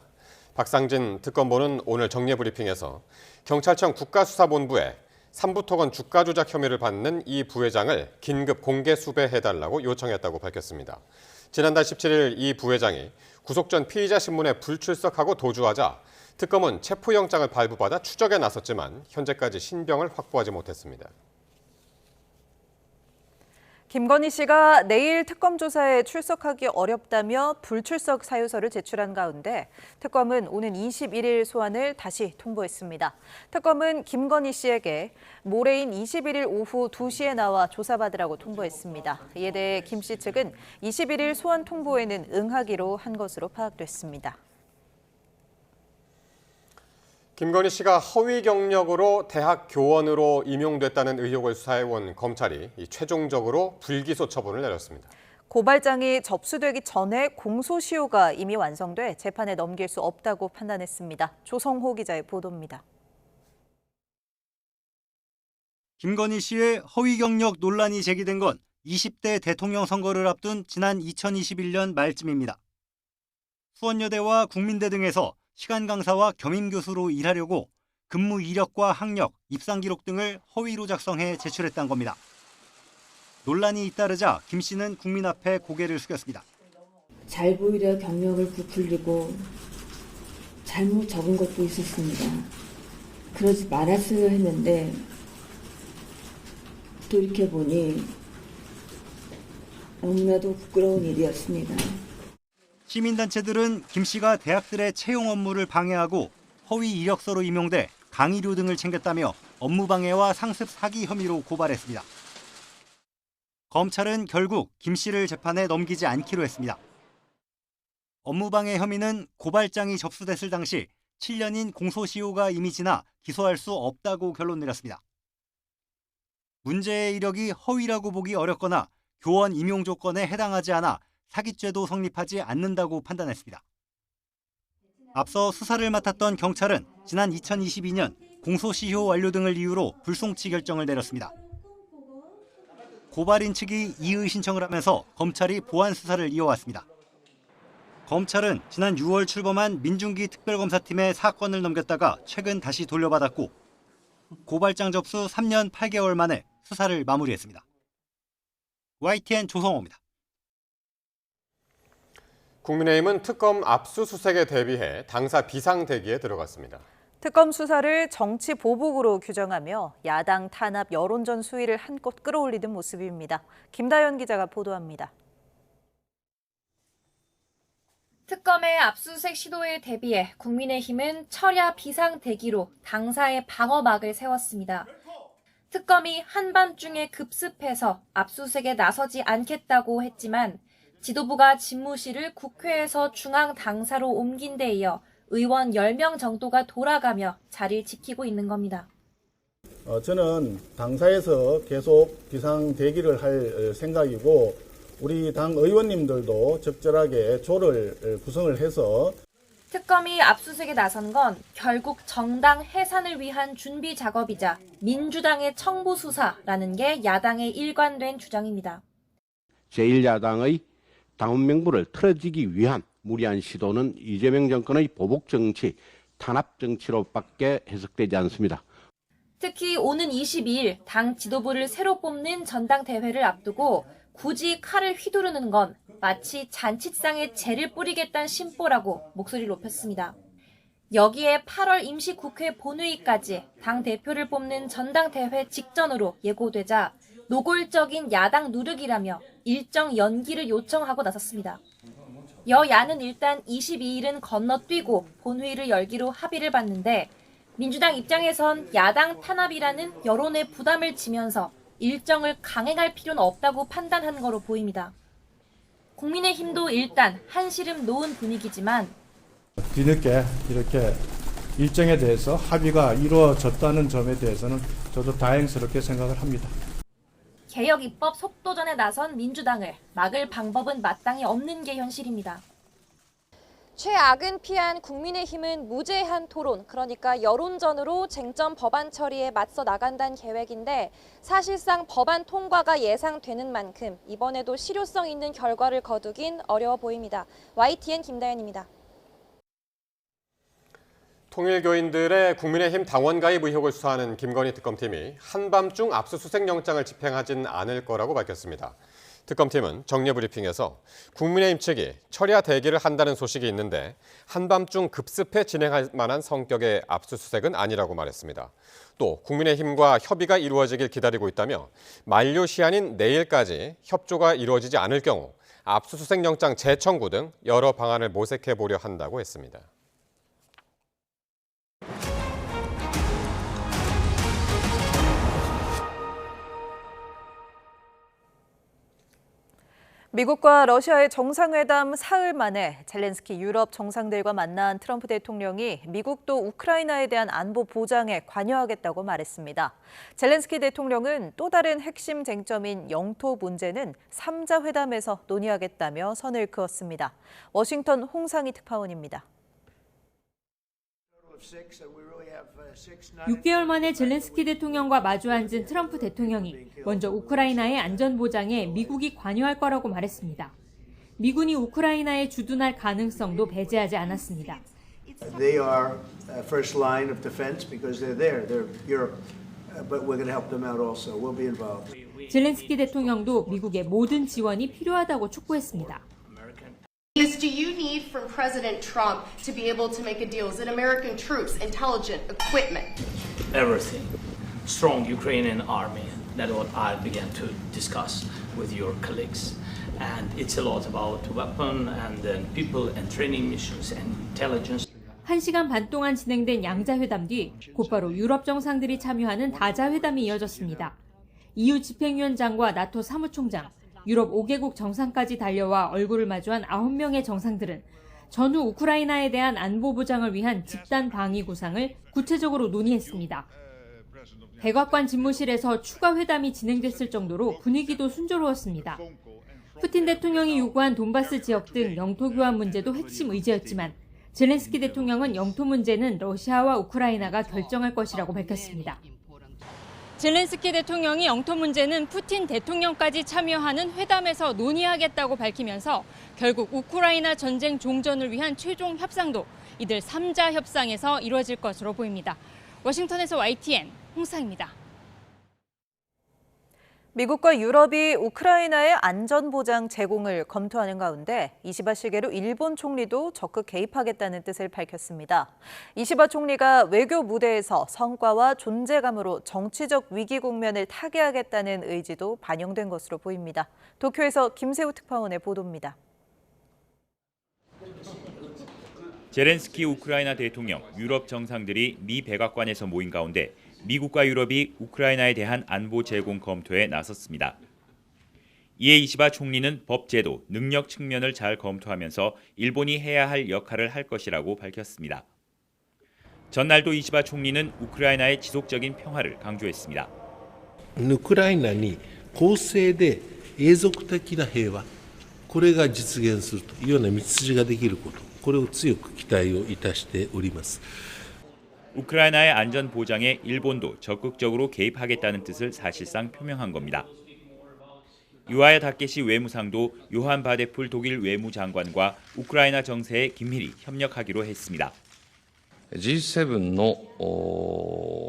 박상진 특검보는 오늘 정례 브리핑에서 경찰청 국가수사본부에 삼부토건 주가 조작 혐의를 받는 이 부회장을 긴급 공개 수배해달라고 요청했다고 밝혔습니다. 지난달 17일 이 부회장이 구속 전 피의자 신문에 불출석하고 도주하자 특검은 체포영장을 발부받아 추적에 나섰지만 현재까지 신병을 확보하지 못했습니다. 김건희 씨가 내일 특검 조사에 출석하기 어렵다며 불출석 사유서를 제출한 가운데 특검은 오는 21일 소환을 다시 통보했습니다. 특검은 김건희 씨에게 모레인 21일 오후 2시에 나와 조사받으라고 통보했습니다. 이에 대해 김 씨 측은 21일 소환 통보에는 응하기로 한 것으로 파악됐습니다. 김건희 씨가 허위 경력으로 대학 교원으로 임용됐다는 의혹을 수사해온 검찰이 최종적으로 불기소 처분을 내렸습니다. 고발장이 접수되기 전에 공소시효가 이미 완성돼 재판에 넘길 수 없다고 판단했습니다. 조성호 기자의 보도입니다. 김건희 씨의 허위 경력 논란이 제기된 건 20대 대통령 선거를 앞둔 지난 2021년 말쯤입니다. 수원여대와 국민대 등에서 시간 강사와 겸임 교수로 일하려고 근무 이력과 학력, 입상 기록 등을 허위로 작성해 제출했다는 겁니다. 논란이 잇따르자 김 씨는 국민 앞에 고개를 숙였습니다. 잘 보이려 경력을 부풀리고 잘못 적은 것도 있었습니다. 그러지 말았어야 했는데 돌이켜보니 너무나도 부끄러운 일이었습니다. 시민단체들은 김 씨가 대학들의 채용 업무를 방해하고 허위 이력서로 임용돼 강의료 등을 챙겼다며 업무방해와 상습 사기 혐의로 고발했습니다. 검찰은 결국 김 씨를 재판에 넘기지 않기로 했습니다. 업무방해 혐의는 고발장이 접수됐을 당시 7년인 공소시효가 이미 지나 기소할 수 없다고 결론 내렸습니다. 문제의 이력이 허위라고 보기 어렵거나 교원 임용 조건에 해당하지 않아 사기죄도 성립하지 않는다고 판단했습니다. 앞서 수사를 맡았던 경찰은 지난 2022년 공소시효 완료 등을 이유로 불송치 결정을 내렸습니다. 고발인 측이 이의 신청을 하면서 검찰이 보완 수사를 이어왔습니다. 검찰은 지난 6월 출범한 민중기 특별검사팀에 사건을 넘겼다가 최근 다시 돌려받았고 고발장 접수 3년 8개월 만에 수사를 마무리했습니다. YTN 조성호입니다. 국민의힘은 특검 압수수색에 대비해 당사 비상대기에 들어갔습니다. 특검 수사를 정치 보복으로 규정하며 야당 탄압 여론전 수위를 한껏 끌어올리는 모습입니다. 김다연 기자가 보도합니다. 특검의 압수수색 시도에 대비해 국민의힘은 철야 비상대기로 당사의 방어막을 세웠습니다. 특검이 한밤중에 급습해서 압수수색에 나서지 않겠다고 했지만 지도부가 집무실을 국회에서 중앙당사로 옮긴 데 이어 의원 10명 정도가 돌아가며 자리를 지키고 있는 겁니다. 저는 당사에서 계속 비상대기를 할 생각이고 우리 당 의원님들도 적절하게 조를 구성을 해서 특검이 압수수색에 나선 건 결국 정당 해산을 위한 준비 작업이자 민주당의 청부 수사라는 게 야당의 일관된 주장입니다. 제1야당의 당원 명부를 틀어지기 위한 무리한 시도는 이재명 정권의 보복 정치, 탄압 정치로밖에 해석되지 않습니다. 특히 오는 22일 당 지도부를 새로 뽑는 전당대회를 앞두고 굳이 칼을 휘두르는 건 마치 잔치상에 재를 뿌리겠다는 심보라고 목소리를 높였습니다. 여기에 8월 임시국회 본회의까지 당대표를 뽑는 전당대회 직전으로 예고되자 노골적인 야당 누르기라며 일정 연기를 요청하고 나섰습니다. 여야는 일단 22일은 건너뛰고 본회의를 열기로 합의를 봤는데 민주당 입장에선 야당 탄압이라는 여론의 부담을 지면서 일정을 강행할 필요는 없다고 판단한 거로 보입니다. 국민의힘도 일단 한시름 놓은 분위기지만 뒤늦게 이렇게 일정에 대해서 합의가 이루어졌다는 점에 대해서는 저도 다행스럽게 생각을 합니다. 개혁 입법 속도전에 나선 민주당을 막을 방법은 마땅히 없는 게 현실입니다. 최악은 피한 국민의힘은 무제한 토론, 그러니까 여론전으로 쟁점 법안 처리에 맞서 나간다는 계획인데 사실상 법안 통과가 예상되는 만큼 이번에도 실효성 있는 결과를 거두긴 어려워 보입니다. YTN 김다연입니다. 통일교인들의 국민의힘 당원 가입 의혹을 수사하는 김건희 특검팀이 한밤중 압수수색 영장을 집행하진 않을 거라고 밝혔습니다. 특검팀은 정례브리핑에서 국민의힘 측이 철야 대기를 한다는 소식이 있는데 한밤중 급습해 진행할 만한 성격의 압수수색은 아니라고 말했습니다. 또 국민의힘과 협의가 이루어지길 기다리고 있다며 만료 시한인 내일까지 협조가 이루어지지 않을 경우 압수수색 영장 재청구 등 여러 방안을 모색해 보려 한다고 했습니다. 미국과 러시아의 정상회담 사흘 만에 젤렌스키 유럽 정상들과 만난 트럼프 대통령이 미국도 우크라이나에 대한 안보 보장에 관여하겠다고 말했습니다. 젤렌스키 대통령은 또 다른 핵심 쟁점인 영토 문제는 3자 회담에서 논의하겠다며 선을 그었습니다. 워싱턴 홍상희 특파원입니다. 6개월 만에 젤렌스키 대통령과 마주 앉은 트럼프 대통령이 먼저 우크라이나의 안전 보장에 미국이 관여할 거라고 말했습니다. 미군이 우크라이나에 주둔할 가능성도 배제하지 않았습니다. They are first line of defense because they're there. They're Europe, but we're going to help them out also. We'll be involved. 젤렌스키 대통령도 미국의 모든 지원이 필요하다고 촉구했습니다. is, do you need from President Trump to be able to make a deal? Is it American troops, intelligence, equipment? Everything. Strong Ukrainian army. That's what I began to discuss with your colleagues. And it's a lot about weapon and then people and training missions and intelligence. 1시간 반 동안 진행된 양자회담 뒤 곧바로 유럽 정상들이 참여하는 다자회담이 이어졌습니다. EU 집행위원장과 나토 사무총장, 유럽 5개국 정상까지 달려와 얼굴을 마주한 9명의 정상들은 전후 우크라이나에 대한 안보 보장을 위한 집단 방위 구상을 구체적으로 논의했습니다. 백악관 집무실에서 추가 회담이 진행됐을 정도로 분위기도 순조로웠습니다. 푸틴 대통령이 요구한 돈바스 지역 등 영토 교환 문제도 핵심 의제였지만 젤렌스키 대통령은 영토 문제는 러시아와 우크라이나가 결정할 것이라고 밝혔습니다. 젤렌스키 대통령이 영토 문제는 푸틴 대통령까지 참여하는 회담에서 논의하겠다고 밝히면서 결국 우크라이나 전쟁 종전을 위한 최종 협상도 이들 3자 협상에서 이루어질 것으로 보입니다. 워싱턴에서 YTN 홍사입니다. 미국과 유럽이 우크라이나의 안전보장 제공을 검토하는 가운데 이시바 시게루 일본 총리도 적극 개입하겠다는 뜻을 밝혔습니다. 이시바 총리가 외교 무대에서 성과와 존재감으로 정치적 위기 국면을 타개하겠다는 의지도 반영된 것으로 보입니다. 도쿄에서 김세우 특파원의 보도입니다. 젤렌스키 우크라이나 대통령, 유럽 정상들이 미 백악관에서 모인 가운데 미국과 유럽이 우크라이나에 대한 안보 제공 검토에 나섰습니다. 이에 이시바 총리는 법 제도, 능력 측면을 잘 검토하면서 일본이 해야 할 역할을 할 것이라고 밝혔습니다. 전날도 이시바 총리는 우크라이나의 지속적인 평화를 강조했습니다. ウクライナに公正で永続的な平和、これが実現するというような道筋ができること、これを強く期待をいたしております。 우크라이나의 안전 보장에 일본도 적극적으로 개입하겠다는 뜻을 사실상 표명한 겁니다. 유아야 다케시 외무상도 요한 바데풀 독일 외무장관과 우크라이나 정세에 긴밀히 협력하기로 했습니다. G7 の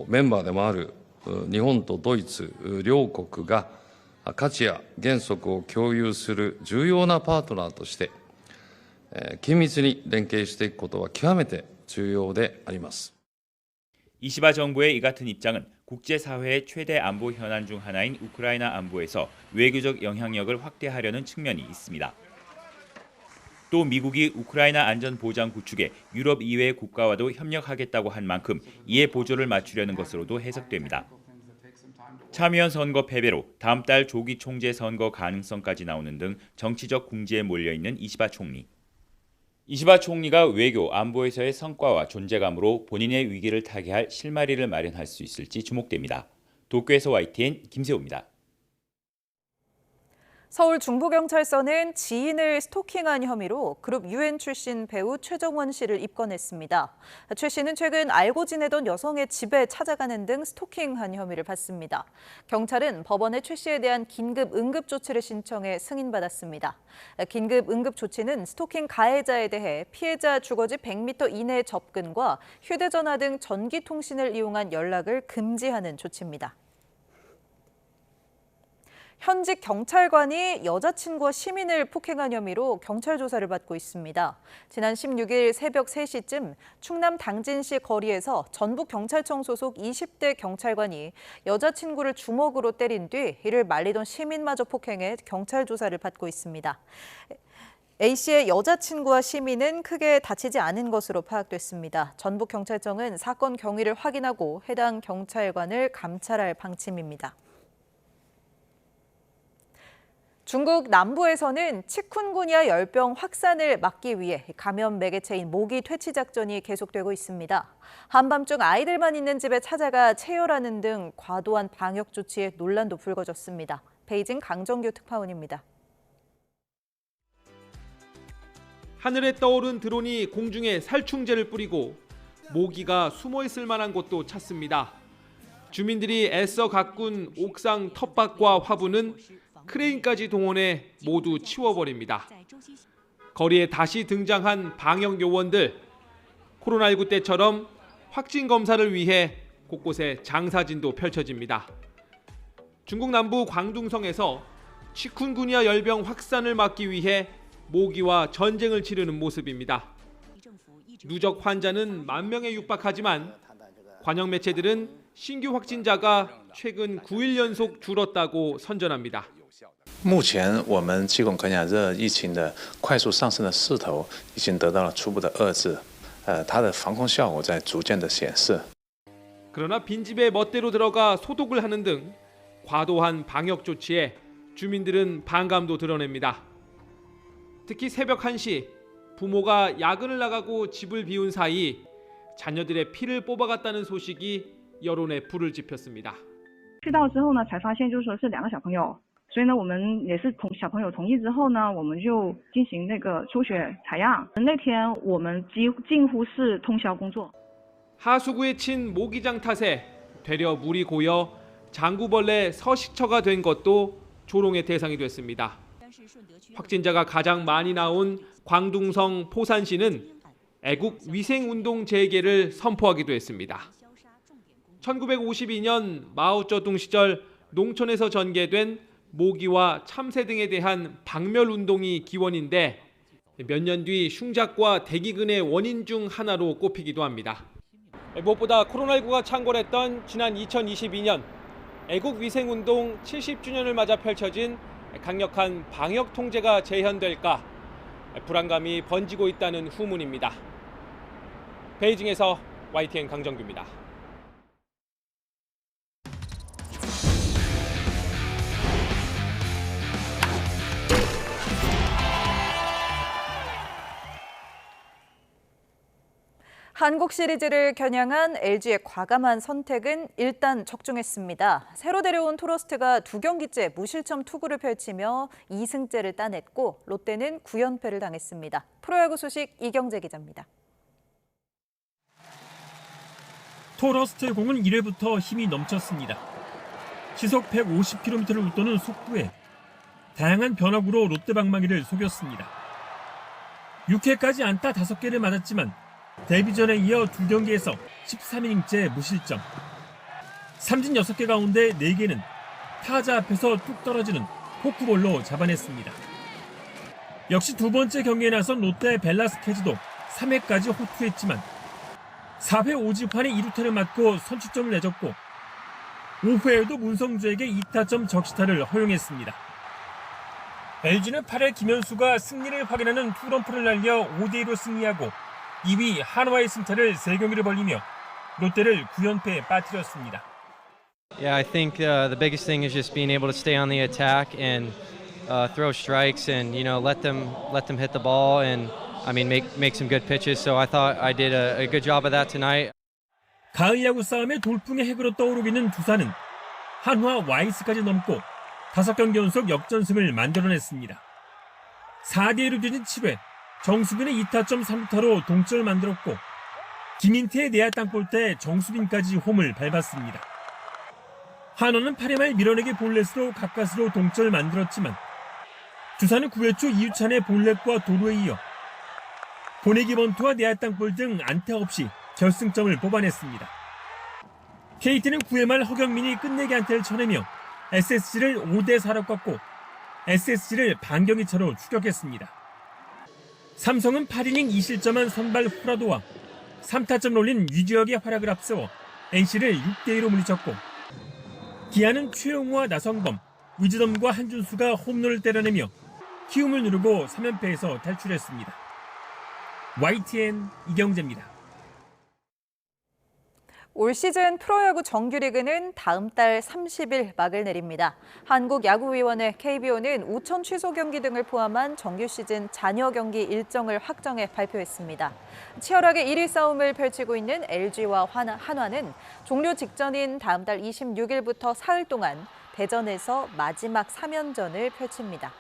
メンバーでもある日本とドイツ両国が価値や原則を共有する重要なパートナーとして緊密に連携していくことは極めて重要であります。 이시바 정부의 이 같은 입장은 국제사회의 최대 안보 현안 중 하나인 우크라이나 안보에서 외교적 영향력을 확대하려는 측면이 있습니다. 또 미국이 우크라이나 안전 보장 구축에 유럽 이외의 국가와도 협력하겠다고 한 만큼 이에 보조를 맞추려는 것으로도 해석됩니다. 참의원 선거 패배로 다음 달 조기 총재 선거 가능성까지 나오는 등 정치적 궁지에 몰려있는 이시바 총리. 이시바 총리가 외교, 안보에서의 성과와 존재감으로 본인의 위기를 타개할 실마리를 마련할 수 있을지 주목됩니다. 도쿄에서 YTN 김세호입니다. 서울 중부경찰서는 지인을 스토킹한 혐의로 그룹 UN 출신 배우 최정원 씨를 입건했습니다. 최 씨는 최근 알고 지내던 여성의 집에 찾아가는 등 스토킹한 혐의를 받습니다. 경찰은 법원에 최 씨에 대한 긴급 응급 조치를 신청해 승인받았습니다. 긴급 응급 조치는 스토킹 가해자에 대해 피해자 주거지 100m 이내 접근과 휴대전화 등 전기통신을 이용한 연락을 금지하는 조치입니다. 현직 경찰관이 여자친구와 시민을 폭행한 혐의로 경찰 조사를 받고 있습니다. 지난 16일 새벽 3시쯤 충남 당진시 거리에서 전북경찰청 소속 20대 경찰관이 여자친구를 주먹으로 때린 뒤 이를 말리던 시민마저 폭행해 경찰 조사를 받고 있습니다. A씨의 여자친구와 시민은 크게 다치지 않은 것으로 파악됐습니다. 전북경찰청은 사건 경위를 확인하고 해당 경찰관을 감찰할 방침입니다. 중국 남부에서는 치쿤구니아 열병 확산을 막기 위해 감염 매개체인 모기 퇴치 작전이 계속되고 있습니다. 한밤중 아이들만 있는 집에 찾아가 체열하는 등 과도한 방역 조치에 논란도 불거졌습니다. 베이징 강정규 특파원입니다. 하늘에 떠오른 드론이 공중에 살충제를 뿌리고 모기가 숨어 있을 만한 곳도 찾습니다. 주민들이 애써 가꾼 옥상 텃밭과 화분은 크레인까지 동원해 모두 치워버립니다. 거리에 다시 등장한 방역 요원들. 코로나19 때처럼 확진 검사를 위해 곳곳에 장사진도 펼쳐집니다. 중국 남부 광둥성에서 치쿤구니아 열병 확산을 막기 위해 모기와 전쟁을 치르는 모습입니다. 누적 환자는 10,000명에 육박하지만 관영 매체들은 신규 확진자가 최근 9일 연속 줄었다고 선전합니다. 目前我们气管感染热疫情的快速上升的势头已经得到了初步的遏制，它的防控效果在逐渐的显示。 그러나 빈집에 멋대로 들어가 소독을 하는 등 과도한 방역 조치에 주민들은 반감도 드러냅니다. 특히 새벽 1시 부모가 야근을 나가고 집을 비운 사이 자녀들의 피를 뽑아갔다는 소식이 여론에 불을 지폈습니다. 去到之后呢，才发现就是说是2个小朋友，所以呢，我们也是小朋友同意之后呢，我们就进行那个抽血采样。那天我们近乎是通宵工作。 하수구에 친 모기장 탓에 되려 물이 고여 장구벌레 서식처가 된 것도 조롱의 대상이 됐습니다. 확진자가 가장 많이 나온 광둥성 포산시는 애국 위생운동 재개를 선포하기도 했습니다. 1952년 마오쩌둥 시절 농촌에서 전개된 모기와 참새 등에 대한 박멸운동이 기원인데 몇 년 뒤 흉작과 대기근의 원인 중 하나로 꼽히기도 합니다. 무엇보다 코로나19가 창궐했던 지난 2022년 애국위생운동 70주년을 맞아 펼쳐진 강력한 방역 통제가 재현될까 불안감이 번지고 있다는 후문입니다. 베이징에서 YTN 강정규입니다. 한국 시리즈를 겨냥한 LG의 과감한 선택은 일단 적중했습니다. 새로 데려온 토러스트가 2경기째 무실점 투구를 펼치며 2승째를 따냈고 롯데는 9연패를 당했습니다. 프로야구 소식 이경재 기자입니다. 토러스트의 공은 1회부터 힘이 넘쳤습니다. 시속 150km를 웃도는 속구에 다양한 변화구로 롯데 방망이를 속였습니다. 6회까지 안타 5개를 맞았지만 데뷔전에 이어 2경기에서 13이닝째 무실점. 삼진 6개 가운데 4개는 타자 앞에서 뚝 떨어지는 포크볼로 잡아냈습니다. 역시 두 번째 경기에 나선 롯데 벨라스케즈도 3회까지 호투했지만 4회 오지환에 2루타를 맞고 선취점을 내줬고 5회에도 문성주에게 2타점 적시타를 허용했습니다. LG는 8회 김현수가 승리를 확인하는 투런프를 날려 5대2로 승리하고 2위 한화의 승차를 3경기를 벌리며 롯데를 9연패에 빠뜨렸습니다. Yeah, I think the biggest thing is just being able to stay on the attack and throw strikes and let them hit the ball and make some good pitches. So I thought I did a good job of that tonight. 가을 야구 싸움의 돌풍의 핵으로 떠오르기는 두산은 한화 와이스까지 넘고 5경기 연속 역전승을 만들어냈습니다. 4대1로 뒤진 7회 정수빈의 2타점 3루타로 동점을 만들었고 김인태의 내야 땅볼때 정수빈까지 홈을 밟았습니다. 한화는 8회 말 밀어내기 볼넷으로 가까스로 동점을 만들었지만 두산은 9회 초 이유찬의 볼넷과 도루에 이어 보내기 번트와 내야 땅볼 등 안타 없이 결승점을 뽑아냈습니다. KT는 9회 말 허경민이 끝내기 안타를 쳐내며 SSG를 5대4로 꺾고 SSG를 반경기 차로 추격했습니다. 삼성은 8이닝 2실점한 선발 후라도와 3타점을 올린 유지혁의 활약을 앞세워 NC를 6대2로 물리쳤고 기아는 최용우와 나성범, 위즈덤과 한준수가 홈런을 때려내며 키움을 누르고 3연패에서 탈출했습니다. YTN 이경재입니다. 올 시즌 프로야구 정규리그는 다음 달 30일 막을 내립니다. 한국야구위원회 KBO는 우천 취소 경기 등을 포함한 정규 시즌 잔여 경기 일정을 확정해 발표했습니다. 치열하게 1위 싸움을 펼치고 있는 LG와 한화는 종료 직전인 다음 달 26일부터 사흘 동안 대전에서 마지막 3연전을 펼칩니다.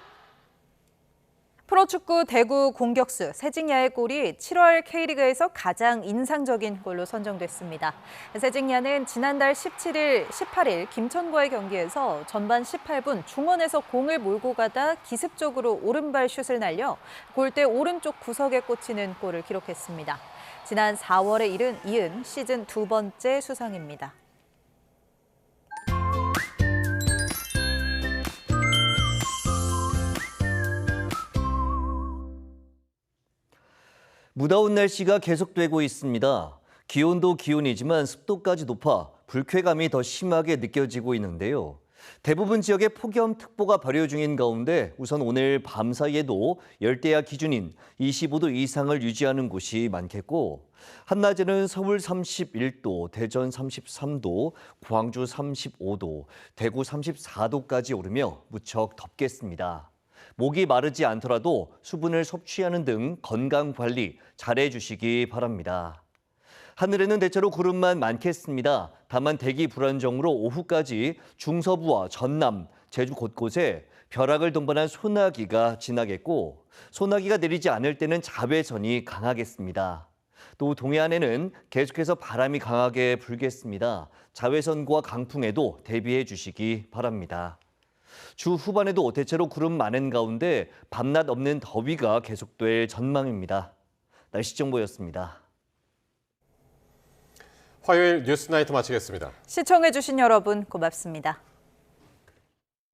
프로축구 대구 공격수 세징야의 골이 7월 K리그에서 가장 인상적인 골로 선정됐습니다. 세징야는 지난달 18일 김천과의 경기에서 전반 18분 중원에서 공을 몰고 가다 기습적으로 오른발 슛을 날려 골대 오른쪽 구석에 꽂히는 골을 기록했습니다. 지난 4월에 이은 시즌 2번째 수상입니다. 무더운 날씨가 계속되고 있습니다. 기온도 기온이지만 습도까지 높아 불쾌감이 더 심하게 느껴지고 있는데요. 대부분 지역에 폭염특보가 발효 중인 가운데 우선 오늘 밤 사이에도 열대야 기준인 25도 이상을 유지하는 곳이 많겠고, 한낮에는 서울 31도, 대전 33도, 광주 35도, 대구 34도까지 오르며 무척 덥겠습니다. 목이 마르지 않더라도 수분을 섭취하는 등 건강 관리 잘해 주시기 바랍니다. 하늘에는 대체로 구름만 많겠습니다. 다만 대기 불안정으로 오후까지 중서부와 전남, 제주 곳곳에 벼락을 동반한 소나기가 지나겠고, 소나기가 내리지 않을 때는 자외선이 강하겠습니다. 또 동해안에는 계속해서 바람이 강하게 불겠습니다. 자외선과 강풍에도 대비해 주시기 바랍니다. 주 후반에도 대체로 구름 많은 가운데 밤낮 없는 더위가 계속될 전망입니다. 날씨 정보였습니다. 화요일 뉴스나이트 마치겠습니다. 시청해주신 여러분 고맙습니다.